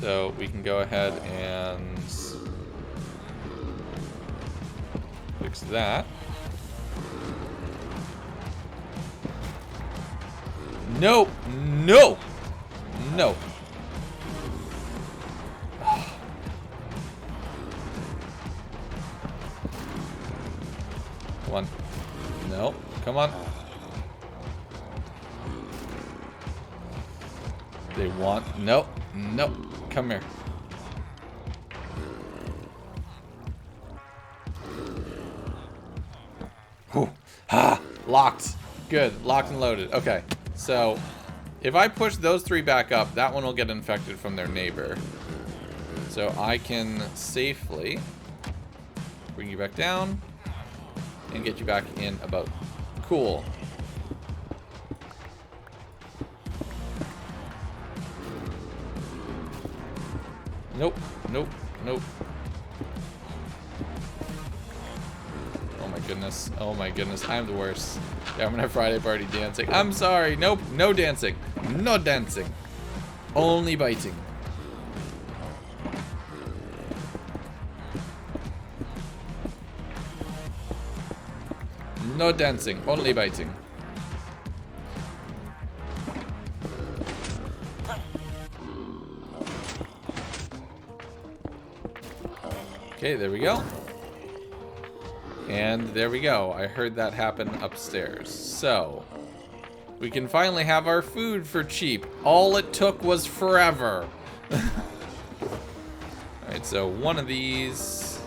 So we can go ahead and fix that. No, no, no. Come on. No, come on. They want, no, no, come here. Whew. Ha, locked. Good, locked and loaded. Okay, so if I push those three back up, that one will get infected from their neighbor. So I can safely bring you back down and get you back in a boat. Cool. Nope, nope, nope. Oh my goodness, oh my goodness, I'm the worst. Yeah, I'm gonna have Friday party dancing. I'm sorry, nope, no dancing. No dancing. Only biting. No dancing, only biting. Okay, there we go. And there we go. I heard that happen upstairs. So, we can finally have our food for cheap. All it took was forever. Alright, so one of these.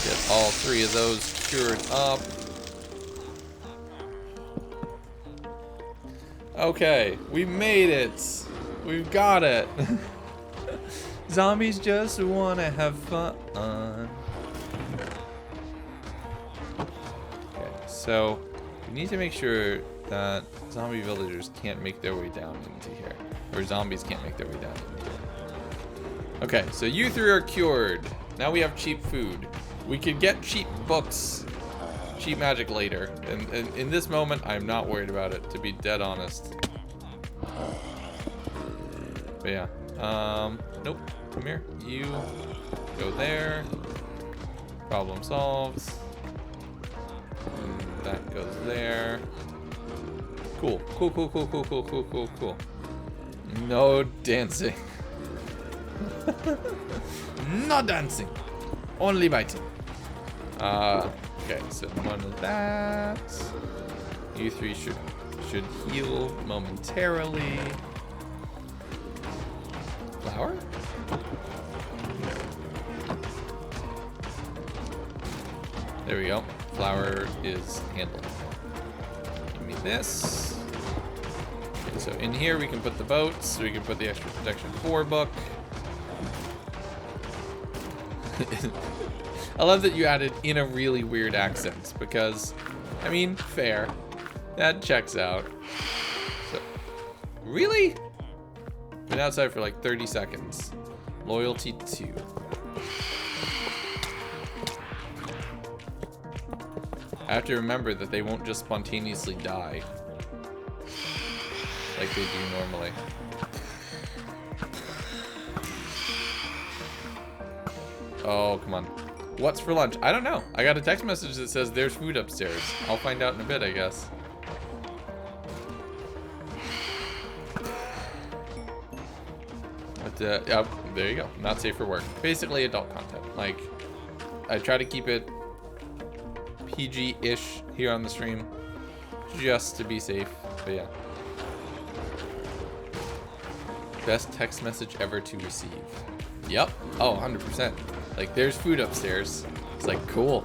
Get all three of those cured up. Okay, we made it. We've got it. Zombies just wanna have fun. Okay, so we need to make sure that zombie villagers can't make their way down into here. Or zombies can't make their way down into here. Okay, so you three are cured. Now we have cheap food. We could get cheap books, cheap magic later. And in this moment, I'm not worried about it, to be dead honest. But yeah, nope, come here. You go there. Problem solved. And that goes there. Cool, cool, cool, cool, cool, cool, cool, cool, cool. No dancing. No dancing. Only biting. Okay, so one of that. You three should heal momentarily. Flower? There we go. Flower is handled. Give me this. Okay, so in here we can put the boats. We can put the extra protection 4 book. I love that you added in a really weird accent because, I mean, fair. That checks out. So, really? Been outside for like 30 seconds. Loyalty 2. I have to remember that they won't just spontaneously die like they do normally. Oh, come on. What's for lunch? I don't know. I got a text message that says there's food upstairs. I'll find out in a bit, I guess. But, yeah, there you go. Not safe for work. Basically adult content. Like, I try to keep it PG-ish here on the stream, just to be safe. But yeah. Best text message ever to receive. Yep. Oh, 100%. Like, there's food upstairs. It's like, cool.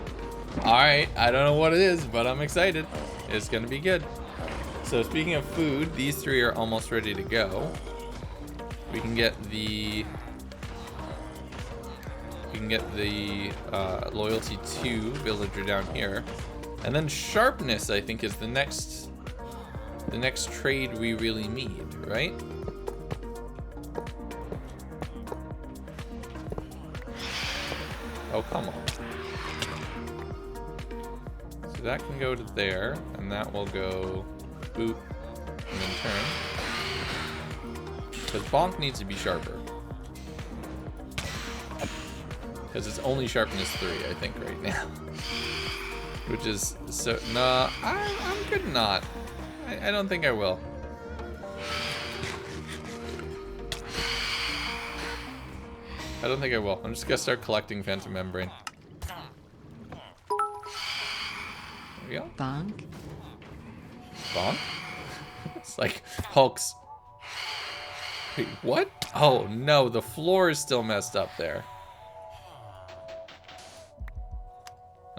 Alright, I don't know what it is, but I'm excited. It's gonna be good. So, speaking of food, these three are almost ready to go. We can get the... Loyalty 2 villager down here. And then Sharpness, I think, is the next trade we really need, right? Oh, come on. So that can go to there, and that will go boop, and then turn. Because bonk needs to be sharper. Because it's only sharpness 3, I think, right now. Which is so... Nah, I'm good not. I don't think I will. I don't think I will. I'm just gonna start collecting Phantom Membrane. There we go. Bonk. Bonk? It's like Hulk's... Wait, what? Oh no, the floor is still messed up there.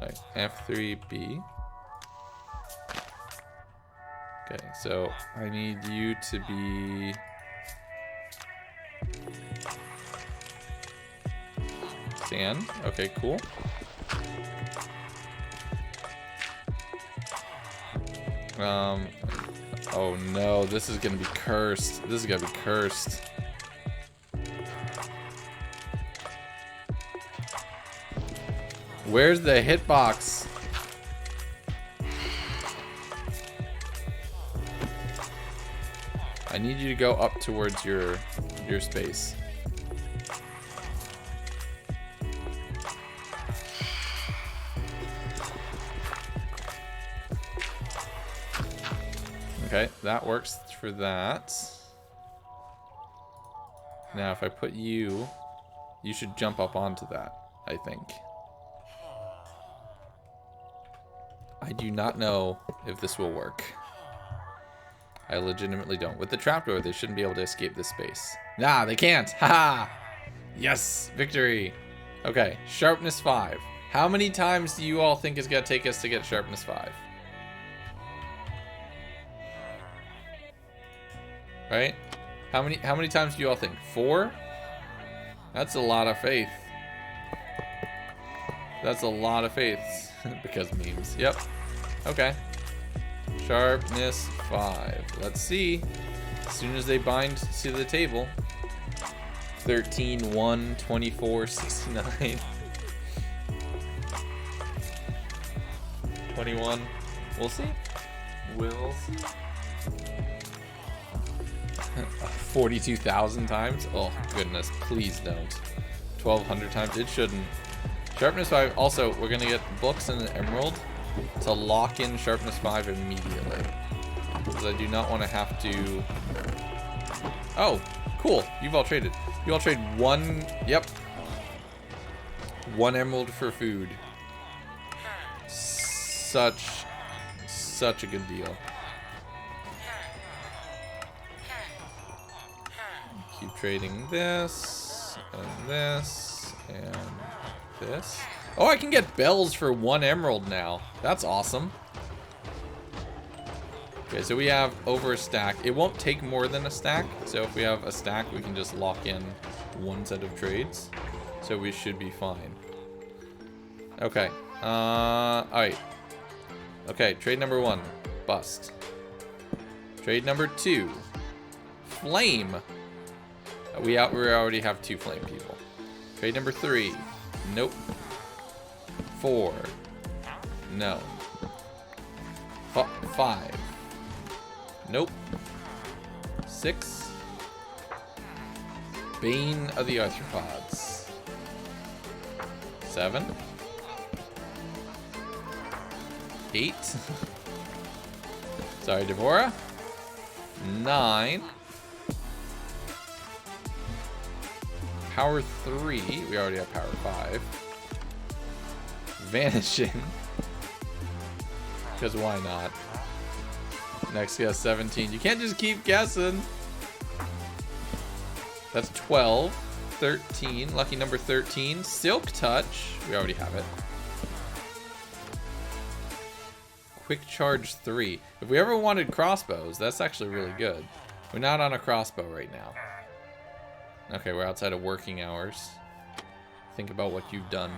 Alright, F3B. Okay, so I need you to be... Sand. Okay, cool. Oh no, this is gonna be cursed. This is gonna be cursed. Where's the hitbox? I need you to go up towards your space. Okay, that works for that. Now, if I put you, you should jump up onto that, I think. I do not know if this will work. I legitimately don't. With the trapdoor, they shouldn't be able to escape this space. Nah, they can't. Haha! Yes, victory. Okay, sharpness 5. How many times do you all think it's gonna take us to get sharpness 5? Right? How many times do you all think? 4? That's a lot of faith. That's a lot of faith. Because memes. Yep. Okay. Sharpness 5. Let's see. As soon as they bind to the table. 13, 1, 24, 69. 21. We'll see. We'll see. 42,000 times? Oh, goodness. Please don't. 1,200 times? It shouldn't. Sharpness 5. Also, we're going to get books and an emerald to lock in sharpness 5 immediately. Because I do not want to have to... Oh, cool. You've all traded. You all trade 1... Yep. 1 emerald for food. Such a good deal. Keep trading this, and this, and this. Oh, I can get bells for 1 emerald now. That's awesome. Okay, so we have over a stack. It won't take more than a stack. So if we have a stack, we can just lock in 1 set of trades. So we should be fine. Okay. Alright. Okay, trade number 1. Bust. Trade number 2. Flame. We already have 2 flame people. Trade number 3. Nope. 4. No. 5. Nope. 6. Bane of the Arthropods. 7. 8. Sorry, Devora. 9. Power 3. We already have power 5. Vanishing. Because why not? Next guess 17. You can't just keep guessing. That's 12. 13. Lucky number 13. Silk Touch. We already have it. Quick Charge 3. If we ever wanted crossbows, that's actually really good. We're not on a crossbow right now. Okay, we're outside of working hours. Think about what you've done.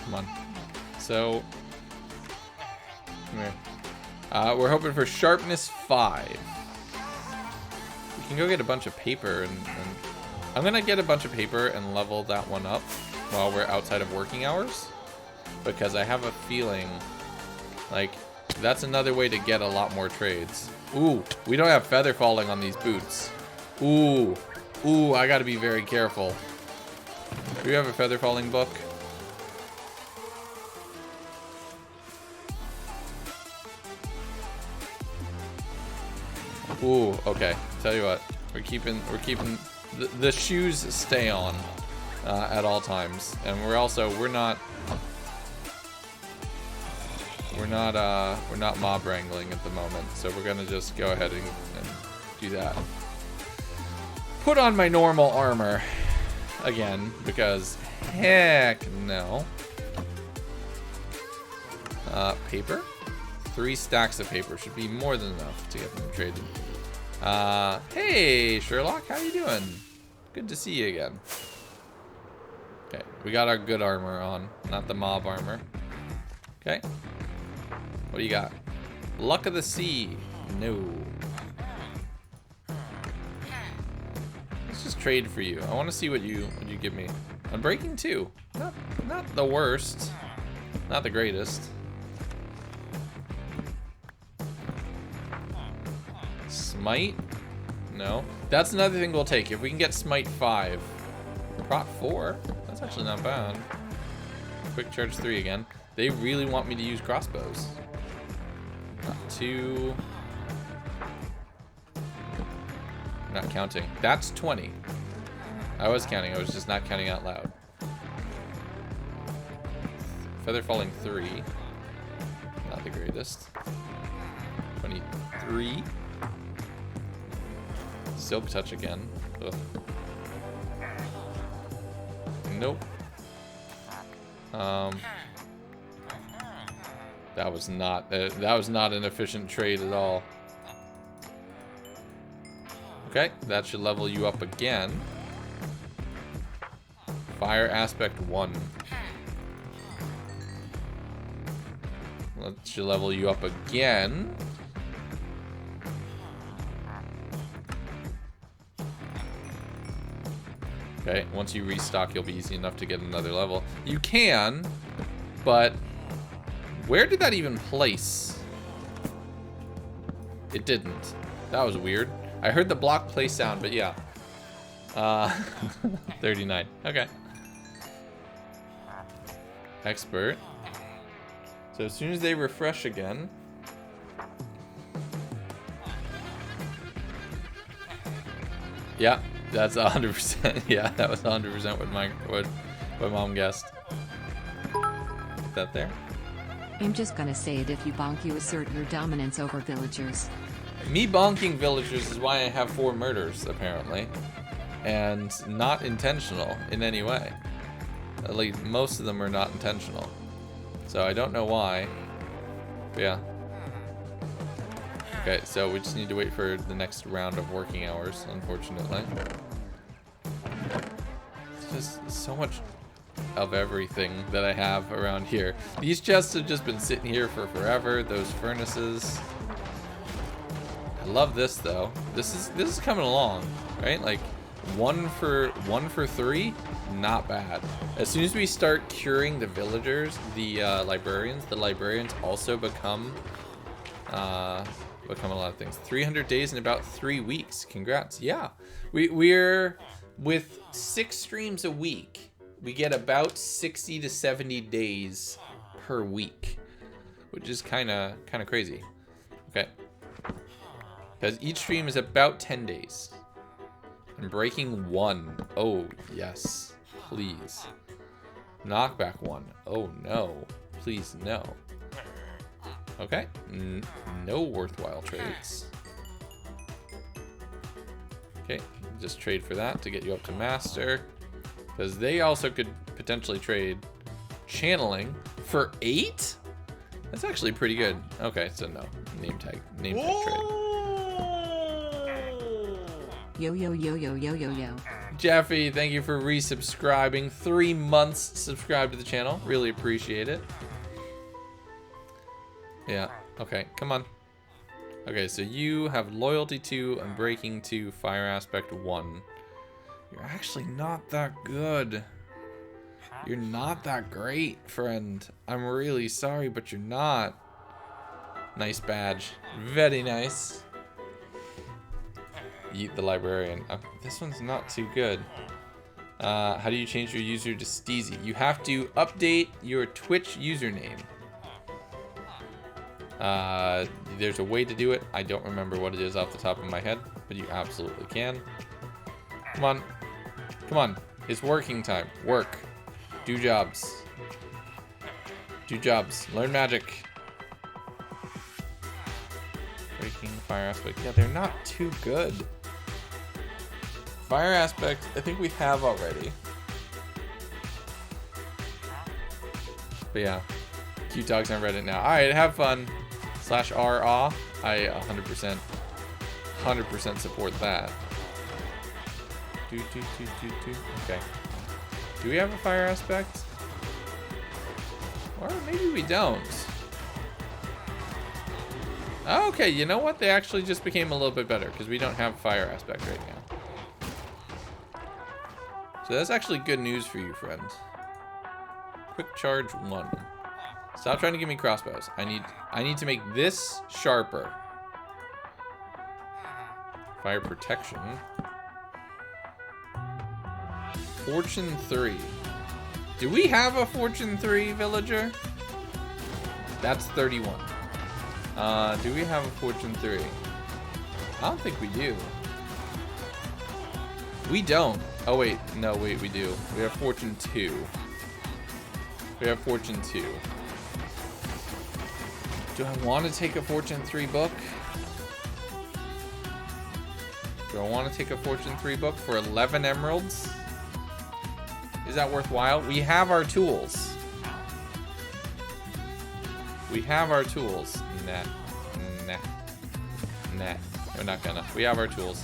Come on. So, come here. We're hoping for sharpness 5. We can go get a bunch of paper and I'm gonna get a bunch of paper and level that one up while we're outside of working hours, because I have a feeling like that's another way to get a lot more trades. Ooh, we don't have feather falling on these boots. Ooh, I gotta be very careful. Do you have a feather falling book? Ooh, okay. Tell you what, we're keeping the shoes stay on at all times, and we're not mob wrangling at the moment, so we're gonna just go ahead and do that. Put on my normal armor again, because heck no. Paper? 3 stacks of paper should be more than enough to get them traded. Hey Sherlock, how you doing? Good to see you again. Okay, we got our good armor on, not the mob armor. Okay. What do you got? Luck of the Sea. No. Let's just trade for you. I want to see what you give me. Unbreaking 2. Not the worst. Not the greatest. Smite? No. That's another thing we'll take. If we can get Smite 5. Prot 4? That's actually not bad. Quick Charge 3 again. They really want me to use crossbows. 2. Not counting. That's 20. I was counting. I was just not counting out loud. Feather falling 3. Not the greatest. 23. Silk touch again. Ugh. Nope. That was not an efficient trade at all. Okay, that should level you up again. Fire aspect 1. That should level you up again. Okay, once you restock, you'll be easy enough to get another level. You can, but where did that even place? It didn't. That was weird. I heard the block play sound, but yeah. 39. Okay. Expert. So as soon as they refresh again. Yeah, that's 100%. Yeah, that was 100% what Mom guessed. Put that there. I'm just gonna say it, if you bonk, you assert your dominance over villagers. Me bonking villagers is why I have 4 murders, apparently. And not intentional in any way. At least most of them are not intentional. So I don't know why. But yeah. Okay, so we just need to wait for the next round of working hours, unfortunately. It's just so much of everything that I have around here. These chests have just been sitting here for forever. Those furnaces. I love this though. This is coming along, right? Like one for 3, not bad. As soon as we start curing the villagers, the librarians also become a lot of things. 300 days in about 3 weeks. Congrats. Yeah, we're with 6 streams a week. We get about 60 to 70 days per week, which is kind of crazy. Okay. Because each stream is about 10 days. And breaking 1. Oh, yes. Please. Knockback 1. Oh, no. Please, no. Okay. No worthwhile trades. Okay. Just trade for that to get you up to master. Because they also could potentially trade channeling for 8? That's actually pretty good. Okay, so no. Name tag trade. Yo, yo, yo, yo, yo, yo, yo. Jeffy, thank you for resubscribing. 3 months subscribed to the channel. Really appreciate it. Yeah, okay, come on. Okay, so you have Loyalty 2, Unbreaking 2, Fire Aspect 1. You're actually not that good. You're not that great, friend. I'm really sorry, but you're not. Nice badge. Very nice. Yeet the Librarian. This one's not too good. How do you change your user to Steezy? You have to update your Twitch username. There's a way to do it. I don't remember what it is off the top of my head, but you absolutely can. Come on. Come on. It's working time. Work. Do jobs. Do jobs. Learn magic. Breaking, Fire Aspect. Yeah, they're not too good. Fire Aspect, I think we have already. But yeah. Cute dogs on Reddit now. Alright, have fun. /r I 100% support that. Okay. Do we have a Fire Aspect? Or maybe we don't. Okay, you know what? They actually just became a little bit better because we don't have Fire Aspect right now. So that's actually good news for you, friends. Quick Charge 1. Stop trying to give me crossbows. I need to make this sharper. Fire Protection. Fortune 3. Do we have a Fortune 3, villager? That's 31. Do we have a Fortune 3? I don't think we do. We don't. Oh, wait. No, wait, we do. We have Fortune 2. We have Fortune 2. Do I want to take a Fortune 3 book? Do I want to take a Fortune 3 book for 11 emeralds? Is that worthwhile? We have our tools. We have our tools. Nah. We're not gonna. We have our tools.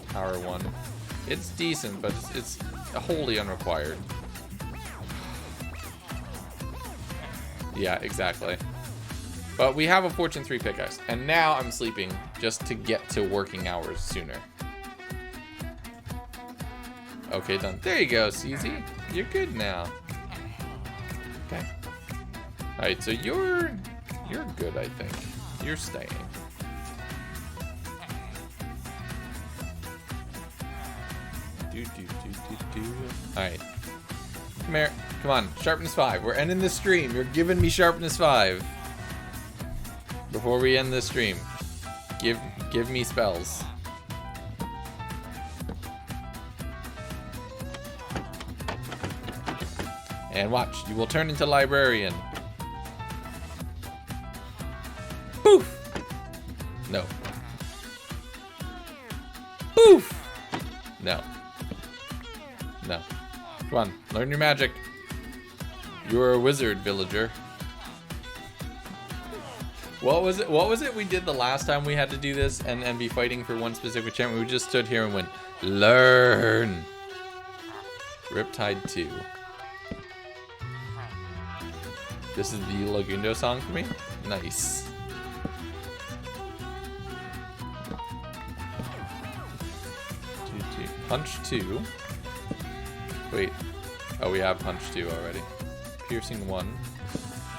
Power 1. It's decent, but it's wholly unrequired. Yeah, exactly. But we have a Fortune 3 pickaxe. And now I'm sleeping just to get to working hours sooner. Okay, done. There you go, CZ. You're good now. Okay. Alright, so you're good, I think. You're staying. Alright. Come here. Come on. Sharpness 5. We're ending the stream. You're giving me sharpness 5. Before we end the stream, give me spells. And watch, you will turn into librarian. Poof! No. Poof! No. No. Come on, learn your magic. You're a wizard, villager. What was it we did the last time we had to do this and be fighting for one specific champion? We just stood here and went, learn. Riptide 2. This is the Lagundo song for me? Nice. Punch 2. Wait. Oh, we have Punch 2 already. Piercing 1.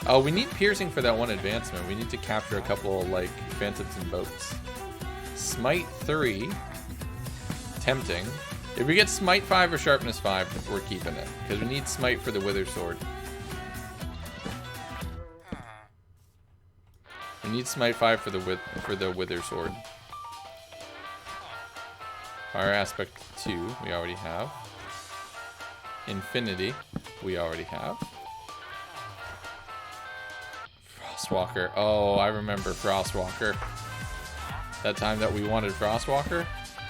Oh, we need Piercing for that one advancement. We need to capture a couple, like, Phantoms and Boats. Smite 3. Tempting. If we get Smite 5 or Sharpness 5, we're keeping it. Because we need Smite for the Wither Sword. We need Smite 5 for the Wither Sword. Fire Aspect 2, we already have. Infinity, we already have. Frostwalker. Oh, I remember Frostwalker. That time that we wanted Frostwalker.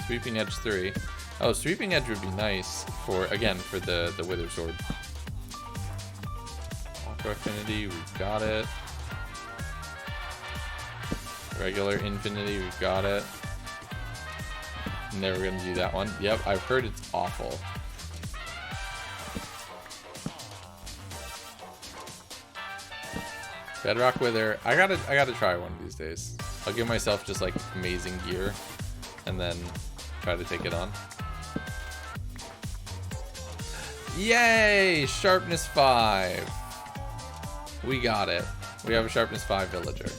Sweeping Edge 3. Oh, Sweeping Edge would be nice for, again, for the Wither Sword. Aqua Affinity, we've got it. Regular Infinity, we've got it. Never gonna do that one. Yep, I've heard it's awful. Bedrock Wither. I gotta try one of these days. I'll give myself just like amazing gear and then try to take it on. Yay! Sharpness 5. We got it. We have a Sharpness 5 villager.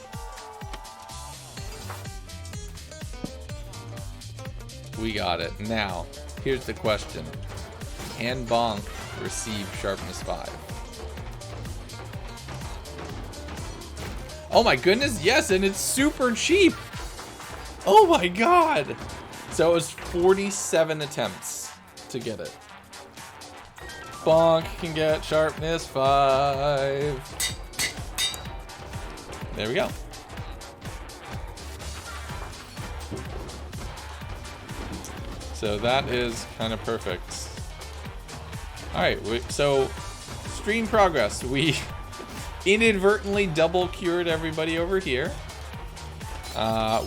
We got it. Now, here's the question. Can Bonk receive Sharpness 5? Oh my goodness, yes, and it's super cheap. Oh my god. So it was 47 attempts to get it. Bonk can get Sharpness 5. There we go. So that is kind of perfect. Alright, so stream progress. We inadvertently double cured everybody over here.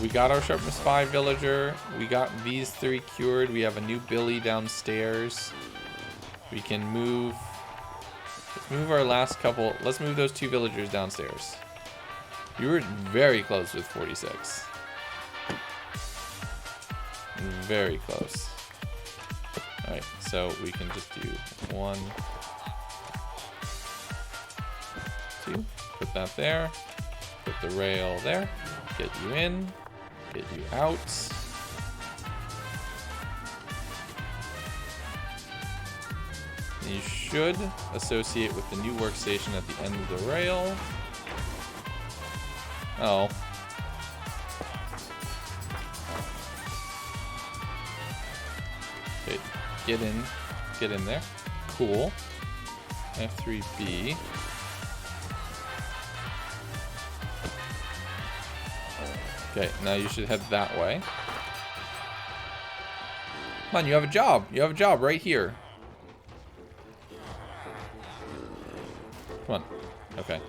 We got our Sharpness 5 villager. We got these 3 cured. We have a new Billy downstairs. We can move our last couple. Let's move those 2 villagers downstairs. You were very close with 46. Very close. Alright, so we can just do 1, 2. Put that there. Put the rail there. Get you in. Get you out. You should associate with the new workstation at the end of the rail. Oh. Okay, get in there. Cool. F3B. Okay, now you should head that way. Come on, you have a job. You have a job right here. Come on. Okay.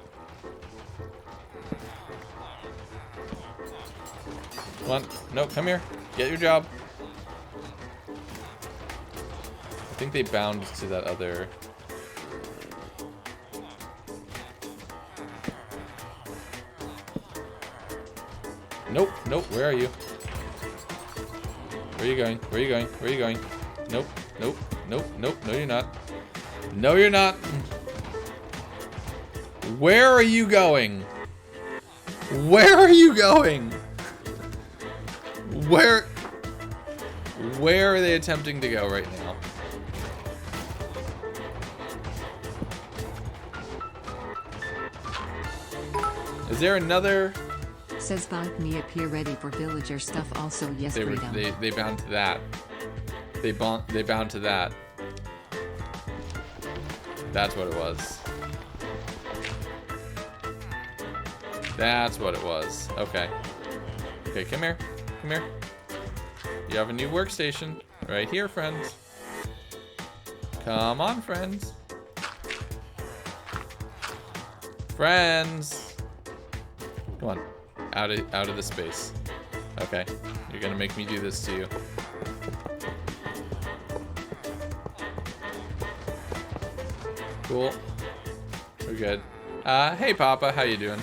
Come on. No, come here. Get your job. I think they bound to that other... Nope, nope, where are you? Where are you going? Where are you going? Where are you going? Nope, nope, nope, nope, no you're not. No you're not. Where are you going? Where are you going? Where are they attempting to go right now? Is there another... Says Bonk me appear ready for villager stuff also yes freedom. They bound to that. They bound to that. That's what it was. That's what it was. Okay. Okay, come here. Come here. You have a new workstation. Right here, friends. Come on, friends. Friends. Come on. Out of the space. Okay. You're gonna make me do this to you. Cool. We're good. Hey Papa, how you doing?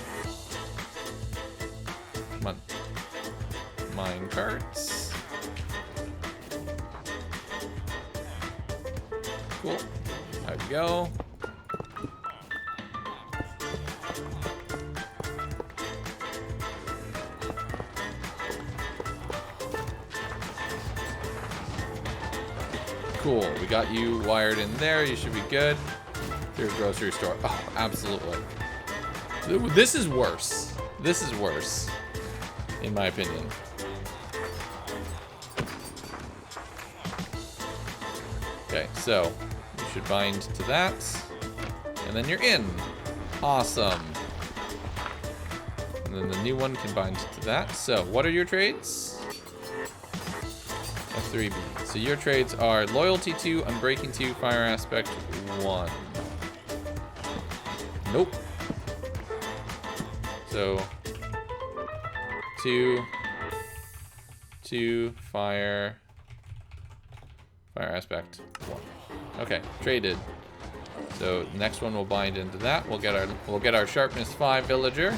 Come on. Mine carts. Cool. There we go. Cool. We got you wired in there. You should be good. Your grocery store. Oh, absolutely. This is worse. This is worse, in my opinion. Okay, so you should bind to that, and then you're in. Awesome. And then the new one can bind to that. So, what are your trades? F3B. So your trades are Loyalty 2, Unbreaking 2, Fire Aspect 1. Nope. So 2, Fire Aspect 1. Okay, traded. So next one we'll bind into that. We'll get our sharpness 5 villager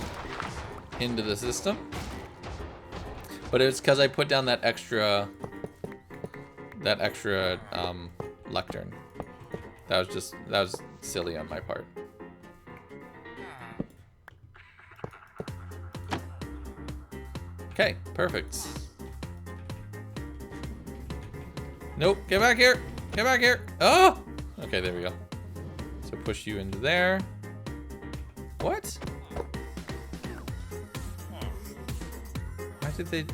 into the system. But it's because I put down that extra lectern. That was silly on my part. Okay, perfect. Nope, get back here. Get back here. Oh! Okay, there we go. So push you into there. What? Why did they...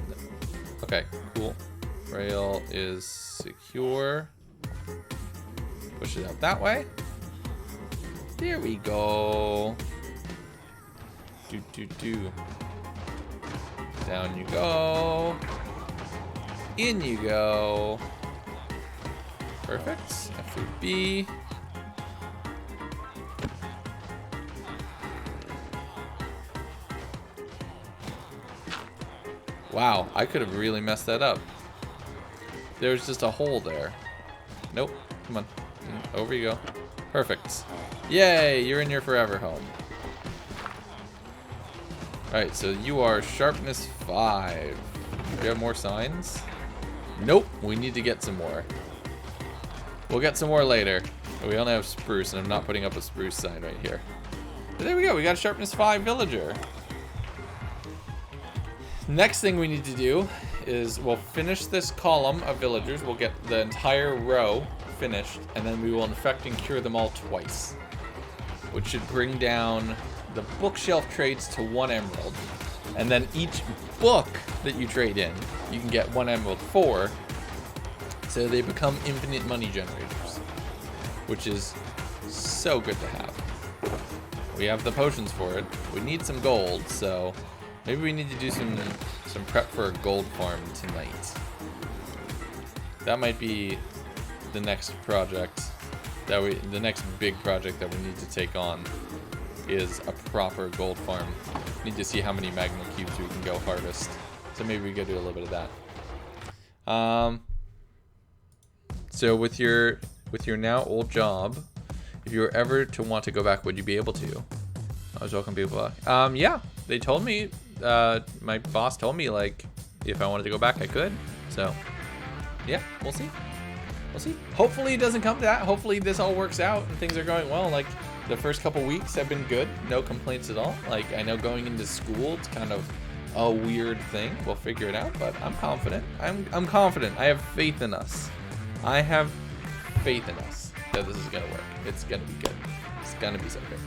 Okay, cool. Rail is secure. Push it out that way. There we go. Do. Down you go. In you go. Perfect. F3B. Wow, I could have really messed that up. There's just a hole there. Nope. Come on. Over you go. Perfect. Yay, you're in your forever home. Alright, so you are sharpness 5. Do you have more signs? Nope, we need to get some more. We'll get some more later. But we only have spruce, and I'm not putting up a spruce sign right here. But there we go, we got a sharpness 5 villager. Next thing we need to do is we'll finish this column of villagers. We'll get the entire row finished, and then we will infect and cure them all twice, which should bring down the bookshelf trades to 1 emerald. And then each book that you trade in, you can get 1 emerald for, so they become infinite money generators, which is so good to have. We have the potions for it. We need some gold, so maybe we need to do some prep for a gold farm tonight. That might be the next project the next big project that we need to take on is a proper gold farm. Need to see how many magma cubes we can go harvest. So maybe we go do a little bit of that. So with your now old job, if you were ever to want to go back, would you be able to? I was welcome people back. Yeah, they told me, my boss told me, like, if I wanted to go back, I could. So, yeah, we'll see. We'll see. Hopefully it doesn't come to that. Hopefully this all works out and things are going well. Like, the first couple weeks have been good. No complaints at all. Like, I know going into school, it's kind of a weird thing. We'll figure it out, but I'm confident. I'm confident. I have faith in us. I have faith in us that this is going to work. It's going to be good. It's going to be so good.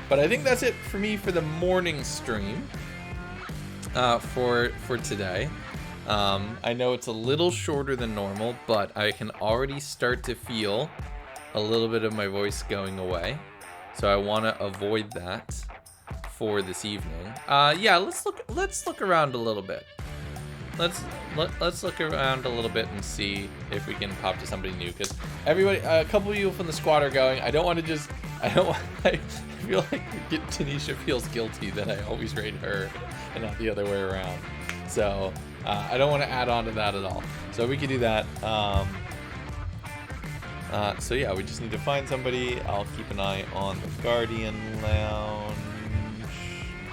But I think that's it for me for the morning stream for today. I know it's a little shorter than normal, but I can already start to feel a little bit of my voice going away. So I want to avoid that for this evening. Yeah, let's look around a little bit. Let's look around a little bit and see if we can pop to somebody new, because everybody, a couple of you from the squad are going. I feel like Tanisha feels guilty that I always raid her and not the other way around. So I don't want to add on to that at all. So we can do that. So yeah, we just need to find somebody. I'll keep an eye on the Guardian Lounge,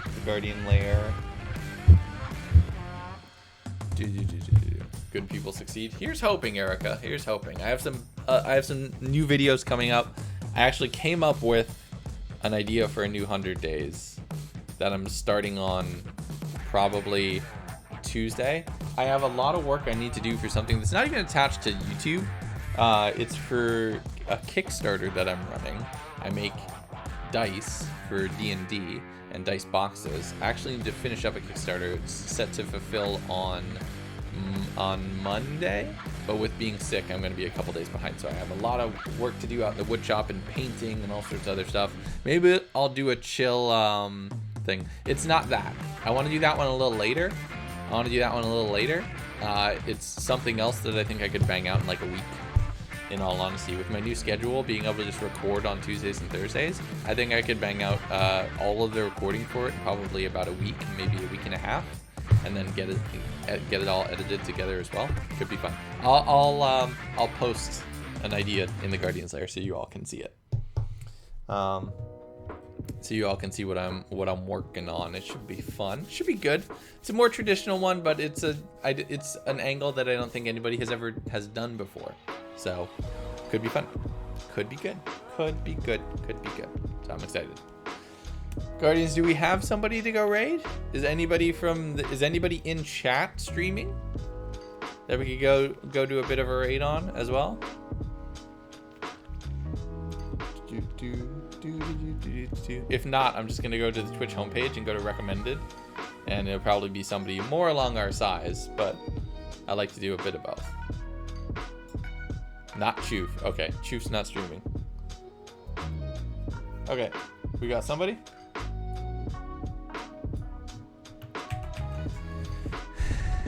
the Guardian Lair. Good people succeed. Here's hoping, Erica. Here's hoping. I have some new videos coming up. I actually came up with an idea for a new 100 days that I'm starting on probably Tuesday. I have a lot of work I need to do for something that's not even attached to YouTube. It's for a Kickstarter that I'm running. I make dice for D&D and dice boxes. I actually need to finish up a Kickstarter. It's set to fulfill on Monday, but with being sick, I'm going to be a couple days behind. So I have a lot of work to do out in the wood shop and painting and all sorts of other stuff. Maybe I'll do a chill thing. It's not that. I want to do that one a little later. It's something else that I think I could bang out in like a week. In all honesty, with my new schedule, being able to just record on Tuesdays and Thursdays, I think I could bang out all of the recording for it in probably about a week, maybe a week and a half, and then get it all edited together as well. Could be fun. I'll post an idea in the Guardian's Lair so you all can see it. So you all can see what I'm working on. It should be fun. Should be good. It's a more traditional one, but it's an angle that I don't think anybody has done before. So could be fun. Could be good. Could be good. Could be good. So I'm excited. Guardians, do we have somebody to go raid? Is anybody in chat streaming that we could go do a bit of a raid on as well? If not, I'm just gonna go to the Twitch homepage and go to recommended, and it'll probably be somebody more along our size, but I like to do a bit of both. Not Choof. Okay, Choof's not streaming. Okay, we got somebody?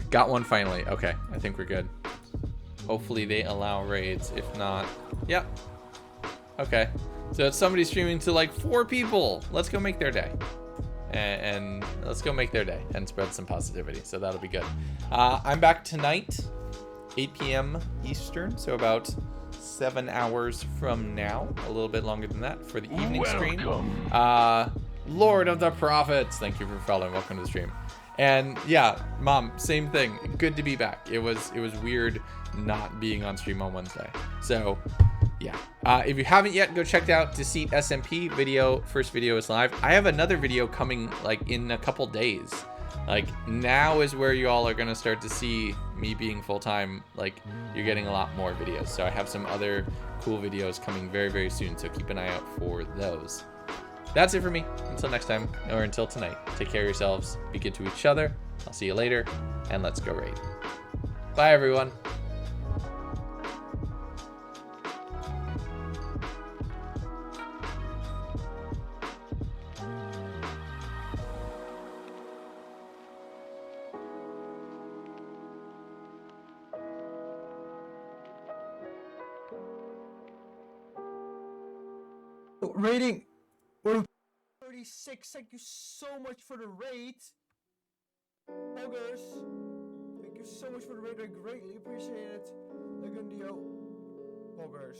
Got one finally. Okay, I think we're good. Hopefully they allow raids. If not, yep. Okay, so it's somebody streaming to like 4 people. Let's go make their day. And let's go make their day and spread some positivity. So that'll be good. I'm back tonight, 8 p.m. Eastern. So about 7 hours from now. A little bit longer than that for the evening stream. Lord of the Prophets. Thank you for following. Welcome to the stream. And yeah, Mom, same thing. Good to be back. It was weird not being on stream on Wednesday. So yeah, if you haven't yet, go check out Deceit SMP video. First video is live. I have another video coming like in a couple days. Like now is where you all are gonna start to see me being full-time. Like you're getting a lot more videos. So I have some other cool videos coming very, very soon. So keep an eye out for those. That's it for me. Until next time, or until tonight, take care of yourselves, be good to each other. I'll see you later, and let's go raid. Bye, everyone. Rating 36. Thank you so much for the raid. Poggers, thank you so much for the raid. I greatly appreciate it. Legendio. Poggers.